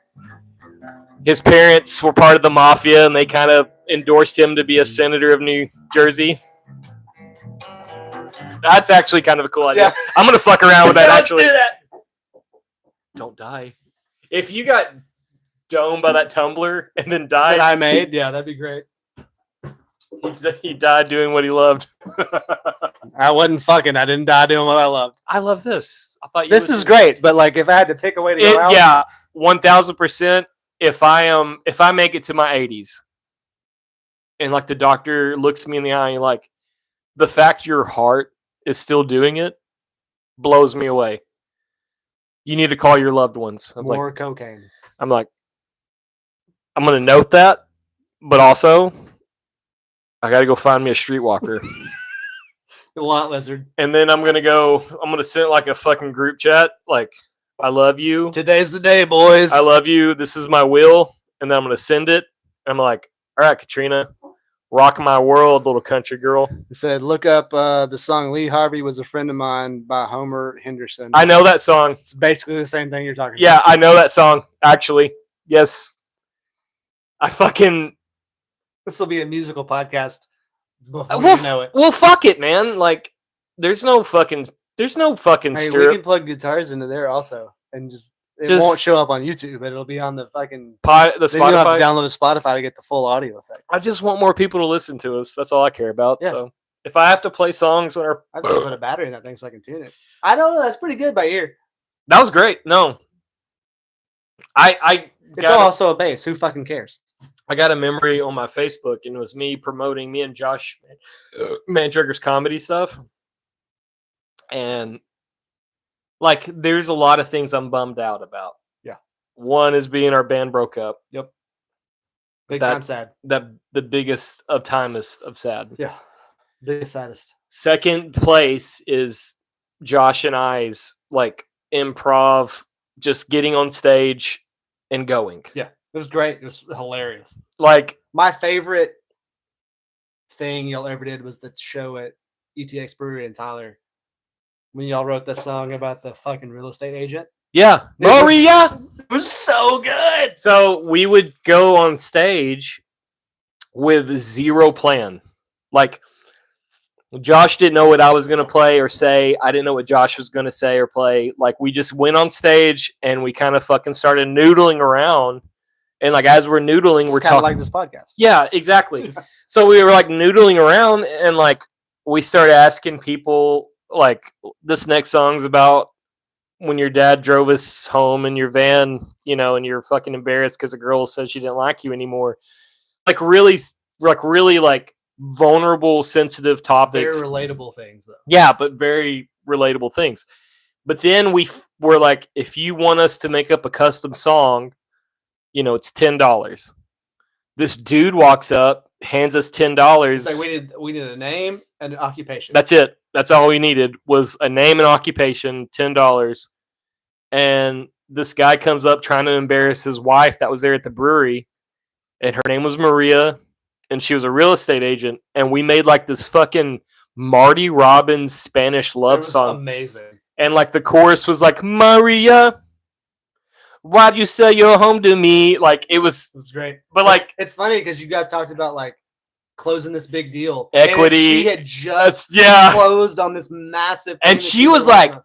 his parents were part of the mafia and they kind of endorsed him to be a senator of New Jersey. That's actually kind of a cool idea. Yeah. I'm going to fuck around with that, actually. Let's do that. Don't die. If you got domed by that tumbler and then died. That I made? Yeah, that'd be great. He died doing what he loved. I wasn't fucking. I didn't die doing what I loved. I love this. I thought this is great, but like if I had to pick a way to go out, yeah, 1000%. If I make it to my 80s, and like the doctor looks me in the eye, and like the fact your heart is still doing it blows me away. You need to call your loved ones. More cocaine. I'm like, I'm gonna note that, but also I gotta go find me a streetwalker. The lot lizard. And then I'm gonna send like a fucking group chat, like, I love you. Today's the day, boys. I love you. This is my will. And then I'm gonna send it. I'm like, all right, Katrina, rock my world, little country girl. It said, look up the song Lee Harvey Was a Friend of Mine by Homer Henderson. I know that song. It's basically the same thing you're talking about. Yeah, I know that song, actually. Yes. This will be a musical podcast before you know it. Well, fuck it, man. Like, there's no fucking Hey, stirrup. we can plug guitars into there also, and it won't show up on YouTube, but it'll be on the fucking the Spotify. Then you'll have to download the Spotify to get the full audio effect. I just want more people to listen to us. That's all I care about. Yeah. So if I have to play songs on our, I have to put a battery in that thing so I can tune it. I don't know. That's pretty good by ear. That was great. No, It's also a bass. Who fucking cares? I got a memory on my Facebook, and it was me promoting me and Josh Mantrigger's comedy stuff. And like, there's a lot of things I'm bummed out about. Yeah. One is being our band broke up. Yep. Big time sad. That the biggest of time is of sad. Yeah. Biggest saddest. Second place is Josh and I's like improv, just getting on stage and going. Yeah. It was great. It was hilarious. Like, my favorite thing y'all ever did was the show at ETX Brewery in Tyler when y'all wrote that song about the fucking real estate agent. Yeah. Maria! It was so good. So we would go on stage with zero plan. Like, Josh didn't know what I was going to play or say. I didn't know what Josh was going to say or play. Like, we just went on stage and we kind of fucking started noodling around. And like, as we're noodling, we're talking like this podcast. Yeah, exactly. So we were like noodling around, and like we started asking people, like, this next song's about when your dad drove us home in your van, you know, and you're fucking embarrassed because a girl said she didn't like you anymore. Like really vulnerable, sensitive topics. Very relatable things, though. Yeah, but very relatable things. But then we were like, if you want us to make up a custom song, you know, it's $10. This dude walks up, hands us $10. So we need a name and an occupation. That's it. That's all we needed was a name and occupation, $10. And this guy comes up trying to embarrass his wife that was there at the brewery, and her name was Maria, and she was a real estate agent. And we made like this fucking Marty Robbins Spanish love song. Amazing. And like the chorus was like, Maria, why'd you sell your home to me? Like, it was great. But like, it's funny because you guys talked about like closing this big deal. Equity. And she had just Yeah. closed on this massive thing And that she she's was been working like, on.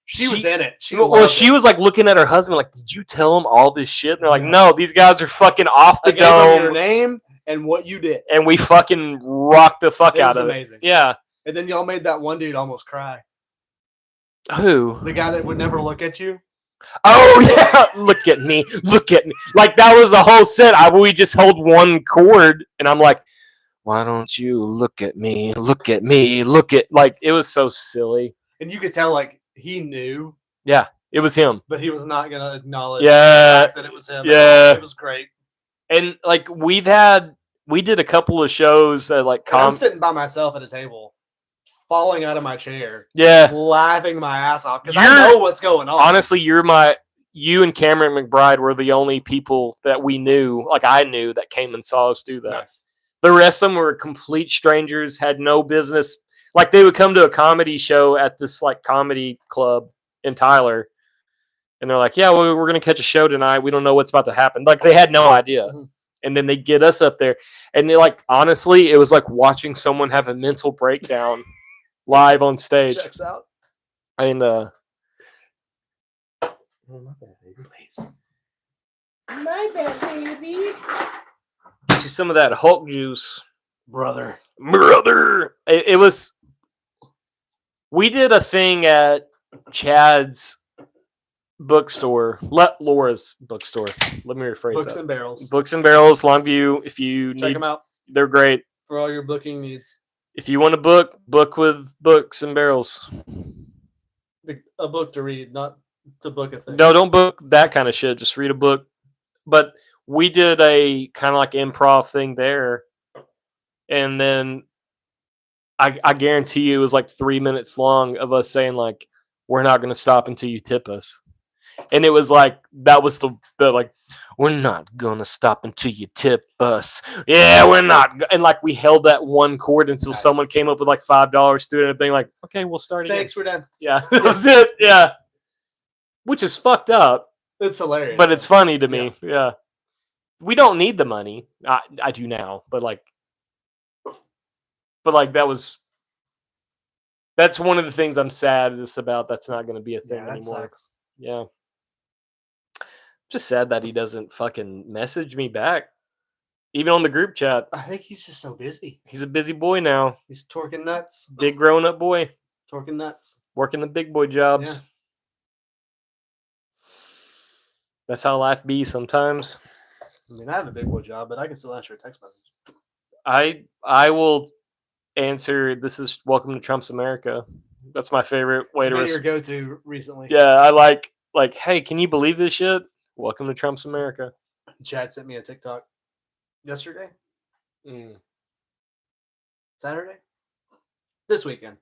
She was in it. She well, loved she it. was like looking at her husband, like, "Did you tell them all this shit?" And they're like, No. "No, these guys are fucking off the I gave them your dome, name and what you did. and we fucking rocked the fuck It out was of amazing. it." Yeah. And then y'all made that one dude almost cry. Who? The guy that would never look at you. Oh yeah, look at me, look at me. Like that was the whole set. We just hold one chord, and I'm like, "Why don't you look at me? Look at me, look at." Like it was so silly. And you could tell like he knew, Yeah, it was him. but he was not gonna acknowledge Yeah, the fact that it was him. yeah. It was great. And like we did a couple of shows at like And I'm sitting by myself at a table, falling out of my chair, yeah. laughing my ass off because I You're- know what's going on. Honestly, you and Cameron McBride were the only people that we knew, like I knew, that came and saw us do that. Nice. The rest of them were complete strangers, had no business. Like they would come to a comedy show at this like comedy club in Tyler, and they're like, "Yeah, well, we're gonna catch a show tonight. We don't know what's about to happen." Like they had no idea. Mhm. And then they get us up there, and they're like, honestly, it was like watching someone have a mental breakdown live on stage. Checks out. And Please. My bad, baby. get you some of that Hulk juice, Brother. It was. We did a thing at Chad's bookstore, Laura's bookstore. Let me rephrase Books that. and Barrels. Books and Barrels, Longview. If you Check need, them out they're great. for all your booking needs. If you want to book with Books and Barrels. A book to read, not to book a thing. No, don't book that kind of shit. Just read a book. But we did a kind of like improv thing there, and then I guarantee you it was like 3 minutes long of us saying like, "We're not going to stop until you tip us," and it was like that was the like, "We're not going to stop until you tip us." Yeah, we're not, and like we held that one chord until Nice. someone came up with like $5 student and being like, "Okay, we'll start again." Thanks, we're done. Yeah, that was it. Yeah, which is fucked up. It's hilarious. But it's though. funny to me. Yeah. We don't need the money. I do now, but like that's one of the things I'm saddest about. That's not going to be a thing Yeah, that anymore. sucks. Yeah. Just sad that he doesn't fucking message me back. Even on the group chat. I think he's just so busy. He's a busy boy now. He's torquing nuts. Big grown up boy. Torquing nuts. Working the big boy jobs. That's how life be sometimes. I mean, I have a big boy job, but I can still answer a text message. I will answer. This is Welcome to Trump's America. That's my favorite way It's to been your go-to recently. Yeah, I like hey, can you believe this shit? Welcome to Trump's America. Chad sent me a TikTok yesterday, Saturday, this weekend.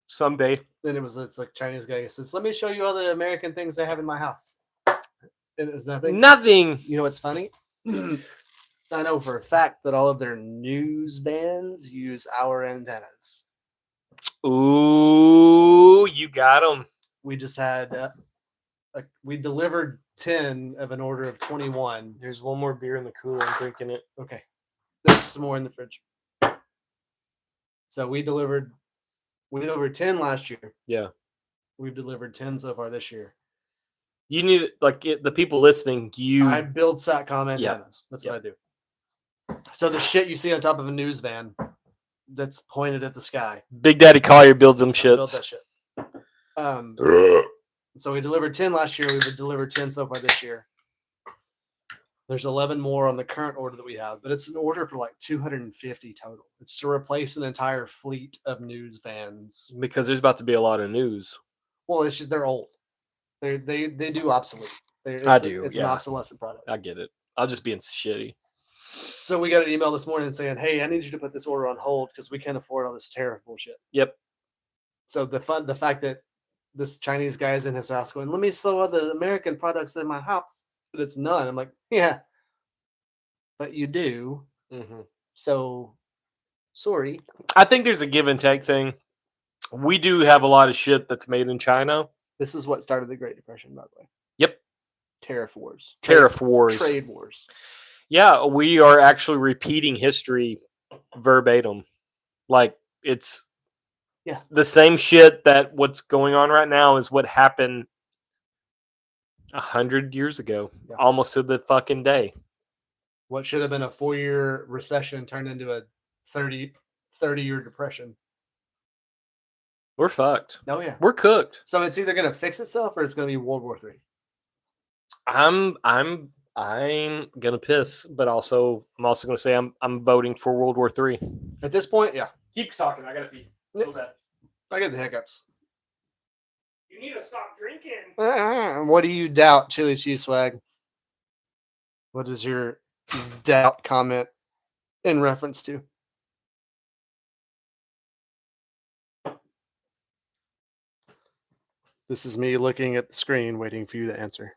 Someday. Then it's like Chinese guy says, "Let me show you all the American things I have in my house." And it was nothing. Nothing. You know what's funny? I know for a fact that all of their news vans use our antennas. Ooh, you got them. We just had, we delivered 10 of an order of 21. There's one more beer in the cooler. I'm drinking it. Okay. There's some more in the fridge. So we delivered 10 last year. Yeah. We've delivered 10 so far this year. You need the people listening. I build SATCOM antennas. That's what I do. So the shit you see on top of a news van that's pointed at the sky. Big Daddy Collier builds them Build shits. that shit. So we delivered 10 last year. We've delivered 10 so far this year. There's 11 more on the current order that we have, but it's an order for like 250 total. It's to replace an entire fleet of news vans. Because there's about to be a lot of news. Well, it's just they're old. They do obsolete. It's an obsolescent product. I get it. I'll just being shitty. So we got an email this morning saying, "Hey, I need you to put this order on hold because we can't afford all this tariff bullshit." Yep. So the fact that this Chinese guy is in his house going, "Let me sell all the American products in my house," but it's none. I'm like, yeah, but you do. Mm-hmm. So sorry. I think there's a give and take thing. We do have a lot of shit that's made in China. This is what started the Great Depression, by the way. Yep. Tariff wars. Tariff wars. Trade wars. Yeah, we are actually repeating history verbatim. Like, it's Yeah. the same shit that what's going on right now is what happened 100 years ago, Yeah. almost to the fucking day. What should have been a 4-year recession turned into a 30-year depression. We're fucked. Oh yeah. We're cooked. So it's either going to fix itself or it's going to be World War III. I'm gonna piss, but also I'm also gonna say I'm voting for World War III. At this point, yeah. Keep talking. I gotta pee. So bad. I get the hiccups. You need to stop drinking. What do you doubt, Chili Cheese Swag? What is your doubt comment in reference to? This is me looking at the screen, waiting for you to answer.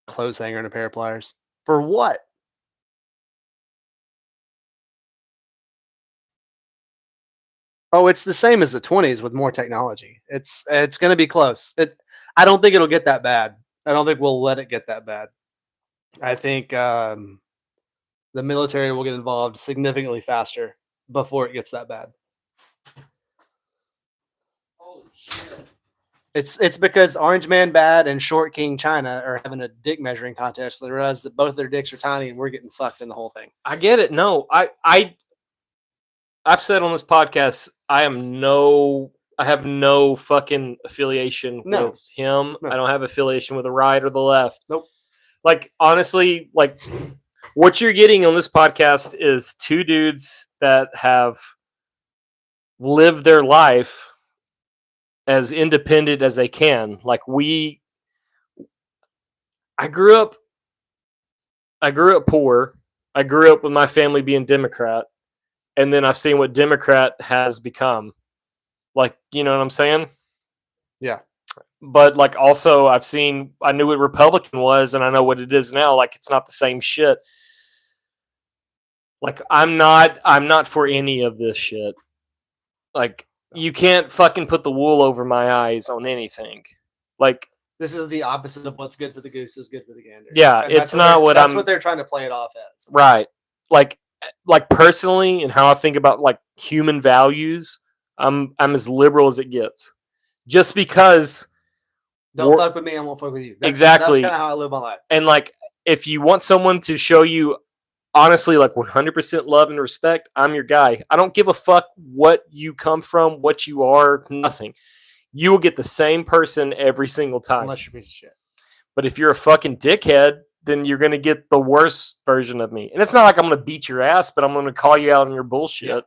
Clothes hanger and a pair of pliers. For what? Oh, it's the same as the 20s with more technology. It's going to be close. I don't think it'll get that bad. I don't think we'll let it get that bad. I think the military will get involved significantly faster before it gets that bad. Holy shit. It's because Orange Man Bad and Short King China are having a dick measuring contest. So they realize that both their dicks are tiny and we're getting fucked in the whole thing. I get it. No, I've said on this podcast, I have no fucking affiliation No. with him. No. I don't have affiliation with the right or the left. Nope. Like, honestly, like, what you're getting on this podcast is two dudes that have lived their life as independent as they can. Like, I grew up poor. I grew up with my family being Democrat. And then I've seen what Democrat has become. Like, you know what I'm saying? Yeah. But like, also I knew what Republican was and I know what it is now. Like, it's not the same shit. Like, I'm not for any of this shit. Like, you can't fucking put the wool over my eyes on anything. Like, This is the opposite of what's good for the goose is good for the gander. yeah, And it's not what that's I'm what they're trying to play it off as. right. Like personally and how I think about like human values, I'm as liberal as it gets. Just because Don't fuck with me, I won't fuck with you. Exactly. That's kind of how I live my life. and like if you want someone to show you honestly like 100% love and respect, I'm your guy. I don't give a fuck what you come from, what you are, nothing. You will get the same person every single time. Unless you're a piece of shit. But if you're a fucking dickhead, then you're going to get the worst version of me. And it's not like I'm going to beat your ass, but I'm going to call you out on your bullshit. Yeah.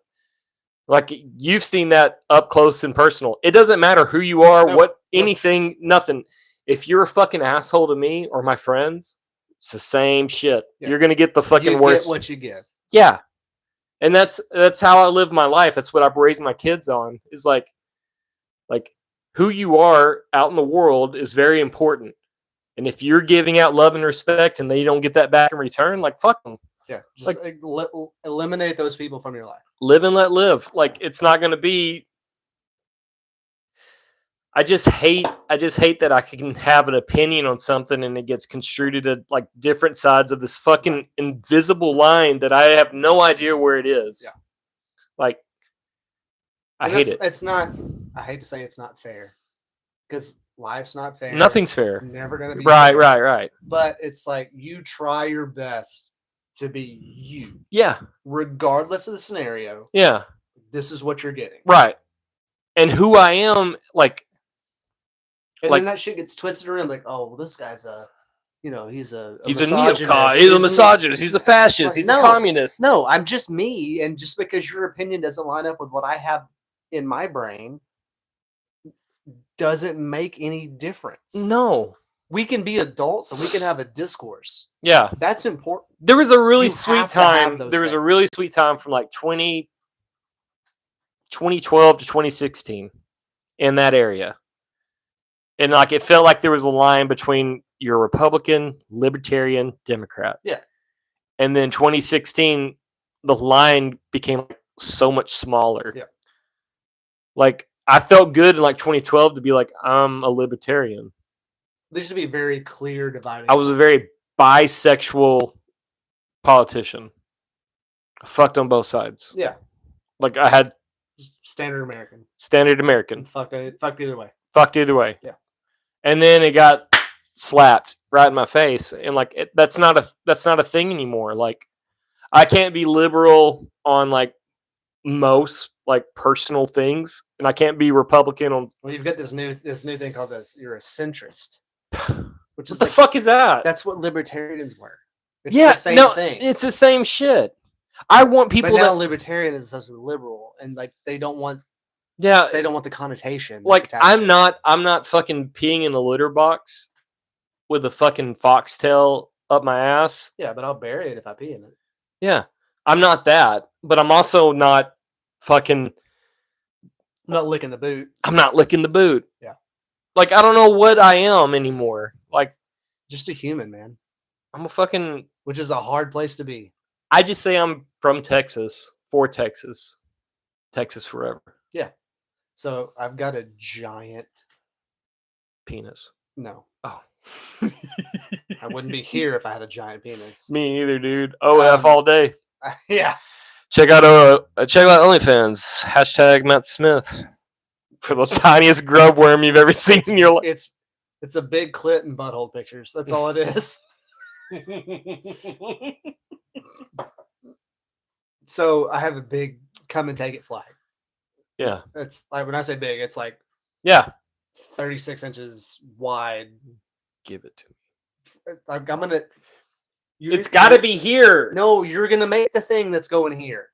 Like, you've seen that up close and personal. It doesn't matter who you are, Nope. anything, nothing. If you're a fucking asshole to me or my friends, it's the same shit. Yeah. You're going to get the fucking You worst. get what you give. Yeah. And that's how I live my life. That's what I've raised my kids on. Is like who you are out in the world is very important. And if you're giving out love and respect and they don't get that back in return, like, fuck them. Yeah. Just eliminate those people from your life. Live and let live. Like, it's not going to be. I just hate that I can have an opinion on something and it gets construed at like different sides of this fucking invisible line that I have no idea where it is. Yeah. Like, I hate it. It's not. I hate to say it's not fair, because life's not fair. Nothing's fair. It's never gonna be Right, fair. right. But it's like you try your best to be you, Yeah, regardless of the scenario. yeah, This is what you're getting. right. And who I am, like, And like- then that shit gets twisted around, like, oh, well, this guy's he's a he's a misogynist. neocon, he's a misogynist, he's a fascist, Like, he's no. a communist. No, I'm just me, and just because your opinion doesn't line up with what I have in my brain doesn't make any difference. No. We can be adults and we can have a discourse. Yeah. That's important. There was a really You sweet have to have time. those There was a things. really sweet time from like 2012 to 2016 in that area. And like it felt like there was a line between you're Republican, Libertarian, Democrat. Yeah. And then 2016, the line became so much smaller. Yeah. Like I felt good in like 2012 to be like, I'm a libertarian. There should be very clear dividing. I was a very bisexual politician. Fucked on both sides. Yeah, Like I had just standard American. standard American. Fucked either way. Fucked either way. Yeah. And then it got slapped right in my face, and like that's not a thing anymore. Like I can't be liberal on like most like personal things, and I can't be Republican on. Well, you've got this new thing called this. You're a centrist, which What is the like, fuck is that? that's what libertarians were. It's Yeah, the same no, thing. it's the same shit. I want But people now that libertarian is such a liberal, and like they don't want yeah, the connotation. that's like attached to it. I'm not fucking peeing in the litter box with a fucking foxtail up my ass. Yeah, but I'll bury it if I pee in it. Yeah, I'm not that, but I'm also not fucking. I'm not licking the boot. I'm not licking the boot. Yeah. Like I don't know what I am anymore. Like Just a human, man, I'm a fucking. which is a hard place to be. I just say I'm from Texas for Texas. Texas forever. So I've got a giant. Penis. No, Oh. I wouldn't be here if I had a giant penis. Me either, dude. OF all day. Yeah. Check out OnlyFans. Hashtag Matt Smith for the tiniest grub worm you've ever seen in your life. It's a big clit and butthole pictures. That's all it is. So I have a big come and take it flag. Yeah. It's like when I say big, it's like Yeah. 36 inches wide. Give it to me. I'm gonna. It's got to be here. No, you're gonna make the thing that's going here.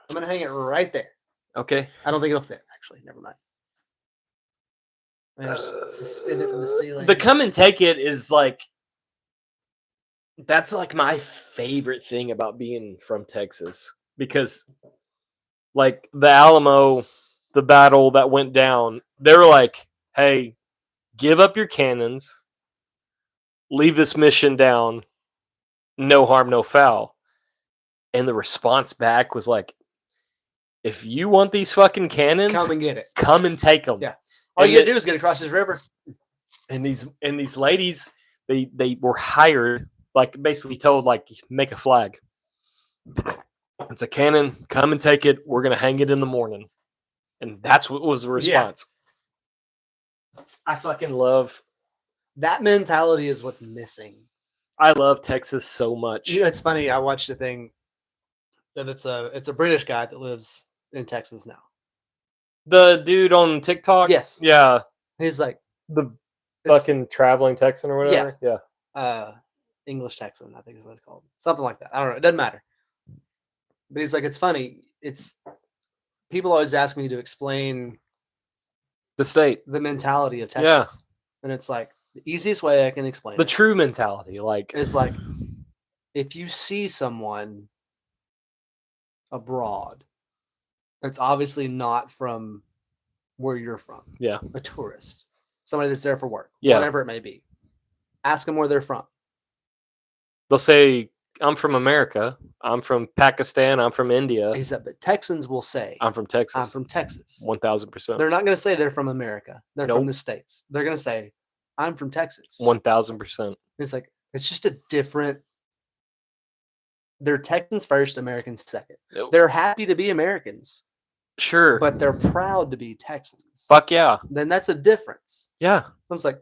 I'm gonna hang it right there. Okay. I don't think it'll fit. Actually, never mind. I'm gonna suspend it from the ceiling. The come and take it is like. That's like my favorite thing about being from Texas because, like, the Alamo, the battle that went down, they were like, hey, give up your cannons, leave this mission down, no harm, no foul. And the response back was like, if you want these fucking cannons, Come and get it. come and take them. Yeah. All you gotta do is get across this river. And these ladies, they were hired, like basically told, like, make a flag. It's a cannon. Come and take it. We're gonna hang it in the morning. And that's what was the response. Yeah. I fucking love that mentality is what's missing. I love Texas so much. You know, it's funny. I watched a thing that it's a British guy that lives in Texas now. The dude on TikTok? Yes. Yeah. He's like the fucking traveling Texan or whatever. Yeah. English Texan, I think is what it's called. Something like that. I don't know. It doesn't matter. But he's like, it's funny. It's people always ask me to explain the state, the mentality of Texas. Yeah. And it's like the easiest way I can explain the it true mentality. Like is like if you see someone abroad that's obviously not from where you're from. Yeah. A tourist. Somebody that's there for work. Yeah. Whatever it may be. Ask them where they're from. They'll say, I'm from America. I'm from Pakistan. I'm from India. He said, but Texans will say, I'm from Texas. I'm from Texas. 1000%. They're not going to say they're from America. They're Nope. from the States. They're going to say, I'm from Texas. 1000%. It's like, it's just a different. They're Texans first, Americans second. Nope. They're happy to be Americans, Sure. but they're proud to be Texans. Fuck yeah. Then that's a difference. Yeah. I was like,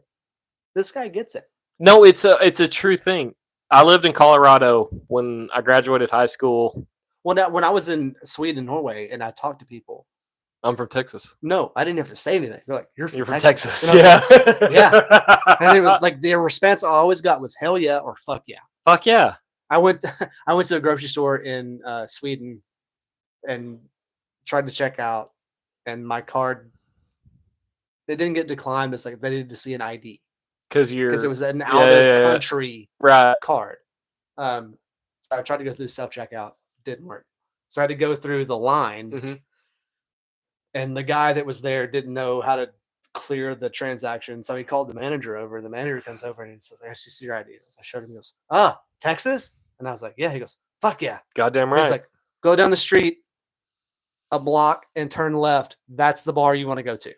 this guy gets it. No, it's a true thing. I lived in Colorado when I graduated high school. Well, now, when I was in Sweden, Norway, and I talked to people, I'm from Texas. no, I didn't have to say anything. They're like, "You're from Texas." And I was Yeah. like, yeah. And it was like the response I always got was "hell yeah" or "fuck yeah." Fuck yeah. I went to a grocery store in Sweden and tried to check out, and my card it didn't get declined. It's like they needed to see an ID Because because it was an out of country right. card. So I tried to go through self checkout, didn't work. So I had to go through the line, Mm-hmm. and the guy that was there didn't know how to clear the transaction. So he called the manager over, and the manager comes over and he says, "I just see your ID." I showed him. He goes, "Ah, Texas?" And I was like, "Yeah." He goes, "Fuck yeah." Goddamn right. He's like, "Go down the street a block and turn left. That's the bar you want to go to."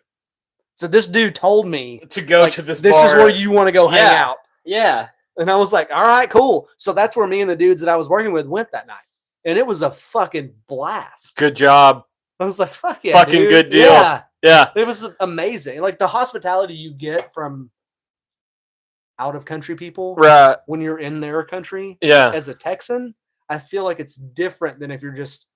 So this dude told me to go like, to this this bar. is where you want to go hang Yeah. out. Yeah. And I was like, all right, cool. So that's where me and the dudes that I was working with went that night. and it was a fucking blast. Good job. I was like, fuck yeah, Fucking dude. good deal. Yeah, Yeah. it was amazing. Like the hospitality you get from out of country people Right. when you're in their country Yeah. as a Texan, I feel like it's different than if you're just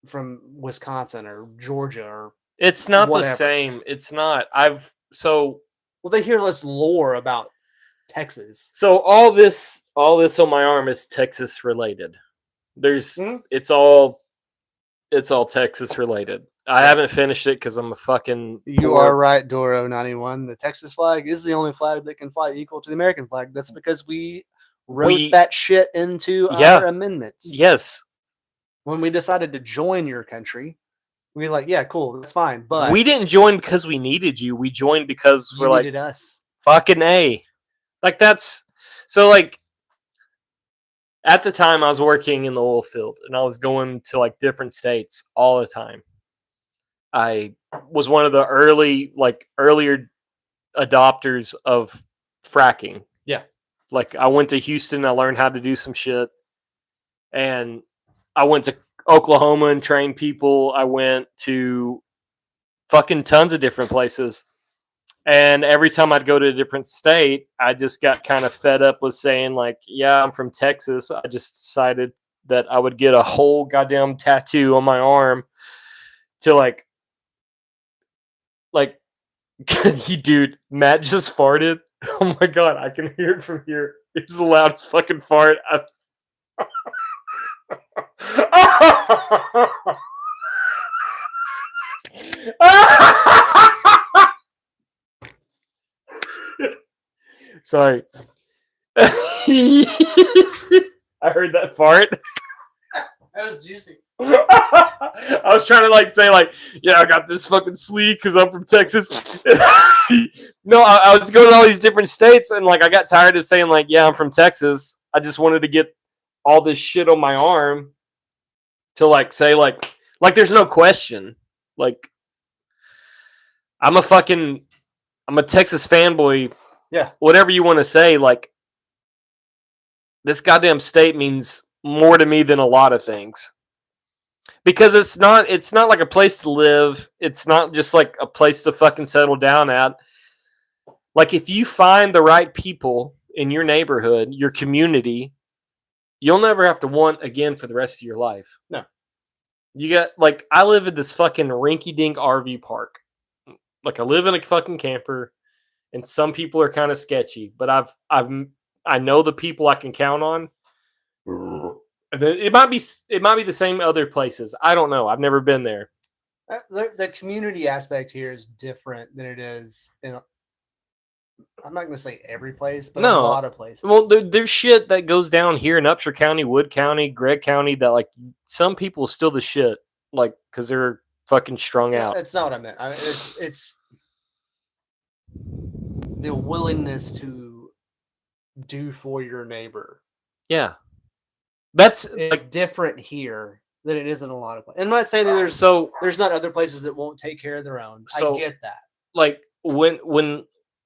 from Wisconsin or Georgia or It's not whatever. the same. It's not. Well, they hear less lore about Texas. So all this on my arm is Texas related. It's all Texas related. I haven't finished it because I'm a fucking. You poor- are right, Doro 91. The Texas flag is the only flag that can fly equal to the American flag. That's because we wrote that shit into our amendments. Yes. When we decided to join your country, we were like, yeah, cool, that's fine. But We didn't join because we needed you. We joined because you we're like needed us. fucking A. Like that's so like at the time I was working in the oil field and I was going to like different states all the time. I was one of the earlier adopters of fracking. Yeah. Like I went to Houston, I learned how to do some shit. And I went to Oklahoma and trained people. I went to fucking tons of different places. And every time I'd go to a different state, I just got kind of fed up with saying, like, yeah, I'm from Texas. I just decided that I would get a whole goddamn tattoo on my arm to like, dude, Matt just farted. Oh my God, I can hear it from here. It's the loudest fucking fart. Sorry. I heard that fart. That was juicy. I was trying to like say like, yeah, I got this fucking sleeve because I'm from Texas. No, I was going to all these different states and like I got tired of saying like, yeah, I'm from Texas. I just wanted to get all this shit on my arm to like say like there's no question. Like I'm a Texas fanboy. Yeah. Whatever you want to say, like this goddamn state means more to me than a lot of things. Because it's not like a place to live. It's not just like a place to fucking settle down at. Like if you find the right people in your neighborhood, your community, you'll never have to want again for the rest of your life. No. You got like I live in this fucking rinky-dink RV park. Like I live in a fucking camper, and some people are kind of sketchy, but I know the people I can count on. It might be the same other places. I don't know. I've never been there. The community aspect here is different than it is in. I'm not going to say every place, but a lot of places. Well, there's shit that goes down here in Upshur County, Wood County, Gregg County that like some people steal the shit like because they're fucking strung out. That's not what I meant. It's the willingness to do for your neighbor. Yeah, it's like different here than it is in a lot of places. I'm not saying that there's not other places that won't take care of their own. I get that. Like when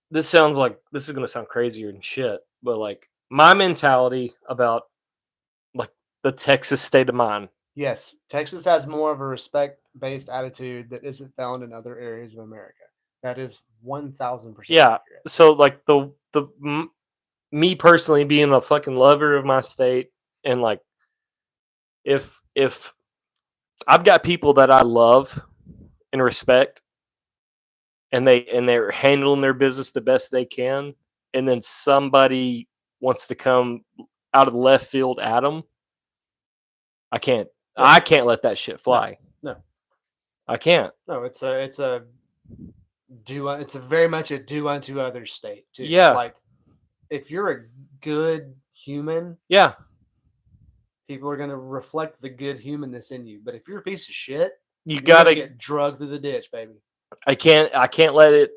this sounds like this is gonna sound crazier than shit, but like my mentality about like the Texas state of mind. Yes, Texas has more of a respect-based attitude that isn't found in other areas of America. That is 1,000% yeah. accurate. So like me personally being a fucking lover of my state and like if I've got people that I love and respect and they're handling their business the best they can and then somebody wants to come out of the left field at them, I can't let that shit fly. No. I can't. No, it's very much a do unto others state too. Yeah. Like if you're a good human, yeah, people are going to reflect the good humanness in you. But if you're a piece of shit, you gotta get drugged through the ditch, baby. I can't let it.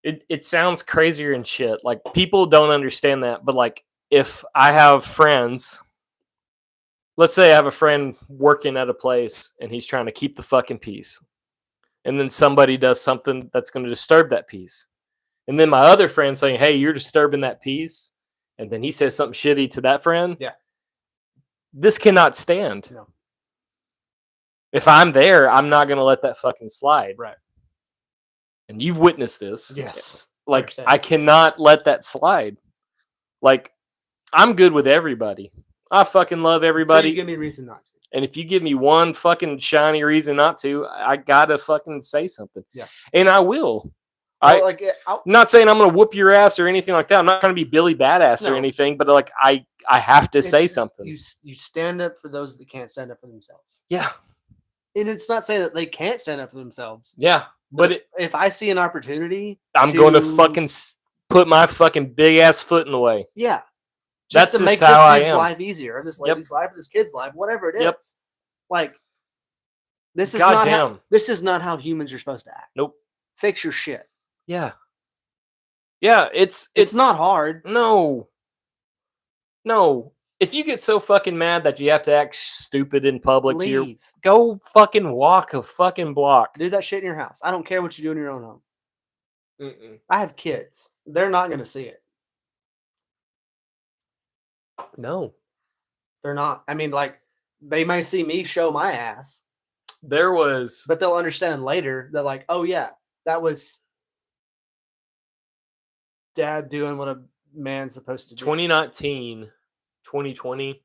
It sounds crazier and shit. Like people don't understand that, but like if I have friends, let's say I have a friend working at a place and he's trying to keep the fucking peace, and then somebody does something that's going to disturb that peace, and then my other friend saying, "Hey, you're disturbing that peace," and then he says something shitty to that friend. Yeah. this cannot stand. No. If I'm there, I'm not gonna let that fucking slide. Right. And you've witnessed this. Yes. Like, Firsthand. I cannot let that slide. Like, I'm good with everybody. I fucking love Until everybody. you give me a reason not to. And if you give me one fucking shiny reason not to, I gotta fucking say something. Yeah. And I will. Well, like, I'm not saying I'm gonna whoop your ass or anything like that. I'm not trying to be Billy Badass or No. anything, but like I have to say something. You stand up for those that can't stand up for themselves. Yeah. And it's not saying that they can't stand up for themselves. Yeah. But if I see an opportunity, I'm going to fucking put my fucking big ass foot in the way. Yeah. Just That's to make just how this I dude's am. life easier, or this lady's life, or this kid's life, whatever it is. Yep. Like, this is not how humans are supposed to act. Nope. Fix your shit. Yeah. Yeah, it's not hard. No. If you get so fucking mad that you have to act stupid in public, Leave. go fucking walk a fucking block. Do that shit in your house. I don't care what you do in your own home. Mm-mm. I have kids. They're not going to see it. No. They're not. I mean, like, they may see me show my ass. There was... But they'll understand later that, like, oh, yeah, that was dad doing what a man's supposed to do. 2019, 2020,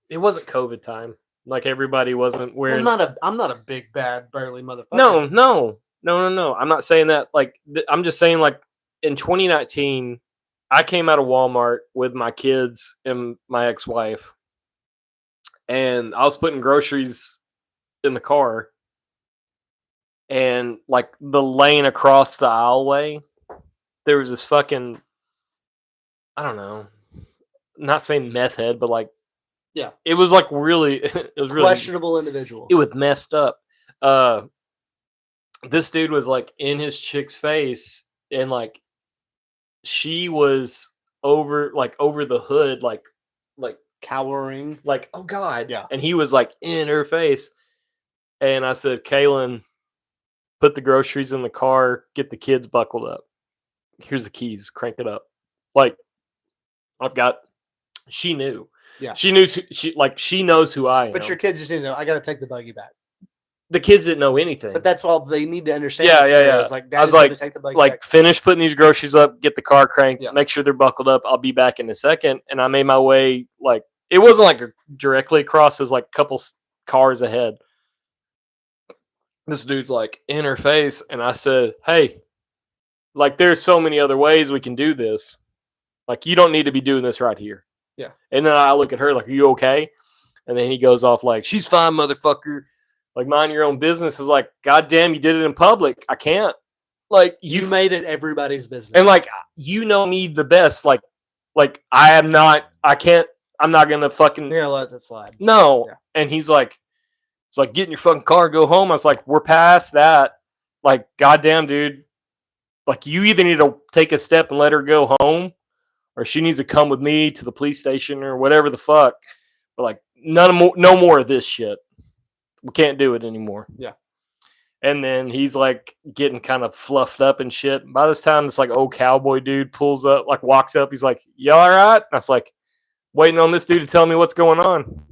it wasn't COVID time. Like, everybody wasn't wearing... I'm not a big, bad, burly motherfucker. No. I'm not saying that. Like, I'm just saying, like, in 2019, I came out of Walmart with my kids and my ex-wife, and I was putting groceries in the car, and, like, the lane across the aisleway, there was this fucking, I don't know, not saying meth head, but, like, yeah, it was, like, really, it was really questionable individual. It was messed up. This dude was, like, in his chick's face, and, like, she was over the hood, like cowering, like, oh god, yeah. And he was, like, in her face, and I said, Kaylin, put the groceries in the car, get the kids buckled up. Here's the keys, crank it up. Like, she knew. Yeah. She knew, she knows who I am. But your kids just didn't know, I got to take the buggy back. The kids didn't know anything. But that's all they need to understand. Yeah. Like, I was like, take the buggy like back. Finish putting these groceries up, get the car cranked, Yeah. make sure they're buckled up. I'll be back in a second. And I made my way, like, it wasn't like directly across, it was like a couple cars ahead. This dude's like in her face, and I said, hey, like, there's so many other ways we can do this. Like, you don't need to be doing this right here. Yeah. And then I look at her like, are you okay? And then he goes off like, she's fine, motherfucker. Like, mind your own business. Is like, God damn, you did it in public. I can't. Like, you made it everybody's business. And, like, you know me the best. Like I'm not going to fucking. You're going to let that slide. No. Yeah. And he's like, it's like, get in your fucking car, go home. I was like, we're past that. Like, goddamn, dude. Like, you either need to take a step and let her go home, or she needs to come with me to the police station or whatever the fuck. But, like, no more of this shit. We can't do it anymore. Yeah. And then he's, like, getting kind of fluffed up and shit. By this time, this, like, old cowboy dude pulls up, like, walks up. He's like, you all right? And I was like, waiting on this dude to tell me what's going on.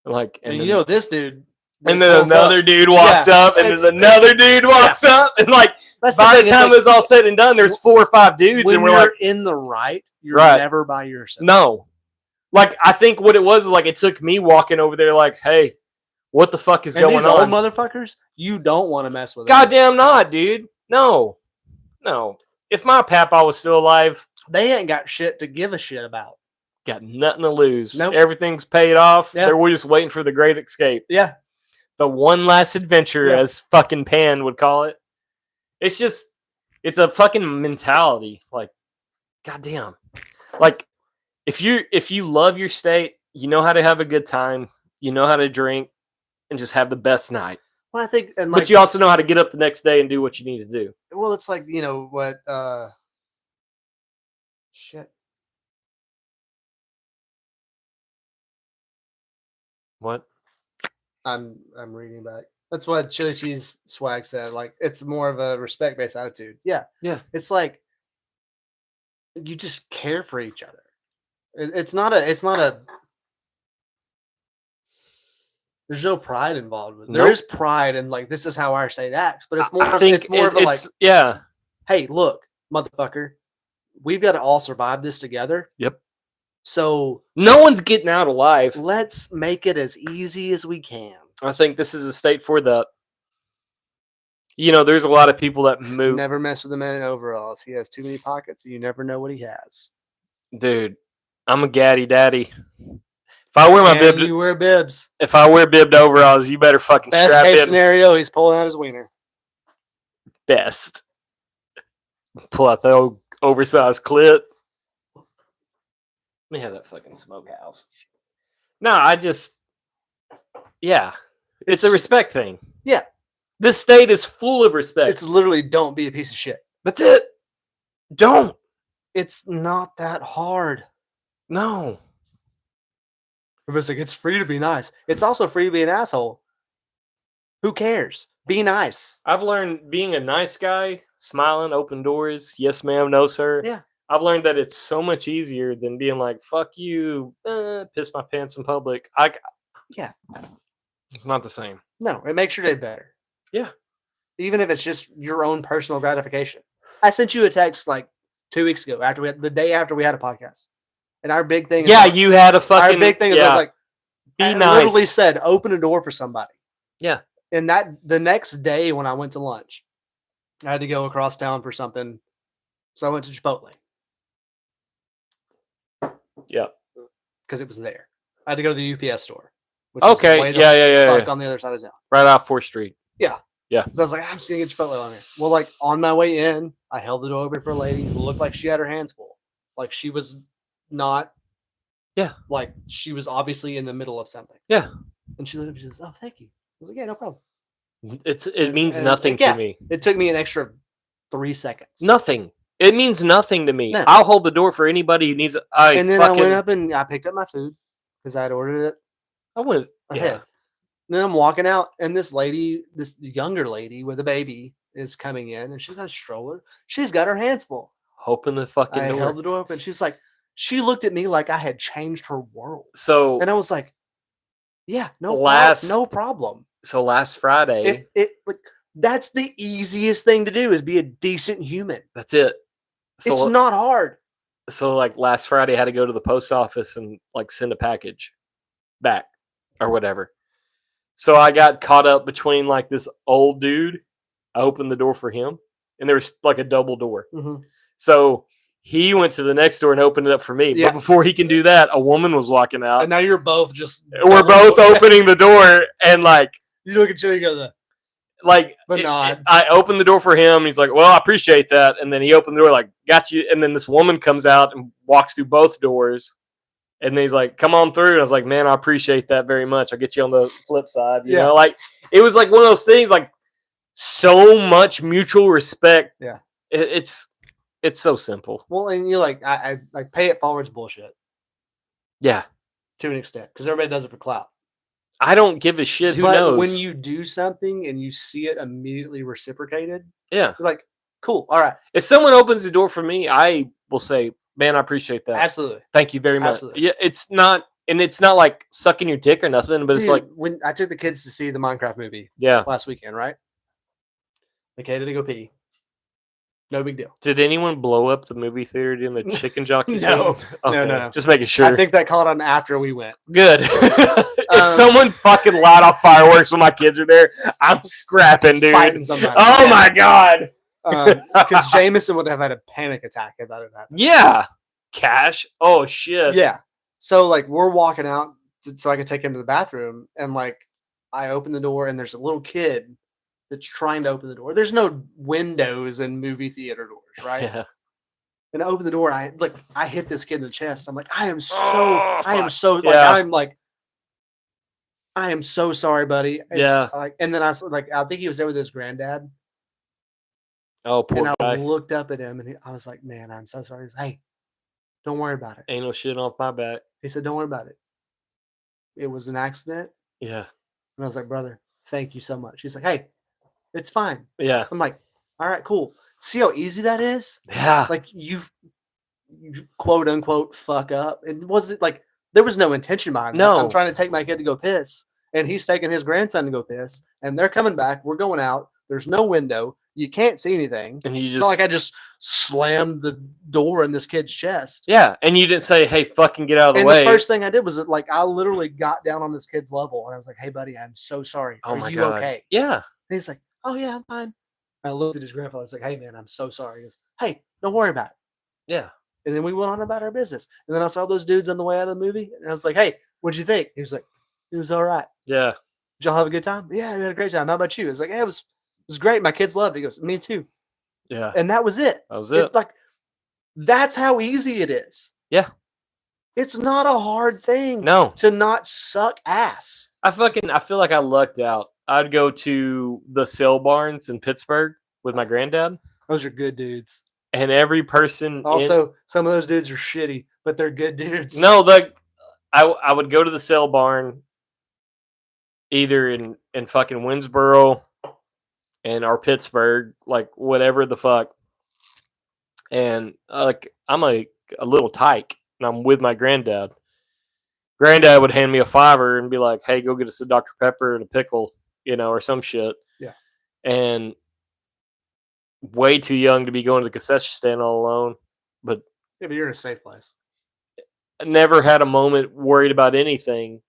And you know, this dude. And then another dude walks up, and then another dude walks up, and, like, by the time it's all said and done, there's 4 or 5 dudes, and we're like, in the right, you're right. Never by yourself. No. Like, I think what it was is, like, it took me walking over there, like, hey, what the fuck is going these on? Old motherfuckers, you don't want to mess with them. Goddamn not, dude. No. If my papa was still alive, they ain't got shit to give a shit about. Got nothing to lose. Nope. Everything's paid off. Yeah. We're just waiting for the great escape. Yeah. The one last adventure, as fucking Pan would call it. It's just, it's a fucking mentality. Like, goddamn. Like, if you love your state, you know how to have a good time, you know how to drink, and just have the best night. Well, I think, and, but you also know how to get up the next day and do what you need to do. Well, it's like, you know what? Shit. What? I'm reading back. That's what Chili Cheese Swag said. Like, it's more of a respect-based attitude. Yeah. Yeah. It's like you just care for each other. It's not a There's no pride involved with it. Nope. There is pride in like this is how our state acts, but it's more. I think It's more of a like, yeah. hey, look, motherfucker, we've got to all survive this together. Yep. So No one's getting out alive. let's make it as easy as we can. I think this is a state for that. You know, there's a lot of people that move. Never mess with a man in overalls. He has too many pockets. And you never know what he has. Dude, I'm a gaddy daddy. If I wear my And bib, you wear bibs. if I wear bibbed overalls, you better fucking Best strap case in. scenario, he's pulling out his wiener. Best. Pull out the old oversized clit. Let me have that fucking smokehouse. No, yeah. It's a respect thing. Yeah. This state is full of respect. It's literally don't be a piece of shit. That's it. Don't. It's not that hard. No. Everybody's like, it's free to be nice. It's also free to be an asshole. Who cares? Be nice. I've learned being a nice guy, smiling, open doors, yes ma'am, no sir. Yeah. I've learned that it's so much easier than being like, fuck you, piss my pants in public. Yeah. It's not the same. No, it makes your day better. Yeah. Even if it's just your own personal gratification. I sent you a text like 2 weeks ago the day after we had a podcast. And our big thing is Yeah, like, you had a fucking. our big thing is I was like, be I nice. literally said, open a door for somebody. Yeah. And that the next day when I went to lunch, I had to go across town for something. So I went to Chipotle. Yeah. Because it was there. I had to go to the UPS store. Which Okay, is way the yeah. fuck on the other side of town. Right off 4th Street. So I was like, I'm just gonna get Chipotle on here. Well, like on my way in, I held the door open for a lady who looked like she had her hands full. Like she was not. Yeah. Like she was obviously in the middle of something. Yeah. And she looked at me and she goes, "Oh, thank you." I was like, "Yeah, no problem." It means and, nothing yeah. to me. It took me an extra 3 seconds. Nothing. It means nothing to me. No. I'll hold the door for anybody who needs it. And then I went up and I picked up my food because I had ordered it I went. ahead. Yeah. Then I'm walking out, and this lady, this younger lady with a baby, is coming in, and she's got a stroller. She's got her hands full. Open the fucking I door. held the door open. She's like, she looked at me like I had changed her world, So and I was like, "Yeah, no problem." So last Friday. If it, like, that's the easiest thing to do is be a decent human. That's it. So, It's not hard. So like last Friday, I had to go to the post office and like send a package back or whatever. So I got caught up between like this old dude. I opened the door for him, and there was like a double door. Mhm. So he went to the next door and opened it up for me. Yeah. But before he can do that, a woman was walking out. And now you're both just. We're both opening the door, and like You look at you and go, But it- not. I opened the door for him. And he's like, "Well, I appreciate that." And then he opened the door, like, "Got you." And then this woman comes out and walks through both doors. And then he's like, "Come on through." And I was like, "Man, I appreciate that very much. I'll get you on the flip side." You know, like it was like one of those things, like so much mutual respect. Yeah. It's so simple. Well, and you're like, I like pay it forward's bullshit Yeah. to an extent because everybody does it for clout. I don't give a shit. Who but knows? when you do something and you see it immediately reciprocated, Yeah. you're like, cool, all right, If someone opens the door for me, I will say, "Man, I appreciate that. absolutely. Thank you very much." Absolutely. Yeah, it's not like sucking your dick or nothing, but it's Dude, like, when I took the kids to see the Minecraft movie yeah. last weekend, right? Okay, to go pee. No big deal. Did anyone blow up the movie theater in the chicken jockey? No. scene? No, Okay, no. Just making sure. I think that caught on after we went. Good. If someone fucking light off fireworks when my kids are there, I'm scrapping, dude. Fighting somebody. Oh Yeah. my god. Because Jameson would have had a panic attack if that had happened. Yeah. Cash. Oh shit. Yeah. So like we're walking out so I could take him to the bathroom, and like I open the door and there's a little kid that's trying to open the door. There's no windows in movie theater doors, right? Yeah. And I open the door and I hit this kid in the chest. I'm like, I am fuck. so Yeah. I am so sorry, buddy. It's Yeah. like, and then I think he was there with his granddad. Oh, poor And I guy. looked up at him and I was like, man, I'm so sorry. He's like, hey, don't worry about it. Ain't no shit off my back. He said, don't worry about it. It was an accident. Yeah. And I was like, brother, thank you so much. He's like, hey, it's fine. Yeah. I'm like, all right, cool. See how easy that is? Yeah. Like you quote unquote fuck up. It wasn't like there was no intention behind that. No. I'm trying to take my kid to go piss. and he's taking his grandson to go piss, and they're coming back. We're going out. There's no window. You can't see anything. And you It's just not like I just slammed the door in this kid's chest. yeah, and you didn't say, "Hey, fucking get out of the And way." the first thing I did was like I literally got down on this kid's level, and I was like, "Hey, buddy, I'm so sorry. Oh Are my you god. okay?" Yeah. And he's like, "Oh yeah, I'm fine." I looked at his grandfather. I was like, "Hey, man, I'm so sorry." He goes, "Hey, don't worry about it." Yeah. And then we went on about our business. And then I saw those dudes on the way out of the movie, and I was like, "Hey, what'd you think?" He was like, "It was all right. Yeah. Did y'all have a good time?" "Yeah, we had a great time. How about you?" I was like, "Yeah, it was great. My kids loved it." He goes, "Me too." Yeah. And that was it. That was it. Like that's how easy it is. Yeah. It's not a hard thing No. to not suck ass. I feel like I lucked out. I'd go to the sale barns in Pittsburgh with my granddad, Those are good dudes. and every person Also, some of those dudes are shitty, but they're good dudes. no, like I would go to the sale barn either in fucking Winsboro and or Pittsburgh, like whatever the fuck. And like I'm a little tyke, and I'm with my granddad. Granddad would hand me a $5 and be like, "Hey, go get us a Dr. Pepper and a pickle, or some shit." Yeah. And way too young to be going to the concession stand all alone, but Yeah, but you're in a safe place. I never had a moment worried about anything,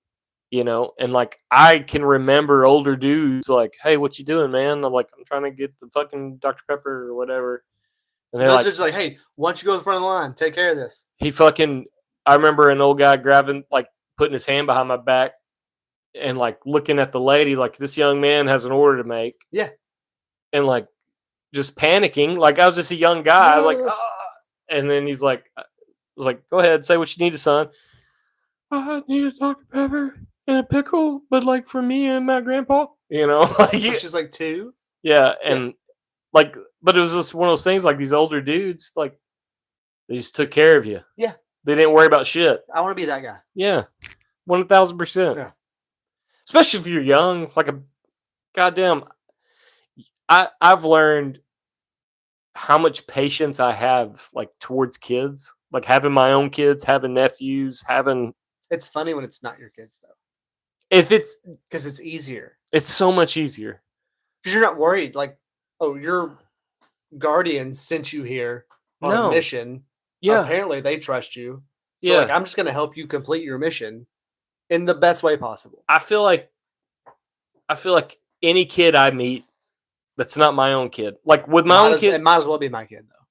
And like I can remember older dudes like, "Hey, what you doing, man?" I'm like, "I'm trying to get the fucking Dr. Pepper or whatever." And they're Those like, dudes are like, "Hey, why don't you go to the front of the line? Take care of this." I remember an old guy grabbing, like, putting his hand behind my back and like looking at the lady like this young man has an order to make. Yeah. And like just panicking. Like I was just a young guy. Like, "Ah." And then he's like, I was like, "Go ahead, say what you need, son." "I need a Dr. Pepper and a pickle, but like for me and my grandpa, like So she's like 2. yeah, and like, but it was just one of those things. Like these older dudes, like they just took care of you. Yeah. They didn't worry about shit. I want to be that guy. Yeah, 1000%. Yeah. Especially if you're young, like a goddamn. I've learned how much patience I have, like towards kids, like having my own kids, having nephews, having. It's funny when it's not your kids though, If because it's easier. it's so much easier. Because you're not worried. Like, oh, your guardian sent you here on No. a mission. Yeah, Apparently, they trust you. So, yeah. like, I'm just going to help you complete your mission in the best way possible. I feel like any kid I meet that's not my own kid, like with my own kid, It might as well be my kid though.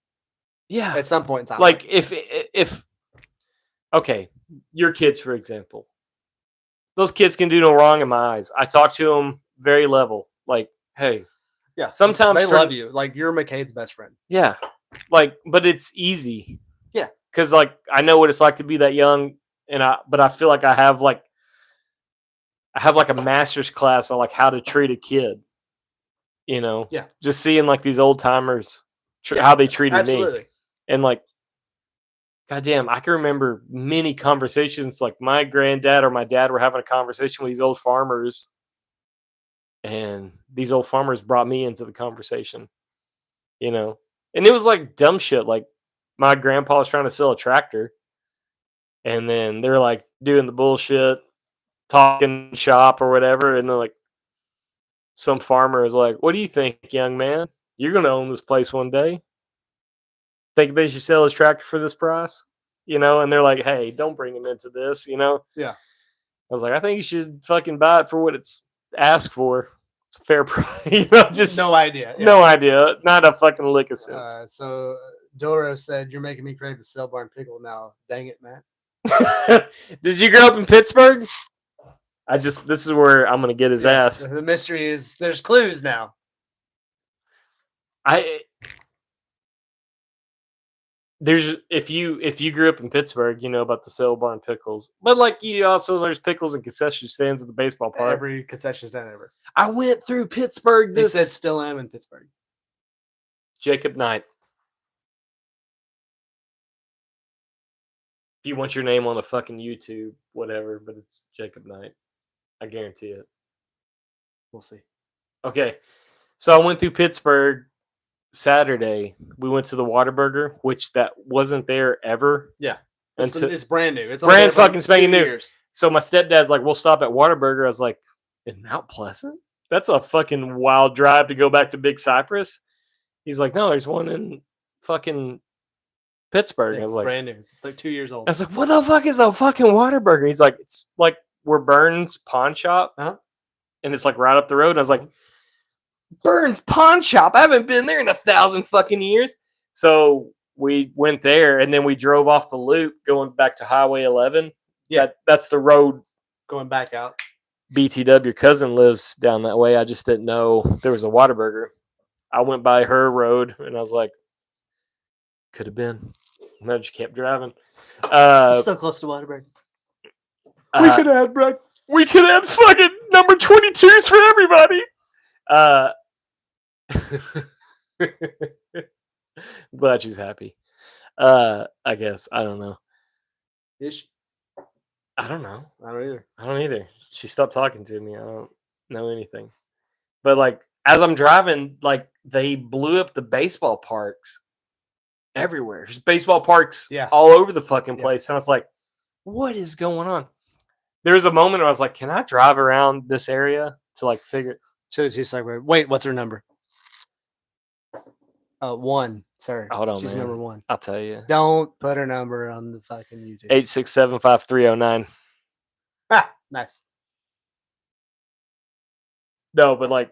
yeah. At some point in time, Like if okay, your kids for example, those kids can do no wrong in my eyes. I talk to them very level, like, hey, yeah, sometimes they for- love you. Like you're McCade's best friend. yeah, like, but it's easy, Yeah. because like I know what it's like to be that young, but I feel like I have like a master's class on like how to treat a kid, Yeah. just seeing like these old timers, Yeah, how they treated me. Absolutely. And like, goddamn, I can remember many conversations. Like my granddad or my dad were having a conversation with these old farmers, and these old farmers brought me into the conversation. And it was like dumb shit. Like my grandpa was trying to sell a tractor, and then they're like doing the bullshit, talking shop or whatever, and they're like, some farmer is like, "What do you think, young man? You're gonna own this place one day. Think they should sell his tractor for this price?" And they're like, "Hey, don't bring him into this." Yeah. I was like, "I think you should fucking buy it for what it's asked for. It's a fair price." Just No idea. Yeah. no idea, not a fucking lick of sense. So Doro said, "You're making me crave a cell barn pickle now." Dang it, Matt. Did you grow up in Pittsburgh? This is where I'm gonna get his ass. The mystery is there's clues now. If you grew up in Pittsburgh, you know about the sale barn pickles. But like there's pickles and concession stands at the baseball park. Every concession stand ever. I went through Pittsburgh. They said still am in Pittsburgh. Jacob Knight. If you want your name on a fucking YouTube, whatever, but it's Jacob Knight. I guarantee it. We'll see. Okay. So I went through Pittsburgh Saturday. We went to the Whataburger, which that wasn't there ever. Yeah. It's It's brand new. It's brand only been fucking like spanking 2 new. years. So my stepdad's like, "We'll stop at Whataburger." I was like, in Mount Pleasant? That's a fucking wild drive to go back to Big Cypress. He's like, no, there's one in fucking Pittsburgh. I was It's like, brand new. It's like 2 years old. I was like, what the fuck is a fucking Whataburger? He's like, it's like where Burns Pawn Shop, and it's like right up the road. And I was like, Burns Pawn Shop? I haven't been there in 1,000 fucking years. So we went there, and then we drove off the loop going back to Highway 11. Yeah. That's the road. Going back out. BTW, your cousin lives down that way. I just didn't know there was a Whataburger. I went by her road, and I was like, could have been. And I just kept driving. So close to Whataburger. We could have had breakfast. We could have fucking number 22s for everybody. I'm glad she's happy. I guess. I don't know. Is she? I don't know. I don't either. She stopped talking to me. I don't know anything. But like as I'm driving, like they blew up the baseball parks everywhere. There's baseball parks all over the fucking place. And I was like, what is going on? There was a moment where I was like, can I drive around this area to like figure? So she's like, wait, what's her number? 1, sir. Hold on, she's man. number 1. I'll tell you. Don't put her number on the fucking YouTube. 8675309. Ah, nice. No, but like,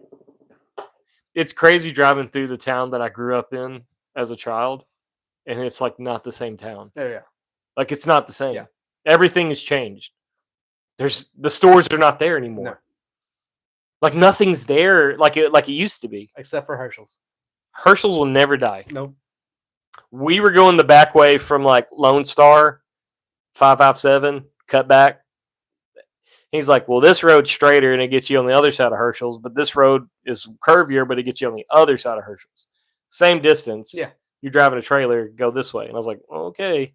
it's crazy driving through the town that I grew up in as a child, and it's like not the same town. Oh yeah. Like it's not the same. Yeah. Everything has changed. The stores are not there anymore. No. Like nothing's there like it used to be. Except for Herschel's. Herschel's will never die. Nope. We were going the back way from like Lone Star, 557, cut back. He's like, well, this road's straighter and it gets you on the other side of Herschel's, but this road is curvier, but it gets you on the other side of Herschel's. Same distance. Yeah. You're driving a trailer, go this way. And I was like, okay. I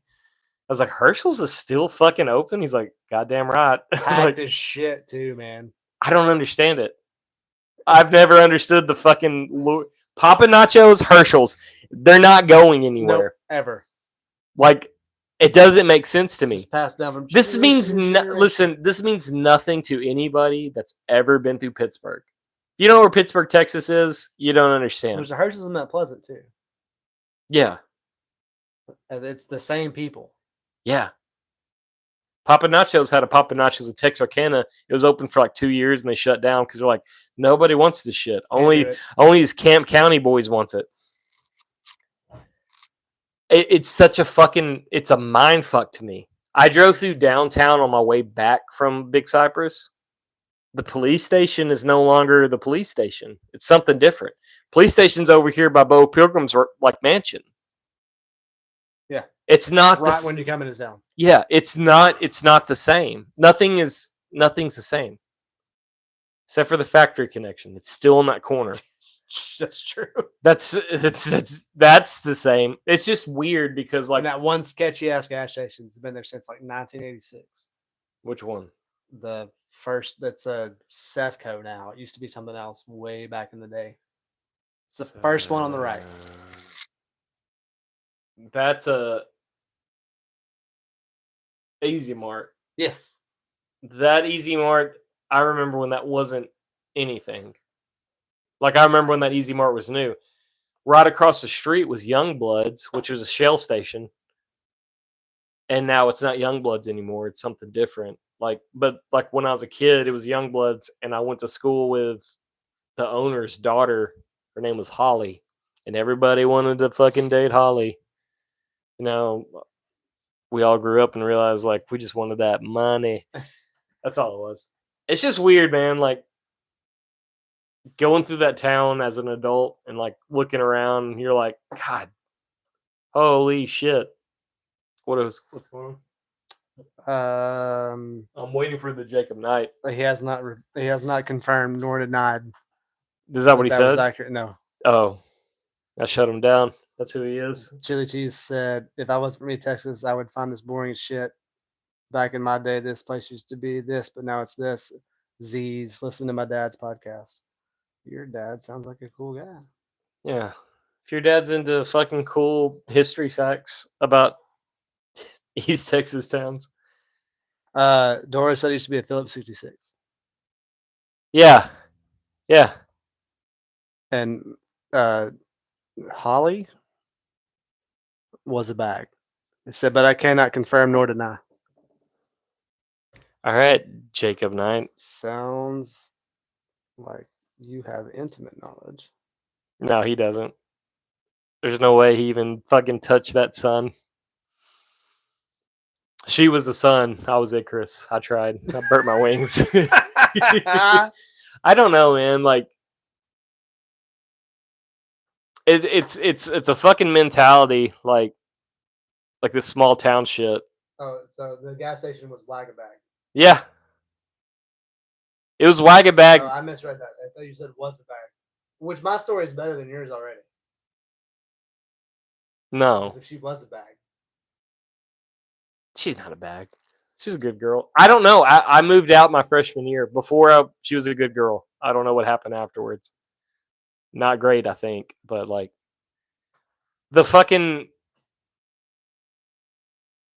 was like, Herschel's is still fucking open? He's like, goddamn right. I was Packed like, as shit too, man. I don't understand it. I've never understood the fucking Papa Nachos, Herschel's. They're not going anywhere. Nope, ever. Like, it doesn't make sense to me. It's passed down from This means generation. listen. This means nothing to anybody that's ever been through Pittsburgh. You know where Pittsburgh, Texas is? You don't understand. There's a Herschel's in Mount Pleasant too. Yeah, And it's the same people. yeah. Papa Nachos had a Papa Nachos in Texarkana. It was open for like 2 years, and they shut down because they're like, nobody wants this shit. Only these Camp County boys wants it. It's such a fucking. It's a mind fuck to me. I drove through downtown on my way back from Big Cypress. The police station is no longer the police station. It's something different. Police station's over here by Bo Pilgrim's like mansion. Yeah. It's not right when you come in is down. Yeah, it's not the same. Nothing's the same. Except for the factory connection. It's still in that corner. That's true. That's the same. It's just weird because like and that one sketchy ass gas station's been there since like 1986. Which one? The first that's a Sefco now. It used to be something else way back in the day. It's the first one on the right. That's a Easy Mart. Yes. That Easy Mart, I remember when that wasn't anything. Like I remember when that Easy Mart was new. Right across the street was Youngbloods, which was a Shell station. And now it's not Youngbloods anymore. It's something different. But when I was a kid, it was Youngbloods, and I went to school with the owner's daughter. Her name was Holly, and everybody wanted to fucking date Holly. You know, we all grew up and realized like we just wanted that money. That's all it was. It's just weird, man. Like going through that town as an adult and like looking around, and you're like, God, holy shit. What's going on? I'm waiting for the Jacob Knight. He has not confirmed nor denied. Is that what he said? Was accurate. No. Oh, I shut him down. That's who he is. Chili Cheese said, if I wasn't from East Texas, I would find this boring as shit. Back in my day, this place used to be this, but now it's this. Z's, listen to my dad's podcast. Your dad sounds like a cool guy. Yeah. If your dad's into fucking cool history facts about East Texas towns. Dora said it used to be a Phillips 66. Yeah. Yeah. And Holly was a bag. It said, but I cannot confirm nor deny. All right, Jacob Knight. Sounds like you have intimate knowledge. No, he doesn't. There's no way he even fucking touched that sun. She was the sun. I was Icarus. I tried. I burnt my wings. I don't know, man. Like it's a fucking mentality, like this small town shit. Oh, so the gas station was Wagabag. Yeah, it was Wagabag. Oh, I misread that. I thought you said was a bag. Which my story is better than yours already. No, As if she was a bag. she's not a bag. She's a good girl. I don't know. I moved out my freshman year. Before she was a good girl. I don't know what happened afterwards. Not great, I think, but like the fucking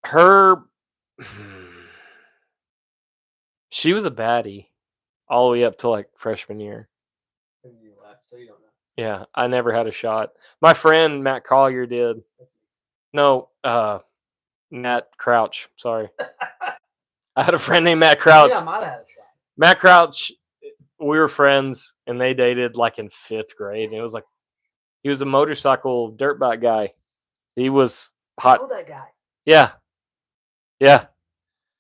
her. She was a baddie all the way up to like freshman year. And you left, so you don't know. Yeah, I never had a shot. My friend Matt Collier did. No, Matt Crouch. Sorry, I had a friend named Matt Crouch. Yeah, I might have had a shot. Matt Crouch. We were friends, and they dated like in 5th grade. And it was like he was a motorcycle dirt bike guy. He was hot. I know that guy. Yeah, yeah,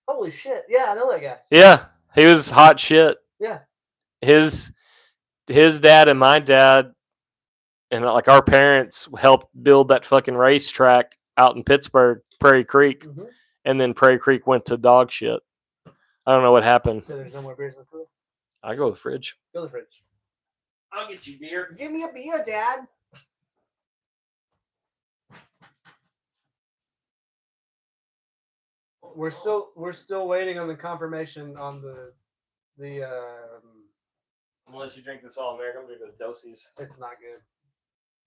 Holy shit. Yeah, I know that guy. yeah. He was hot shit. Yeah. His dad and my dad and like our parents helped build that fucking racetrack out in Pittsburgh, Prairie Creek, Mm-hmm. and then Prairie Creek went to dog shit. I don't know what happened. So there's no more beers in the cooler? I go to the fridge. Go to the fridge. I'll get you beer. Give me a beer, Dad. We're still waiting on the confirmation on the Unless you drink this all American, I'm drinking this Dosies. it's not good.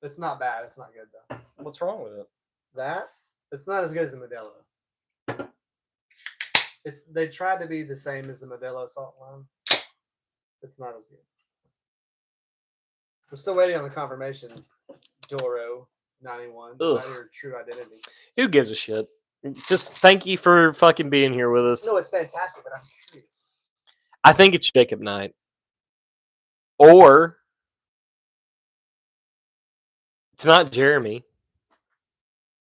It's not bad. It's not good though. What's wrong with it? That it's not as good as the Modelo. They tried to be the same as the Modelo salt lime. It's not as good. We're still waiting on the confirmation. Doro 91. Ugh. Not your true identity. Who gives a shit? Just thank you for fucking being here with us. No, it's fantastic, but I'm curious. I think it's Jacob Knight. Or it's not Jeremy.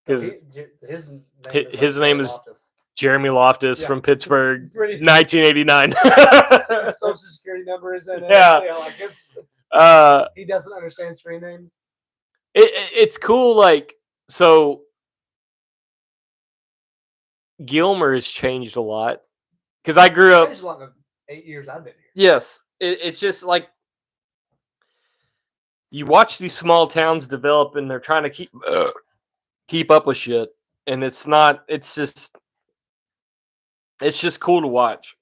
Because his name is Loftus. Jeremy Loftus Yeah, from Pittsburgh, pretty- 1989. His social security number is in it. Yeah. Like it's, he doesn't understand screen names. It's cool. Like, so Gilmer has changed a lot. Because I grew up. Changed a lot in the 8 years I've been here. Yes. It's just like you watch these small towns develop and they're trying to keep up with shit. And it's not, it's just cool to watch.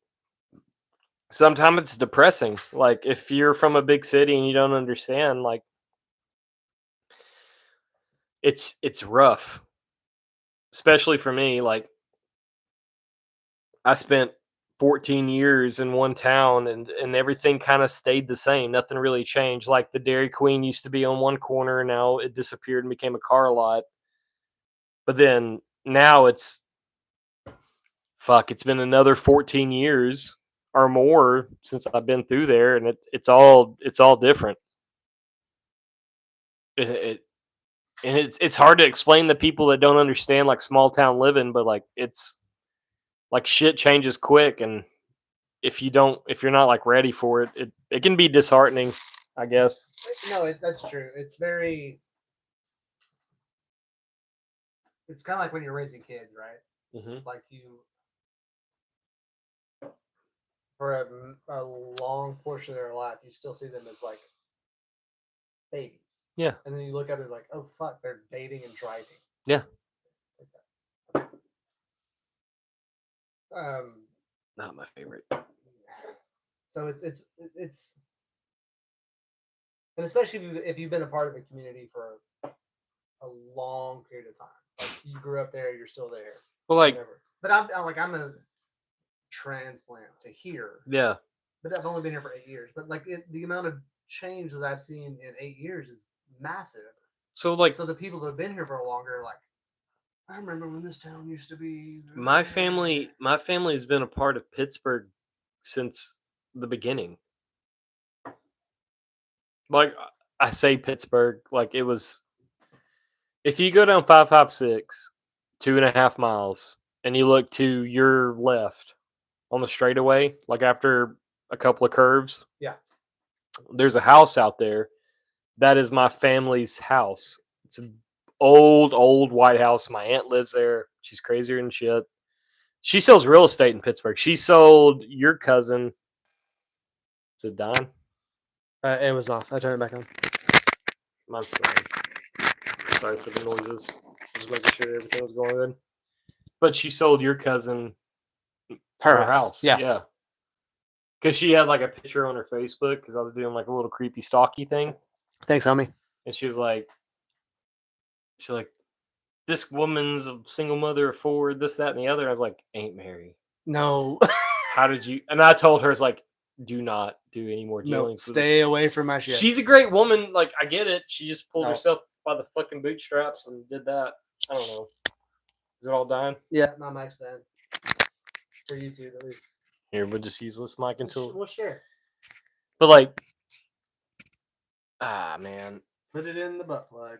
Sometimes it's depressing. Like if you're from a big city and you don't understand, like it's rough. Especially for me, like I spent 14 years in one town and everything kind of stayed the same. Nothing really changed. Like the Dairy Queen used to be on one corner and now it disappeared and became a car lot. But then now it's been another 14 years or more since I've been through there, and it's all different. And it's hard to explain to people that don't understand like small town living, but like it's like shit changes quick, and if you're not like ready for it, it can be disheartening, I guess. No, that's true. It's very. It's kind of like when you're raising kids, right? Mm-hmm. Like for a long portion of their life, you still see them as like babies. Yeah. And then you look at it like, oh fuck, they're dating and driving. Yeah. Not my favorite. So it's and especially if you've been a part of a community for a long period of time. Like you grew up there, you're still there. Well, like, whatever. But I'm a transplant to here. Yeah. But I've only been here for 8 years. But like the amount of change that I've seen in 8 years is massive. So like So the people that have been here for longer are like, I remember when this town used to be. my family's been a part of Pittsburgh since the beginning. Like I say Pittsburgh, like it was if you go down 556, 2.5 miles, and you look to your left on the straightaway, like after a couple of curves, Yeah. there's a house out there. That is my family's house. It's an old white house. My aunt lives there. She's crazier than shit. She sells real estate in Pittsburgh. She sold your cousin. Is it Don? It was off. I turned it back on. Mine's still on. Sorry for the noises. Just making sure everything was going good. But she sold your cousin her house. Yeah. Because she had like a picture on her Facebook because I was doing like a little creepy stalky thing. Thanks, homie. And she's like, this woman's a single mother of 4, this, that, and the other. And I was like, ain't Mary. No. How did you? And I told her, it's like, do not do any more No, dealings. stay away from my shit. She's a great woman. Like, I get it. She just pulled No. herself by the fucking bootstraps and did that. I don't know. Is it all dying? Yeah, my mic's dead. For YouTube, at least. Here, we'll just use this mic until. We'll share. But like, man. Put it in the butt plug.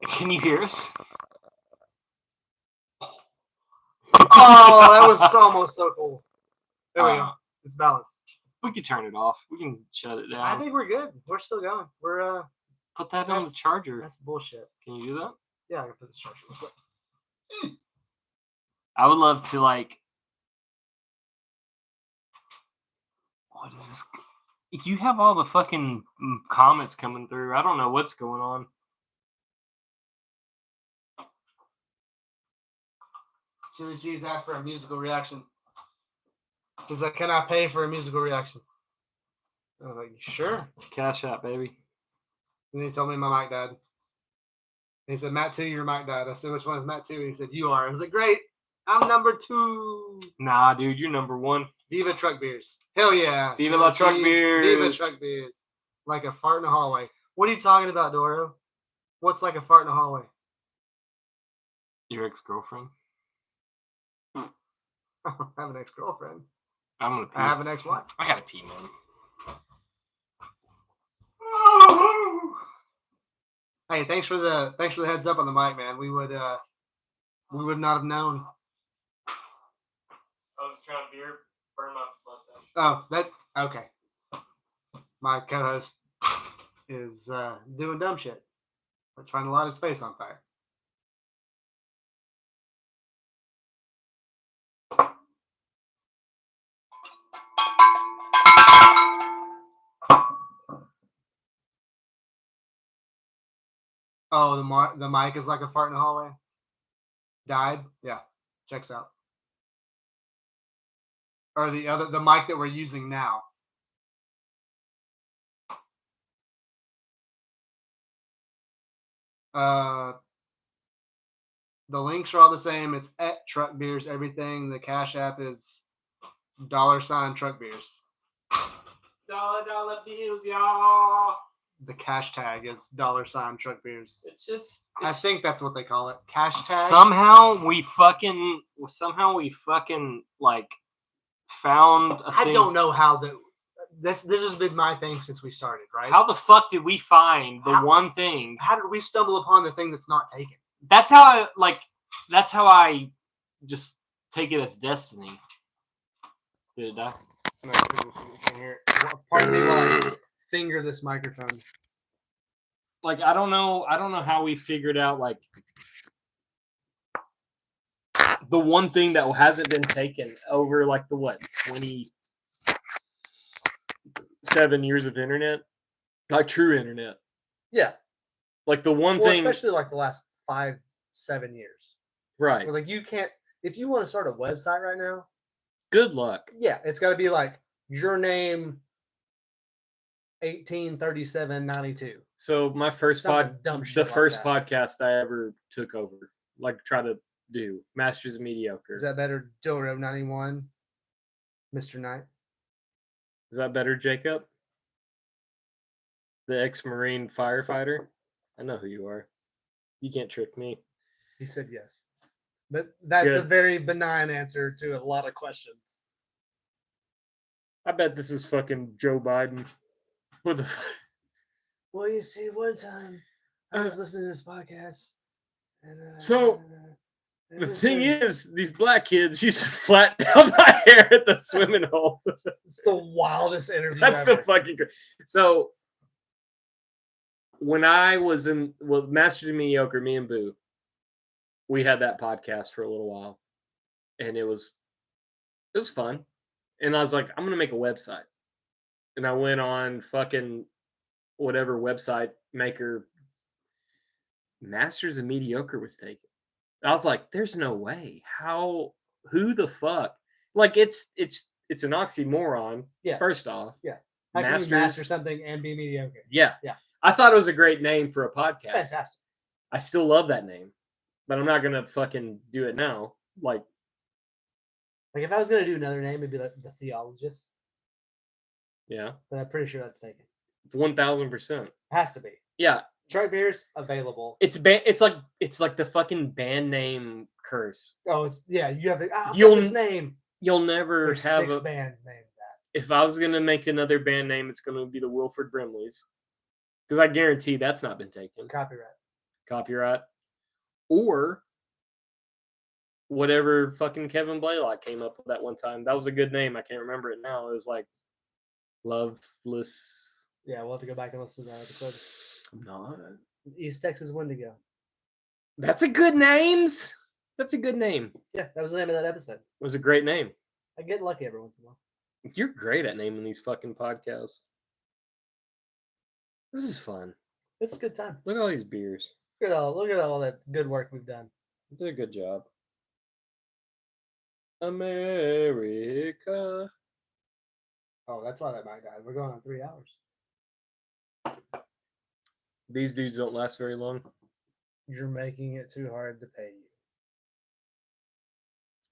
Can you hear us? Oh, that was almost so cool. There we go. It's balanced. We could turn it off. We can shut it down. I think we're good. We're still going. We're put that on the charger. That's bullshit. Can you do that? Yeah, I can put this charger. I would love to like. What is this? You have all the fucking comments coming through. I don't know what's going on. Chili Cheese asked for a musical reaction. He's like, can I pay for a musical reaction? I was like, sure. Cash out, baby. And he told me my mic died. He said, Matt 2, your mic died. I said, which one is Matt 2? And he said, you are. I was like, great. I'm number 2. Nah, dude, you're number 1. Viva Truck Beers. Hell yeah. Viva la Truck Beers. Viva Truck Beers. Like a fart in a hallway. What are you talking about, Doro? What's like a fart in a hallway? Your ex-girlfriend? I don't have an ex-girlfriend. I'm gonna pee. I have an ex-wife. I gotta pee, man. Hey, thanks for the heads up on the mic, man. We would not have known. I was trying to beer, burn my mustache. Oh, okay. My co-host is doing dumb shit, but trying to light his face on fire. Oh, the mic is like a fart in the hallway. Died? Yeah. Checks out. Or the mic that we're using now. The links are all the same. It's at Truck Beers, everything. The Cash App is $ Truck Beers. Dollar bills, y'all. The cash tag is $ Truck Beers. It's just. I think that's what they call it. Cash tag. Somehow we fucking like found a I thing. don't know how this has been my thing since we started, right? How the fuck did we find the one thing? How did we stumble upon the thing that's not taken? That's how I just take it as destiny. Did it die? No, pardon me while I finger this microphone. Like I don't know how we figured out like the one thing that hasn't been taken over like the 27 years of internet, like true internet. Yeah, like the one thing, especially like the last 5-7 years, right? Where, like you can't, if you want to start a website right now. Good luck. Yeah, it's got to be like your name, 183792. So my first podcast I ever I ever took over, like try to do. Masters of Mediocre. Is that better? Dilro 91, Mr. Knight. Is that better, Jacob? The ex-Marine firefighter? I know who you are. You can't trick me. He said yes. But that's a Good. very benign answer to a lot of questions. I bet this is fucking Joe Biden. What the fuck? Well, you see, one time I was listening to this podcast. And, So, and The it thing said- is, these black kids used to flatten out my hair at the swimming hole. it's the wildest interview That's ever. the fucking. So, when I was in Masters of Mediocre, me and Boo, we had that podcast for a little while, and it was fun. And I was like, I'm gonna make a website, and I went on fucking whatever website maker. Masters of Mediocre was taken. I was like, there's no way. How? Who the fuck? Like, it's an oxymoron. Yeah. First off. Yeah. How can you master something and be mediocre? Yeah. Yeah. I thought it was a great name for a podcast. It's fantastic. I still love that name, but I'm not gonna fucking do it now. Like if I was gonna do another name, it'd be like the Theologist. yeah, But I'm pretty sure that's taken. 1000%. Has to be. Yeah, Truck beers available. it's like the fucking band name curse. Oh, it's you have the You'll- this name. You'll never There's have 6 a. bands named that. If I was gonna make another band name, it's gonna be the Wilford Brimleys, because I guarantee that's not been taken. Copyright, or whatever fucking Kevin Blaylock came up with that one time. That was a good name. I can't remember it now. It was like Loveless. Yeah, we'll have to go back and listen to that episode. I'm not. East Texas Wendigo. That's a good names. That's a good name. Yeah, that was the name of that episode. It was a great name. I get lucky every once in a while. You're great at naming these fucking podcasts. This is fun. It's a good time. Look at all these beers. Look at all that good work we've done. You did a good job. America. Oh, that's why that mic died. We're going on 3 hours. These dudes don't last very long. You're making it too hard to pay you.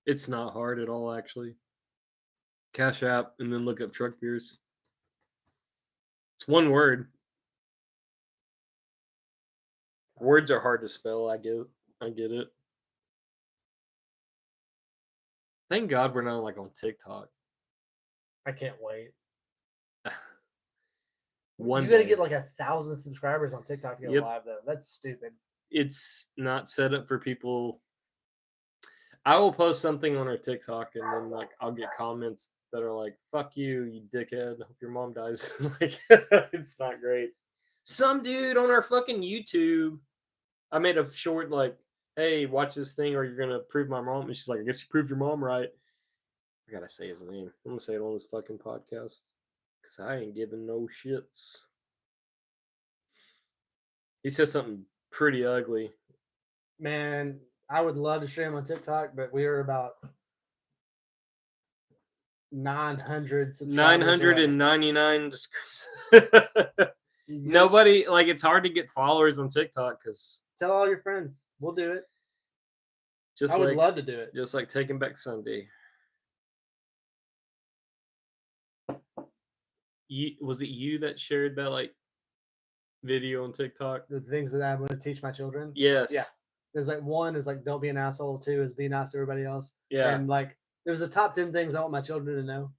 It's not hard at all, actually. Cash App and then look up truck beers. It's one word. Words are hard to spell. I get it. Thank God we're not like on TikTok. I can't wait. One You got to day. get like 1,000 subscribers on TikTok to go Yep. live, though. That's stupid. It's not set up for people. I will post something on our TikTok and then like I'll get comments that are like, fuck you, you dickhead. Hope your mom dies. Like it's not great. Some dude on our fucking YouTube, I made a short like, hey, watch this thing or you're gonna prove my mom. And she's like, I guess you proved your mom right. I gotta say his name. I'm gonna say it on this fucking podcast. Cause I ain't giving no shits. He says something pretty ugly. Man, I would love to share him on TikTok, but we are about 900 subscribers. 999. Nobody, like, it's hard to get followers on TikTok because Tell all your friends. We'll do it. just I would like love to do it. just like Taking Back Sunday. Was it you that shared that like video on TikTok? The things that I'm going to teach my children. Yes. Yeah. There's like one is like don't be an asshole. 2 is be nice to everybody else. Yeah. And like there's a top 10 things I want my children to know.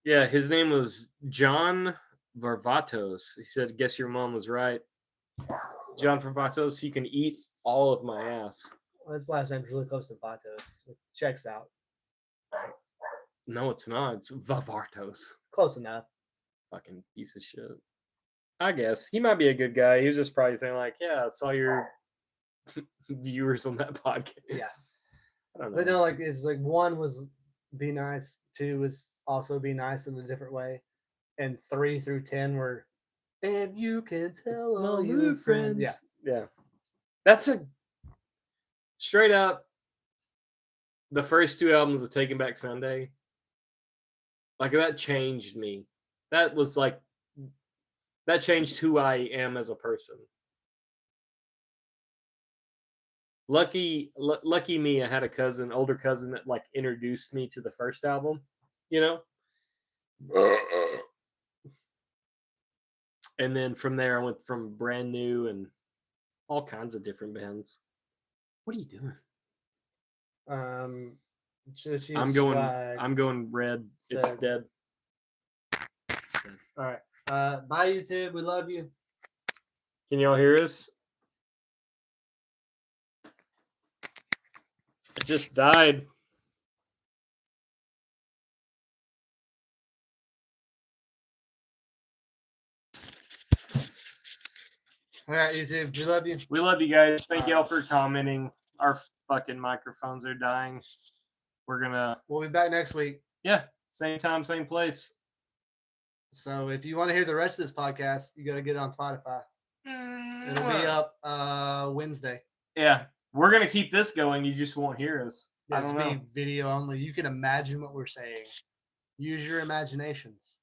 Yeah. His name was John Varvatos. He said, "Guess your mom was right." John Varvatos. You can eat all of my ass. Well, his last name's really close to Vatos. It checks out. No, it's not. It's Varvatos. Close enough. Fucking piece of shit. I guess he might be a good guy. He was just probably saying like, "Yeah, I saw your viewers on that podcast." Yeah. I don't know. But no, like it's like 1 was be nice, 2 was also be nice in a different way, and 3 through 10 were, and you can tell all your friends. Yeah. Yeah. That's a straight up the first 2 albums of Taking Back Sunday. Like that changed me. That was like that changed who I am as a person. lucky me, I had a older cousin that like introduced me to the first album, you know. And then from there, I went from Brand New and all kinds of different bands. What are you doing? Just use I'm going. swag. I'm going red. It's Said- dead. All right. Bye, YouTube. We love you. Can y'all hear us? It just died. All right, YouTube. We love you. We love you guys. Thank y'all for commenting. Our fucking microphones are dying. We'll be back next week. Yeah, same time, same place. So if you want to hear the rest of this podcast, you got to get it on Spotify. It'll be up Wednesday. Yeah, we're gonna keep this going. You just won't hear us. I don't know. Be video only. You can imagine what we're saying. Use your imaginations.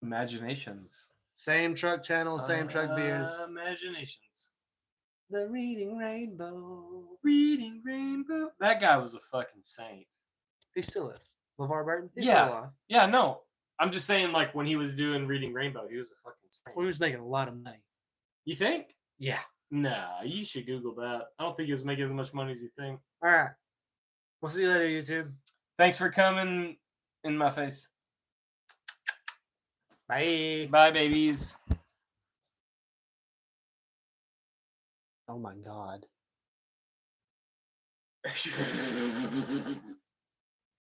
Imaginations. Same truck channel, same truck beers. Imaginations. The Reading Rainbow. Reading Rainbow. That guy was a fucking saint. He still is. LeVar Burton? He's Yeah. still alive. Yeah, no. I'm just saying, like, when he was doing Reading Rainbow, he was a fucking saint. Well, he was making a lot of money. You think? Yeah. Nah, you should Google that. I don't think he was making as much money as you think. All right. We'll see you later, YouTube. Thanks for coming in my face. Bye. Bye, babies. Oh my God.